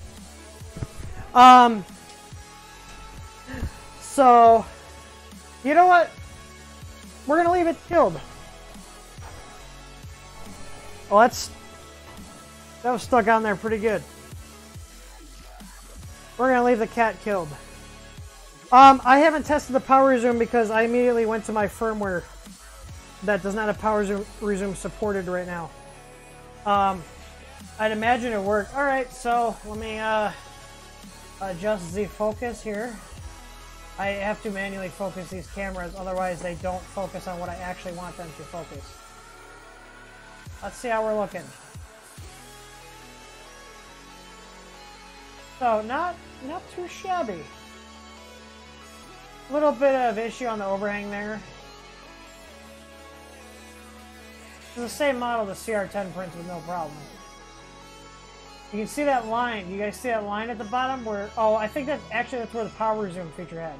So, you know what? We're gonna leave it killed. Oh, that was stuck on there pretty good. We're gonna leave the cat killed. I haven't tested the power resume because I immediately went to my firmware that does not have power resume supported right now. I'd imagine it worked. Alright, so let me adjust the focus here. I have to manually focus these cameras, otherwise they don't focus on what I actually want them to focus. Let's see how we're looking. So, not too shabby. A little bit of issue on the overhang there. It's the same model the CR10 prints with no problem. You can see that line. You guys see that line at the bottom where... Oh, I think that's where the power resume feature had.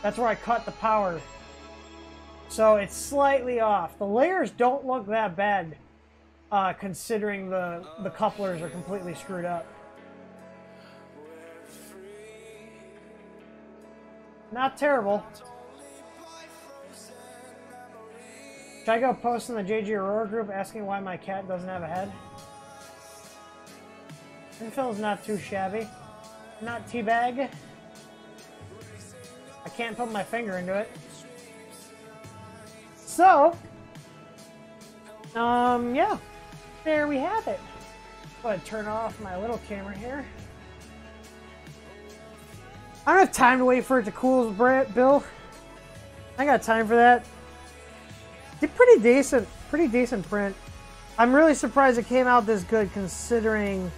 That's where I cut the power. So it's slightly off. The layers don't look that bad, considering the couplers are completely screwed up. Not terrible. Should I go post in the JGAurora group asking why my cat doesn't have a head? Infill's not too shabby. Not teabag. I can't put my finger into it. So, yeah. There we have it. Go ahead and turn off my little camera here. I don't have time to wait for it to cool, Bill. I got time for that. It's pretty decent print. I'm really surprised it came out this good considering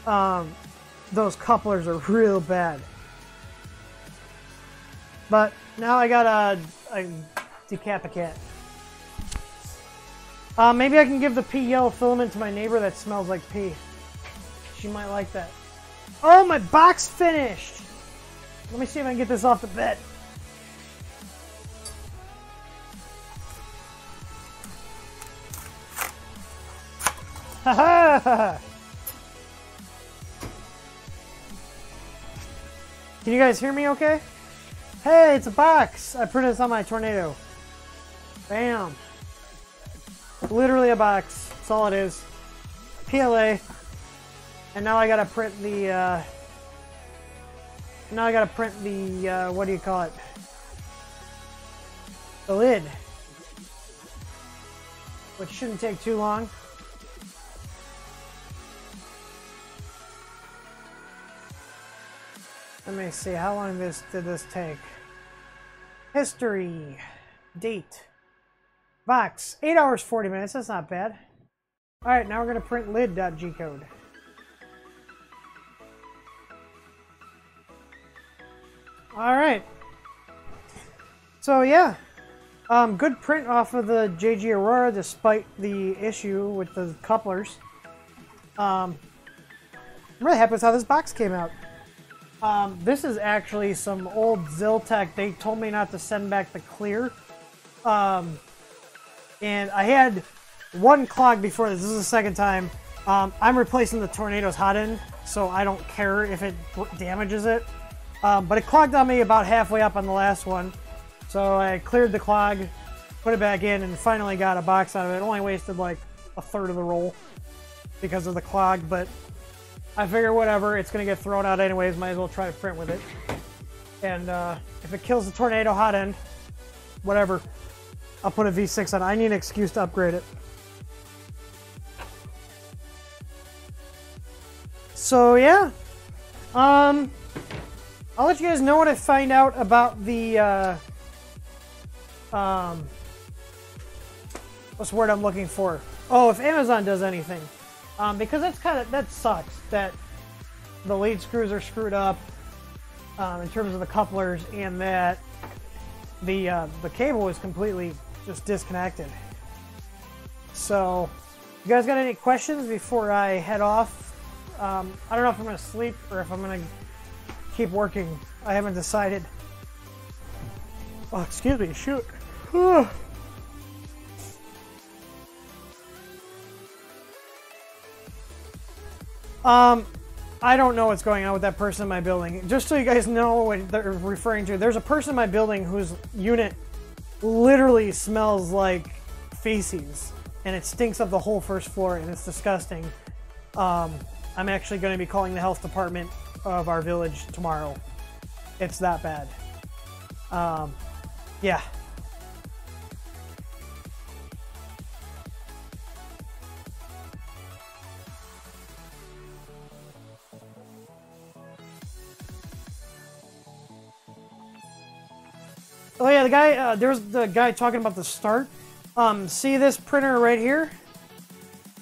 those couplers are real bad. But now I got a Decapicat. Maybe I can give the pea yellow filament to my neighbor that smells like pea. She might like that. Oh, my box finished! Let me see if I can get this off the bed. Ha ha! Can you guys hear me okay? Hey, it's a box! I printed this on my Tornado. Bam! Literally a box. That's all it is. PLA. And now I gotta print the, what do you call it? The lid. Which shouldn't take too long. Let me see, how long did this take? History. Date. Box. 8 hours, 40 minutes. That's not bad. Alright, now we're going to print lid.g code. Alright. So, yeah. Good print off of the JGAurora despite the issue with the couplers. I'm really happy with how this box came out. This is actually some old Ziltech. They told me not to send back the clear. And I had one clog before this. This is the second time. I'm replacing the Tornado's hot end, so I don't care if it damages it. But it clogged on me about halfway up on the last one. So I cleared the clog, put it back in, and finally got a box out of it. It only wasted like a third of the roll because of the clog, but I figure whatever, it's going to get thrown out anyways, might as well try to print with it. And if it kills the Tornado hot end, whatever, I'll put a V6 on it. I need an excuse to upgrade it. So yeah, I'll let you guys know what I find out about the, what's the word I'm looking for? Oh, if Amazon does anything. Because that sucks that the lead screws are screwed up in terms of the couplers, and that the cable is completely just disconnected. So, you guys got any questions before I head off? I don't know if I'm going to sleep or if I'm going to keep working. I haven't decided. Oh, excuse me, shoot. I don't know what's going on with that person in my building. Just so you guys know what they're referring to, there's a person in my building whose unit literally smells like feces, and it stinks up the whole first floor, and it's disgusting. I'm actually going to be calling the health department of our village tomorrow. It's that bad. Yeah. Oh yeah, the guy, there's the guy talking about the start. See this printer right here?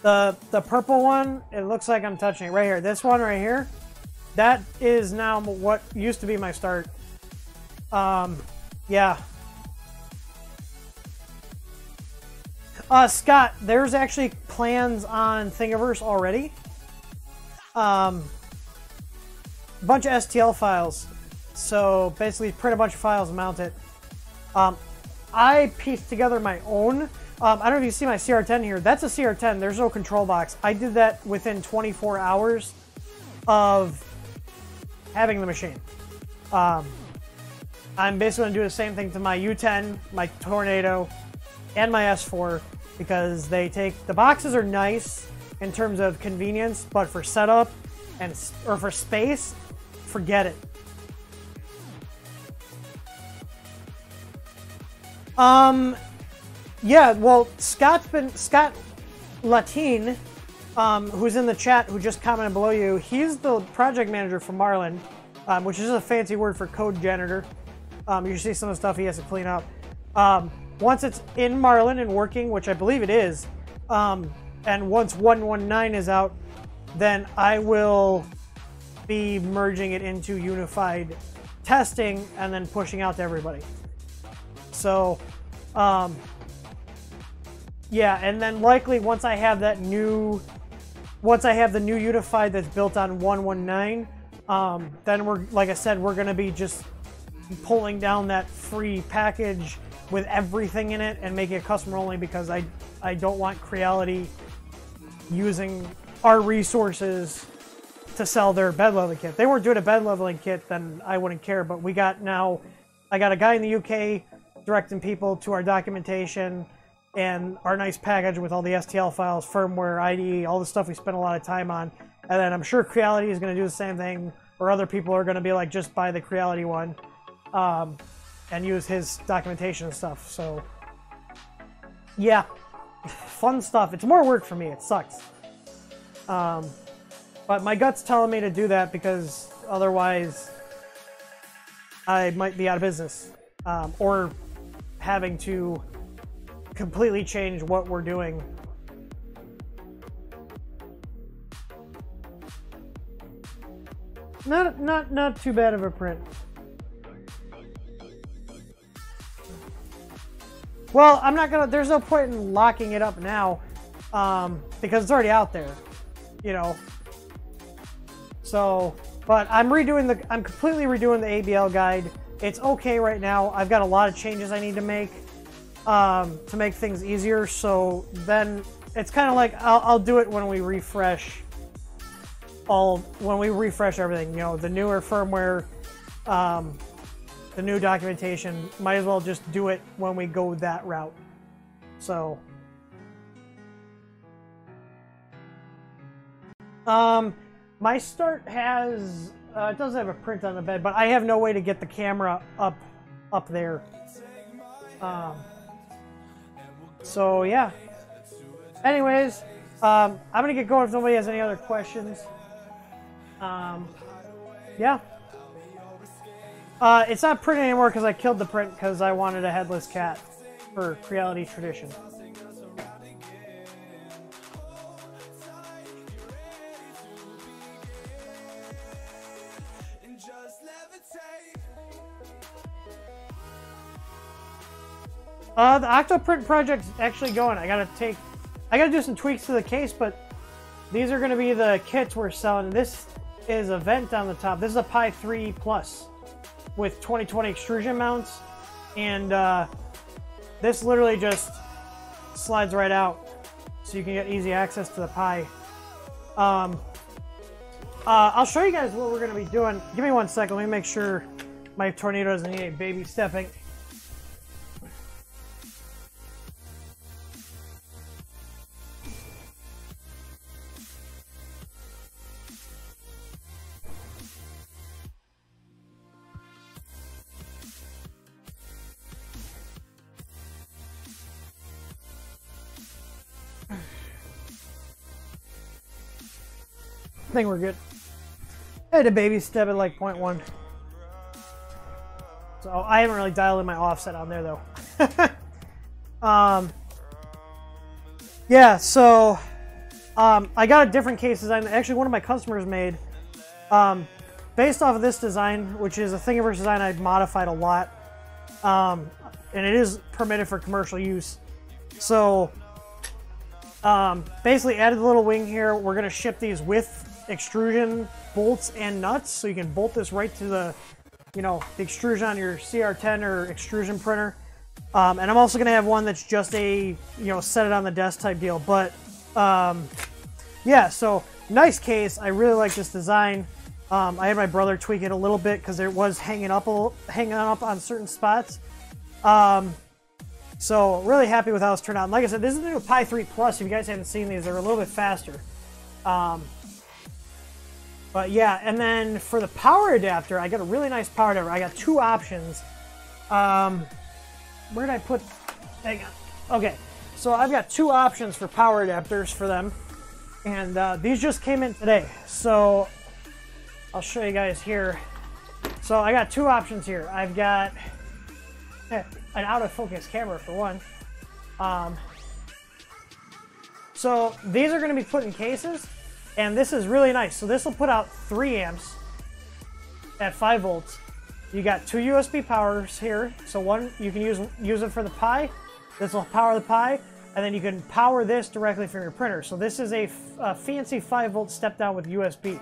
The purple one? It looks like I'm touching it right here. This one right here? That is now what used to be my start. Yeah. Scott, there's actually plans on Thingiverse already. Bunch of STL files. So basically print a bunch of files and mount it. I pieced together my own. I don't know if you see my CR10 here. That's a CR10. There's no control box. I did that within 24 hours of having the machine. I'm basically going to do the same thing to my U10, my Tornado, and my S4, because they take... The boxes are nice in terms of convenience, but for setup or for space, forget it. Yeah, well, Scott Latine, who's in the chat, who just commented below you, he's the project manager for Marlin, which is a fancy word for code janitor. You see some of the stuff he has to clean up. Once it's in Marlin and working, which I believe it is, and once 119 is out, then I will be merging it into unified testing and then pushing out to everybody. So, yeah, and then likely once I have the new unified that's built on 119, then we're, like I said, we're going to be just pulling down that free package with everything in it and making it customer only, because I don't want Creality using our resources to sell their bed leveling kit. If they weren't doing a bed leveling kit, then I wouldn't care, but I got a guy in the UK directing people to our documentation and our nice package with all the STL files, firmware, IDE, all the stuff we spent a lot of time on. And then I'm sure Creality is going to do the same thing, or other people are going to be like, just buy the Creality one and use his documentation and stuff. So, yeah, fun stuff. It's more work for me. It sucks. But my gut's telling me to do that, because otherwise I might be out of business. Or having to completely change what we're doing. Not too bad of a print. Well, I'm not gonna. There's no point in locking it up now, because it's already out there, you know. So, but I'm completely redoing the ABL guide. It's okay right now. I've got a lot of changes I need to make things easier. So then it's kind of like I'll do it when we refresh everything. You know, the newer firmware, the new documentation. Might as well just do it when we go that route. So, my start has it doesn't have a print on the bed, but I have no way to get the camera up there. So yeah. Anyways, I'm gonna get going if nobody has any other questions. Yeah. It's not printing anymore because I killed the print because I wanted a headless cat for Creality Tradition. The Octoprint project's actually going. I gotta do some tweaks to the case, but these are gonna be the kits we're selling. This is a vent on the top. This is a Pi 3 Plus with 2020 extrusion mounts, and this literally just slides right out, so you can get easy access to the Pi. I'll show you guys what we're gonna be doing. Give me 1 second. Let me make sure my tornado doesn't need any baby stepping. I think we're good. I had a baby step at like 0.1. So I haven't really dialed in my offset on there though. Yeah, so I got a different case design that actually one of my customers made. Based off of this design, which is a Thingiverse design I've modified a lot. And it is permitted for commercial use. So basically added a little wing here. We're gonna ship these with extrusion bolts and nuts, so you can bolt this right to the, you know, the extrusion on your CR10 or extrusion printer. And I'm also gonna have one that's just a, you know, set it on the desk type deal. But yeah, so nice case. I really like this design. I had my brother tweak it a little bit because it was hanging up on certain spots. So really happy with how it's turned out. And like I said, this is the new Pi 3 Plus. If you guys haven't seen these, they're a little bit faster. But yeah, and then for the power adapter, I got a really nice power adapter. I got two options. Where did I put? Hang on. Okay, so I've got two options for power adapters for them, and these just came in today. So I'll show you guys here. So I got two options here. I've got an out of focus camera for one. So these are going to be put in cases. And this is really nice. So this will put out 3 amps at 5 volts. You got 2 USB powers here. So one, you can use it for the Pi. This will power the Pi. And then you can power this directly from your printer. So this is a fancy 5 volt step down with USB.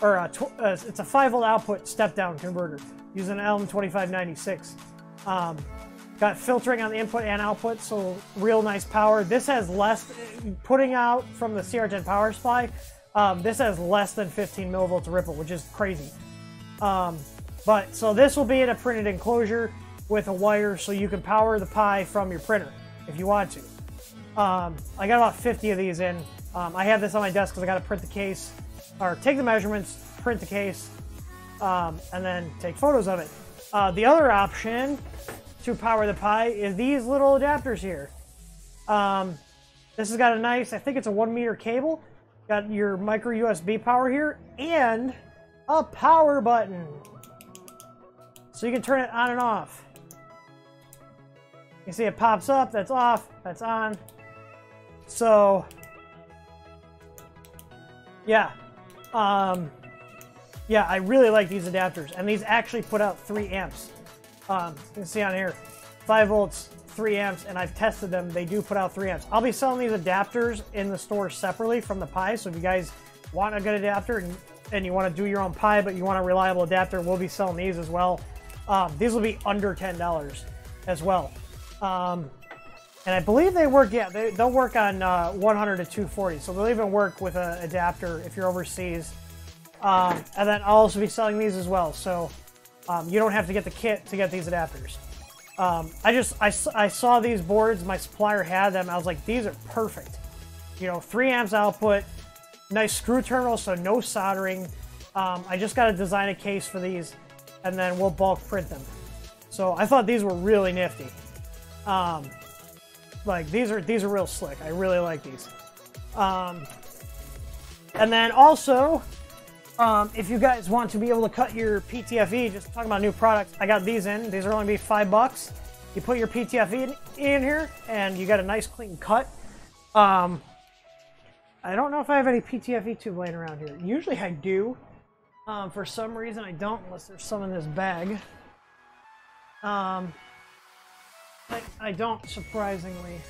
Or it's a 5 volt output step down converter using an LM2596. Got filtering on the input and output, so real nice power. This has less, putting out from the CR10 power supply, this has less than 15 millivolts of ripple, which is crazy. But so this will be in a printed enclosure with a wire, so you can power the Pi from your printer if you want to. I got about 50 of these in. I have this on my desk because I got to print the case, or take the measurements, print the case, and then take photos of it. The other option to power the Pi is these little adapters here. This has got a nice, I think it's a 1 meter cable. Got your micro USB power here and a power button. So you can turn it on and off. You see it pops up, that's off, that's on. So, yeah. Yeah, I really like these adapters, and these actually put out 3 amps. You can see on here, 5 volts, 3 amps, and I've tested them. They do put out 3 amps. I'll be selling these adapters in the store separately from the Pi, so if you guys want a good adapter and you want to do your own Pi, but you want a reliable adapter, we'll be selling these as well. These will be under $10 as well. And I believe they work, yeah, they'll work on 100 to 240, so they'll even work with an adapter if you're overseas. And then I'll also be selling these as well, so you don't have to get the kit to get these adapters. I saw these boards, my supplier had them, I was like, these are perfect. You know, 3 amps output, nice screw terminal, so no soldering. I just got to design a case for these, and then we'll bulk print them. So I thought these were really nifty. Like these are real slick. I really like these. And then also, if you guys want to be able to cut your PTFE, just talking about new products, I got these in. These are only be $5. You put your PTFE in here, and you got a nice clean cut. I don't know if I have any PTFE tube laying around here. Usually I do. For some reason I don't, unless there's some in this bag. I don't, surprisingly.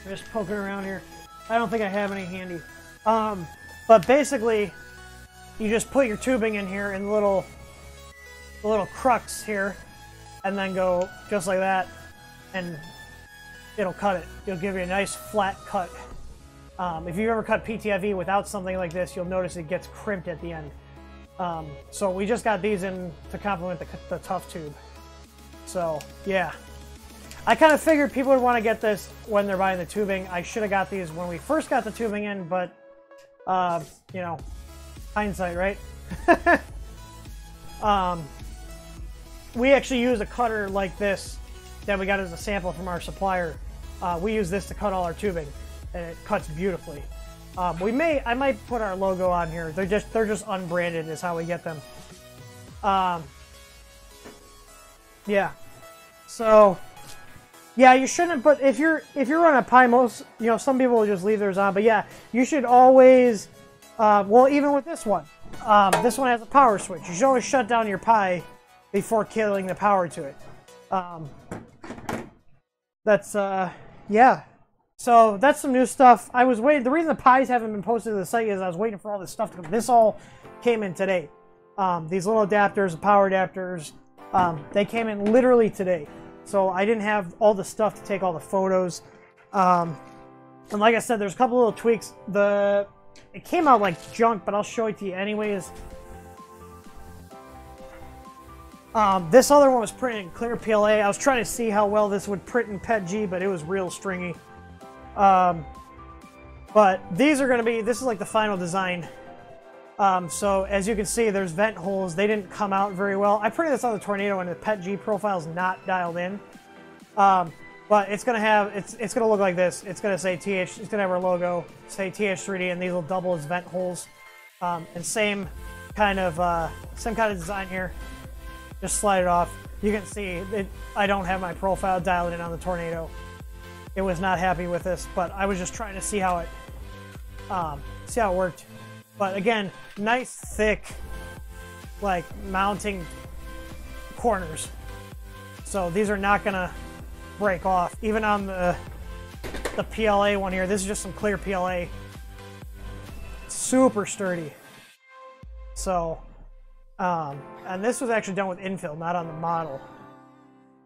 I'm just poking around here. I don't think I have any handy. But basically, you just put your tubing in here in the little crux here, and then go just like that, and it'll cut it. It'll give you a nice flat cut. If you've ever cut PTFE without something like this, you'll notice it gets crimped at the end. So we just got these in to complement the tough tube. So, yeah. I kind of figured people would want to get this when they're buying the tubing. I should have got these when we first got the tubing in, but, you know, hindsight, right? We actually use a cutter like this that we got as a sample from our supplier. We use this to cut all our tubing, and it cuts beautifully. I might put our logo on here. They're just unbranded is how we get them. Yeah. So, yeah, you shouldn't. But if you're on a Pi, most, you know, some people will just leave theirs on. But yeah, you should always. Well, even with this one has a power switch. You should always shut down your Pi before killing the power to it. That's yeah. So that's some new stuff. I was waiting. The reason the Pis haven't been posted to the site is I was waiting for all this stuff to come. This all came in today. These little adapters, power adapters, they came in literally today. So I didn't have all the stuff to take all the photos. And like I said, there's a couple little tweaks. It came out like junk, but I'll show it to you anyways. This other one was printed in clear PLA. I was trying to see how well this would print in PETG, but it was real stringy. But these are going to be, this is like the final design. So as you can see, there's vent holes. They didn't come out very well. I printed this on the Tornado and the PETG profile is not dialed in. But it's going to have, it's going to look like this. It's going to say TH, it's going to have our logo, say TH3D, and these will double as vent holes. And same kind of design here. Just slide it off. You can see, I don't have my profile dialed in on the Tornado. It was not happy with this, but I was just trying to see how it worked. But again, nice thick, like mounting corners. So these are not gonna break off. Even on the PLA one here, this is just some clear PLA. Super sturdy. So, and this was actually done with infill, not on the model.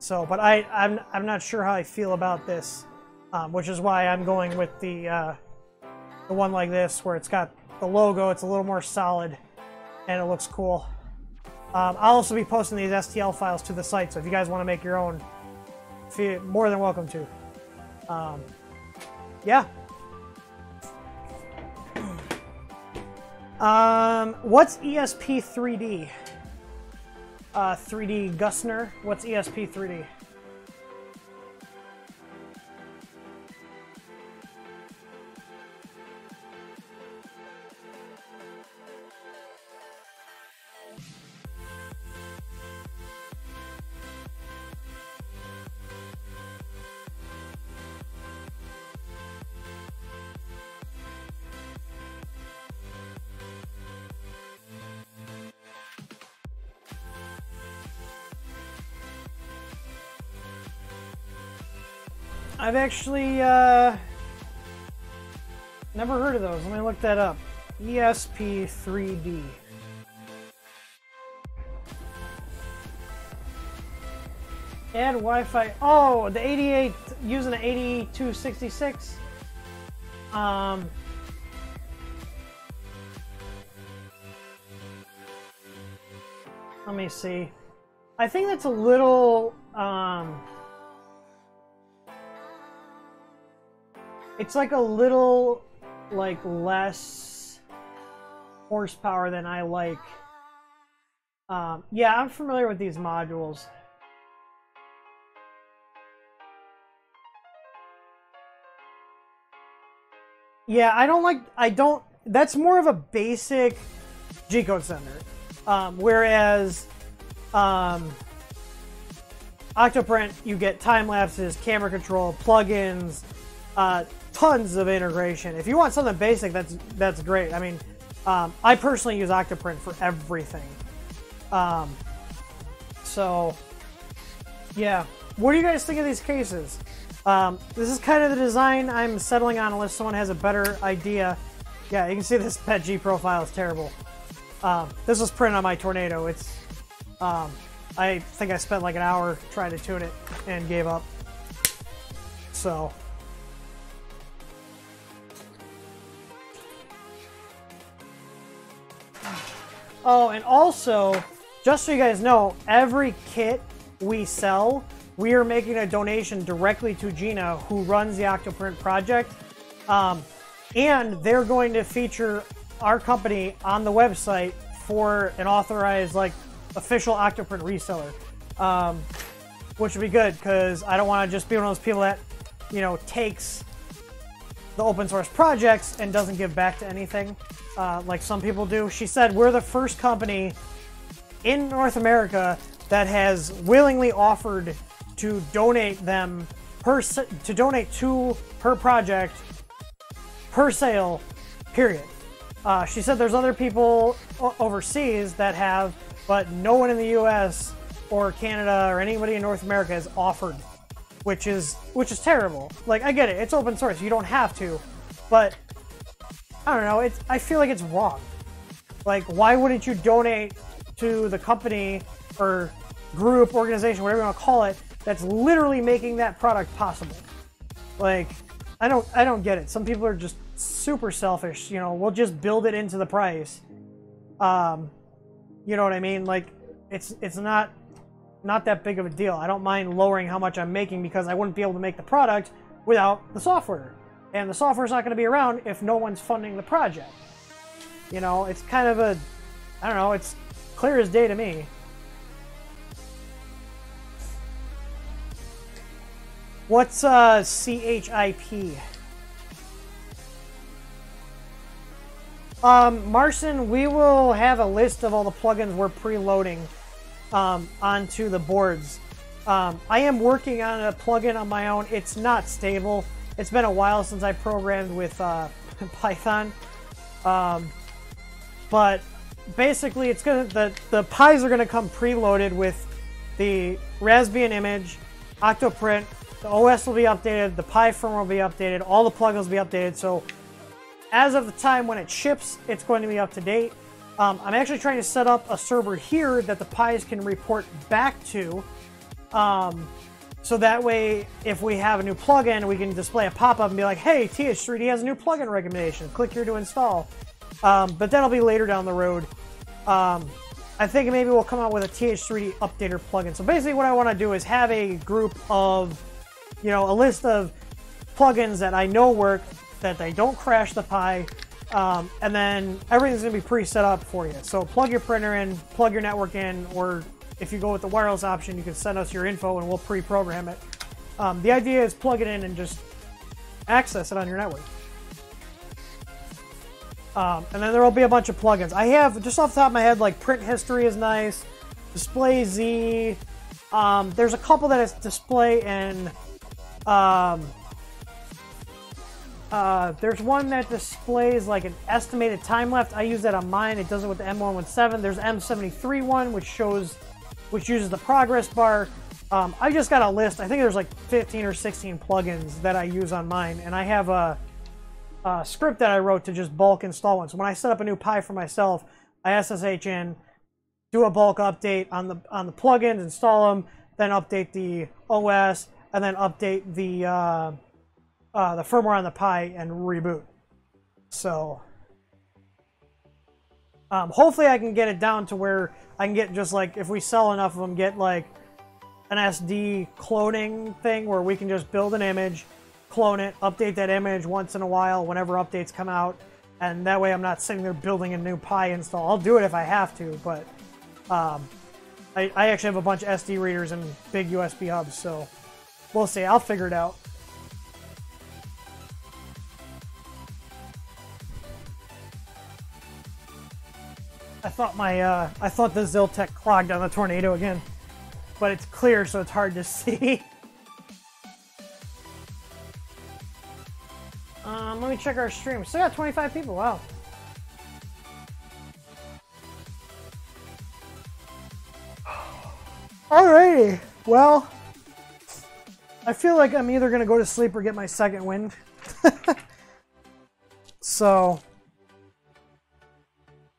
So, but I'm not sure how I feel about this. Which is why I'm going with the one like this, where it's got the logo, it's a little more solid, and it looks cool. I'll also be posting these STL files to the site, so if you guys want to make your own, feel more than welcome to. Yeah. What's ESP3D? 3D Gusner, what's ESP3D? I've actually never heard of those. Let me look that up. ESP3D. Add Wi-Fi. Oh, the 88 using the 8266. Let me see. I think that's a little it's like a little like less horsepower than I like. Yeah, I'm familiar with these modules. Yeah, that's more of a basic G-code sender. Whereas Octoprint, you get time lapses, camera control, plugins, tons of integration. If you want something basic, that's great. I mean, I personally use Octoprint for everything. So, yeah. What do you guys think of these cases? This is kind of the design I'm settling on unless someone has a better idea. Yeah, you can see this PET-G profile is terrible. This was printed on my Tornado. It's, I think I spent like an hour trying to tune it and gave up. So. Oh, and also, just so you guys know, every kit we sell, we are making a donation directly to Gina, who runs the Octoprint project. And they're going to feature our company on the website for an authorized, like, official Octoprint reseller. Which would be good, because I don't want to just be one of those people that, you know, takes the open source projects and doesn't give back to anything, like some people do. She said, we're the first company in North America that has willingly offered to donate them to her project per sale, period. She said there's other people overseas that have, but no one in the US or Canada or anybody in North America has offered, which is terrible. Like, I get it, it's open source, you don't have to, but I don't know, I feel like it's wrong. Like, why wouldn't you donate to the company or group, organization, whatever you want to call it, that's literally making that product possible? Like, I don't get it. Some people are just super selfish, you know, we'll just build it into the price. You know what I mean? Like, it's not that big of a deal. I don't mind lowering how much I'm making because I wouldn't be able to make the product without the software. And the software's not going to be around if no one's funding the project. You know, it's kind of a, I don't know, it's clear as day to me. What's CHIP? Marcin, we will have a list of all the plugins we're preloading onto the boards. I am working on a plugin on my own. It's not stable. It's been a while since I programmed with Python. But basically, it's gonna the pies are gonna come preloaded with the Raspbian image, Octoprint. The OS will be updated. The Pi firmware will be updated. All the plugins will be updated. So, as of the time when it ships, it's going to be up to date. I'm actually trying to set up a server here that the Pis can report back to. So that way, if we have a new plugin, we can display a pop-up and be like, hey, TH3D has a new plugin recommendation. Click here to install. But that'll be later down the road. I think maybe we'll come out with a TH3D updater plugin. So basically what I want to do is have a group of, you know, a list of plugins that I know work, that they don't crash the Pi, and then everything's going to be pre-set up for you. So plug your printer in, plug your network in, or if you go with the wireless option, you can send us your info and we'll pre-program it. The idea is plug it in and just access it on your network. And then there will be a bunch of plugins. I have, just off the top of my head, like Print History is nice, Display Z, there's a couple that is Display and there's one that displays like an estimated time left. I use that on mine. It does it with the M117. There's the M73 one, which uses the progress bar. I just got a list. I think there's like 15 or 16 plugins that I use on mine, and I have a script that I wrote to just bulk install one. So when I set up a new Pi for myself, I SSH in, do a bulk update on the plugins, install them, then update the OS, and then update the firmware on the Pi and reboot. So hopefully I can get it down to where I can get just like, if we sell enough of them, get like an SD cloning thing where we can just build an image, clone it, update that image once in a while whenever updates come out, and that way I'm not sitting there building a new Pi install. I'll do it if I have to, but I actually have a bunch of SD readers and big USB hubs, so we'll see. I'll figure it out. I thought the Ziltech clogged on the tornado again, but it's clear, so it's hard to see. Let me check our stream. Still got 25 people. Wow. Alrighty. Well, I feel like I'm either gonna go to sleep or get my second wind. So,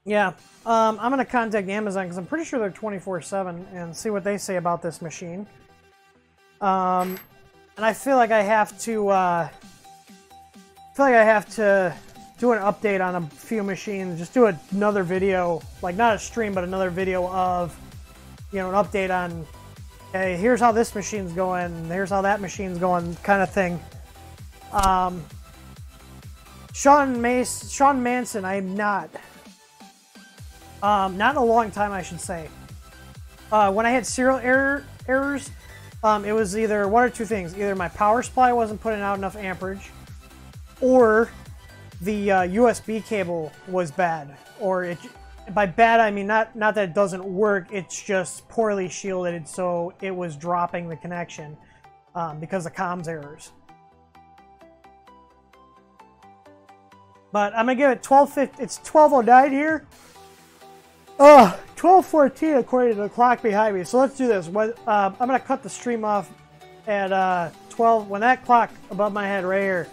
yeah. I'm gonna contact Amazon because I'm pretty sure they're 24/7 and see what they say about this machine. And I feel like I have to. Do an update on a few machines. Just do another video, like not a stream, but another video of, you know, an update on, hey, here's how this machine's going, here's how that machine's going, kind of thing. Sean Manson, I'm not. Not in a long time, I should say. When I had serial errors, it was either one or two things. Either my power supply wasn't putting out enough amperage, or the USB cable was bad. Or by bad, I mean not that it doesn't work, it's just poorly shielded, so it was dropping the connection because of comms errors. But I'm gonna give it 12:50. It's 12:09 here. 12:14 according to the clock behind me. So let's do this. I'm gonna cut the stream off at 12. When that clock above my head right here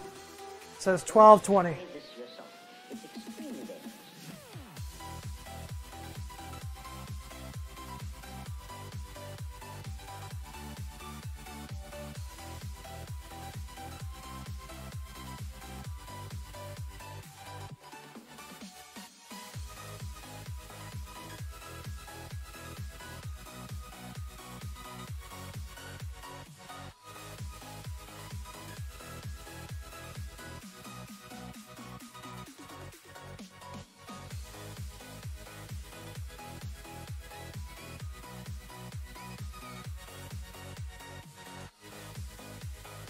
says 12:20.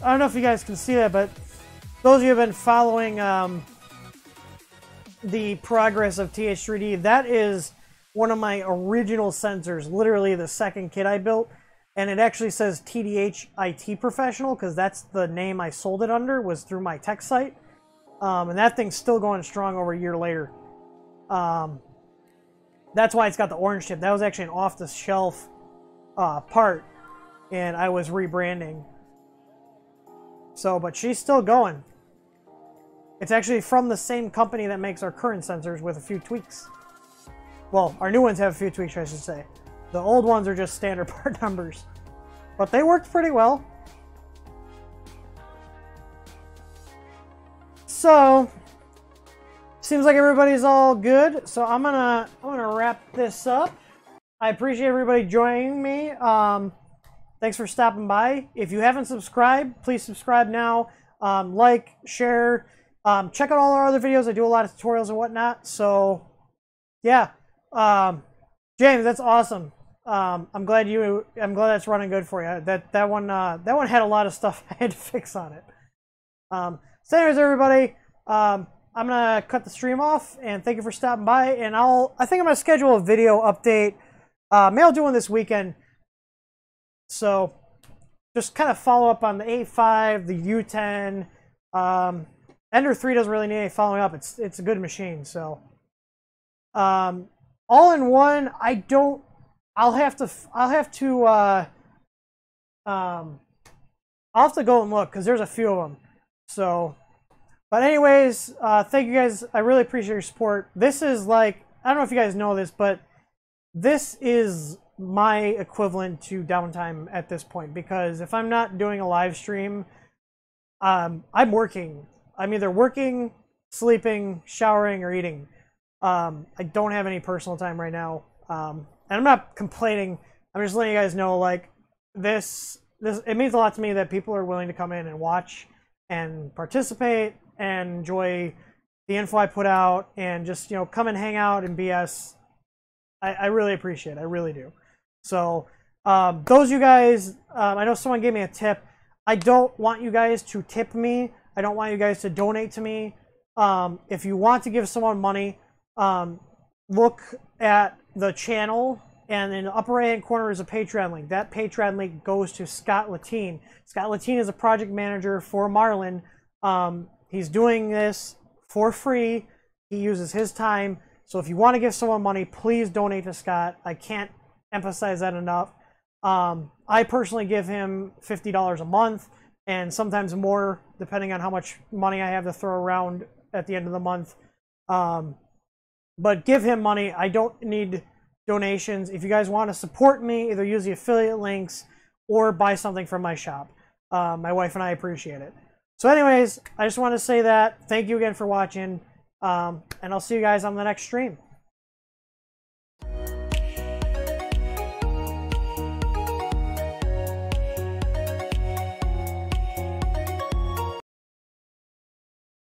I don't know if you guys can see that, but those of you who have been following the progress of TH3D, that is one of my original sensors, literally the second kit I built, and it actually says TDH IT Professional because that's the name I sold it under, was through my tech site, and that thing's still going strong over a year later. That's why it's got the orange tip. That was actually an off-the-shelf part, and I was rebranding. So, but she's still going. It's actually from the same company that makes our current sensors with a few tweaks. Well, our new ones have a few tweaks, I should say. The old ones are just standard part numbers. But they worked pretty well. So, seems like everybody's all good. So I'm gonna wrap this up. I appreciate everybody joining me. Thanks for stopping by. If you haven't subscribed, please subscribe now. Like, share, check out all our other videos. I do a lot of tutorials and whatnot. So, yeah, James, that's awesome. I'm glad that's running good for you. That one had a lot of stuff I had to fix on it. So, anyways, everybody, I'm gonna cut the stream off, and thank you for stopping by. And I think I'm gonna schedule a video update. Maybe I'll do one this weekend. So, just kind of follow up on the A5, the U10. Ender 3 doesn't really need any following up. It's a good machine. So, all in one, I'll have to I'll have to go and look because there's a few of them. So, but anyways, thank you guys. I really appreciate your support. This is like, I don't know if you guys know this, but this is my equivalent to downtime at this point, because if I'm not doing a live stream, I'm working. I'm either working, sleeping, showering, or eating. I don't have any personal time right now. And I'm not complaining. I'm just letting you guys know, like, this it means a lot to me that people are willing to come in and watch and participate and enjoy the info I put out and just, you know, come and hang out and BS. I really appreciate it. I really do. So those you guys, I know someone gave me a tip. I don't want you guys to tip me. I don't want you guys to donate to me. If you want to give someone money, look at the channel, and in the upper right hand corner is a Patreon link. That Patreon link goes to Scott Latine. Scott Latine is a project manager for Marlin. He's doing this for free. He uses his time. So if you want to give someone money, please donate to Scott. I can't emphasize that enough. I personally give him $50 a month, and sometimes more, depending on how much money I have to throw around at the end of the month. But give him money. I don't need donations. If you guys want to support me, either use the affiliate links or buy something from my shop. My wife and I appreciate it. So anyways, I just want to say that. Thank you again for watching. And I'll see you guys on the next stream.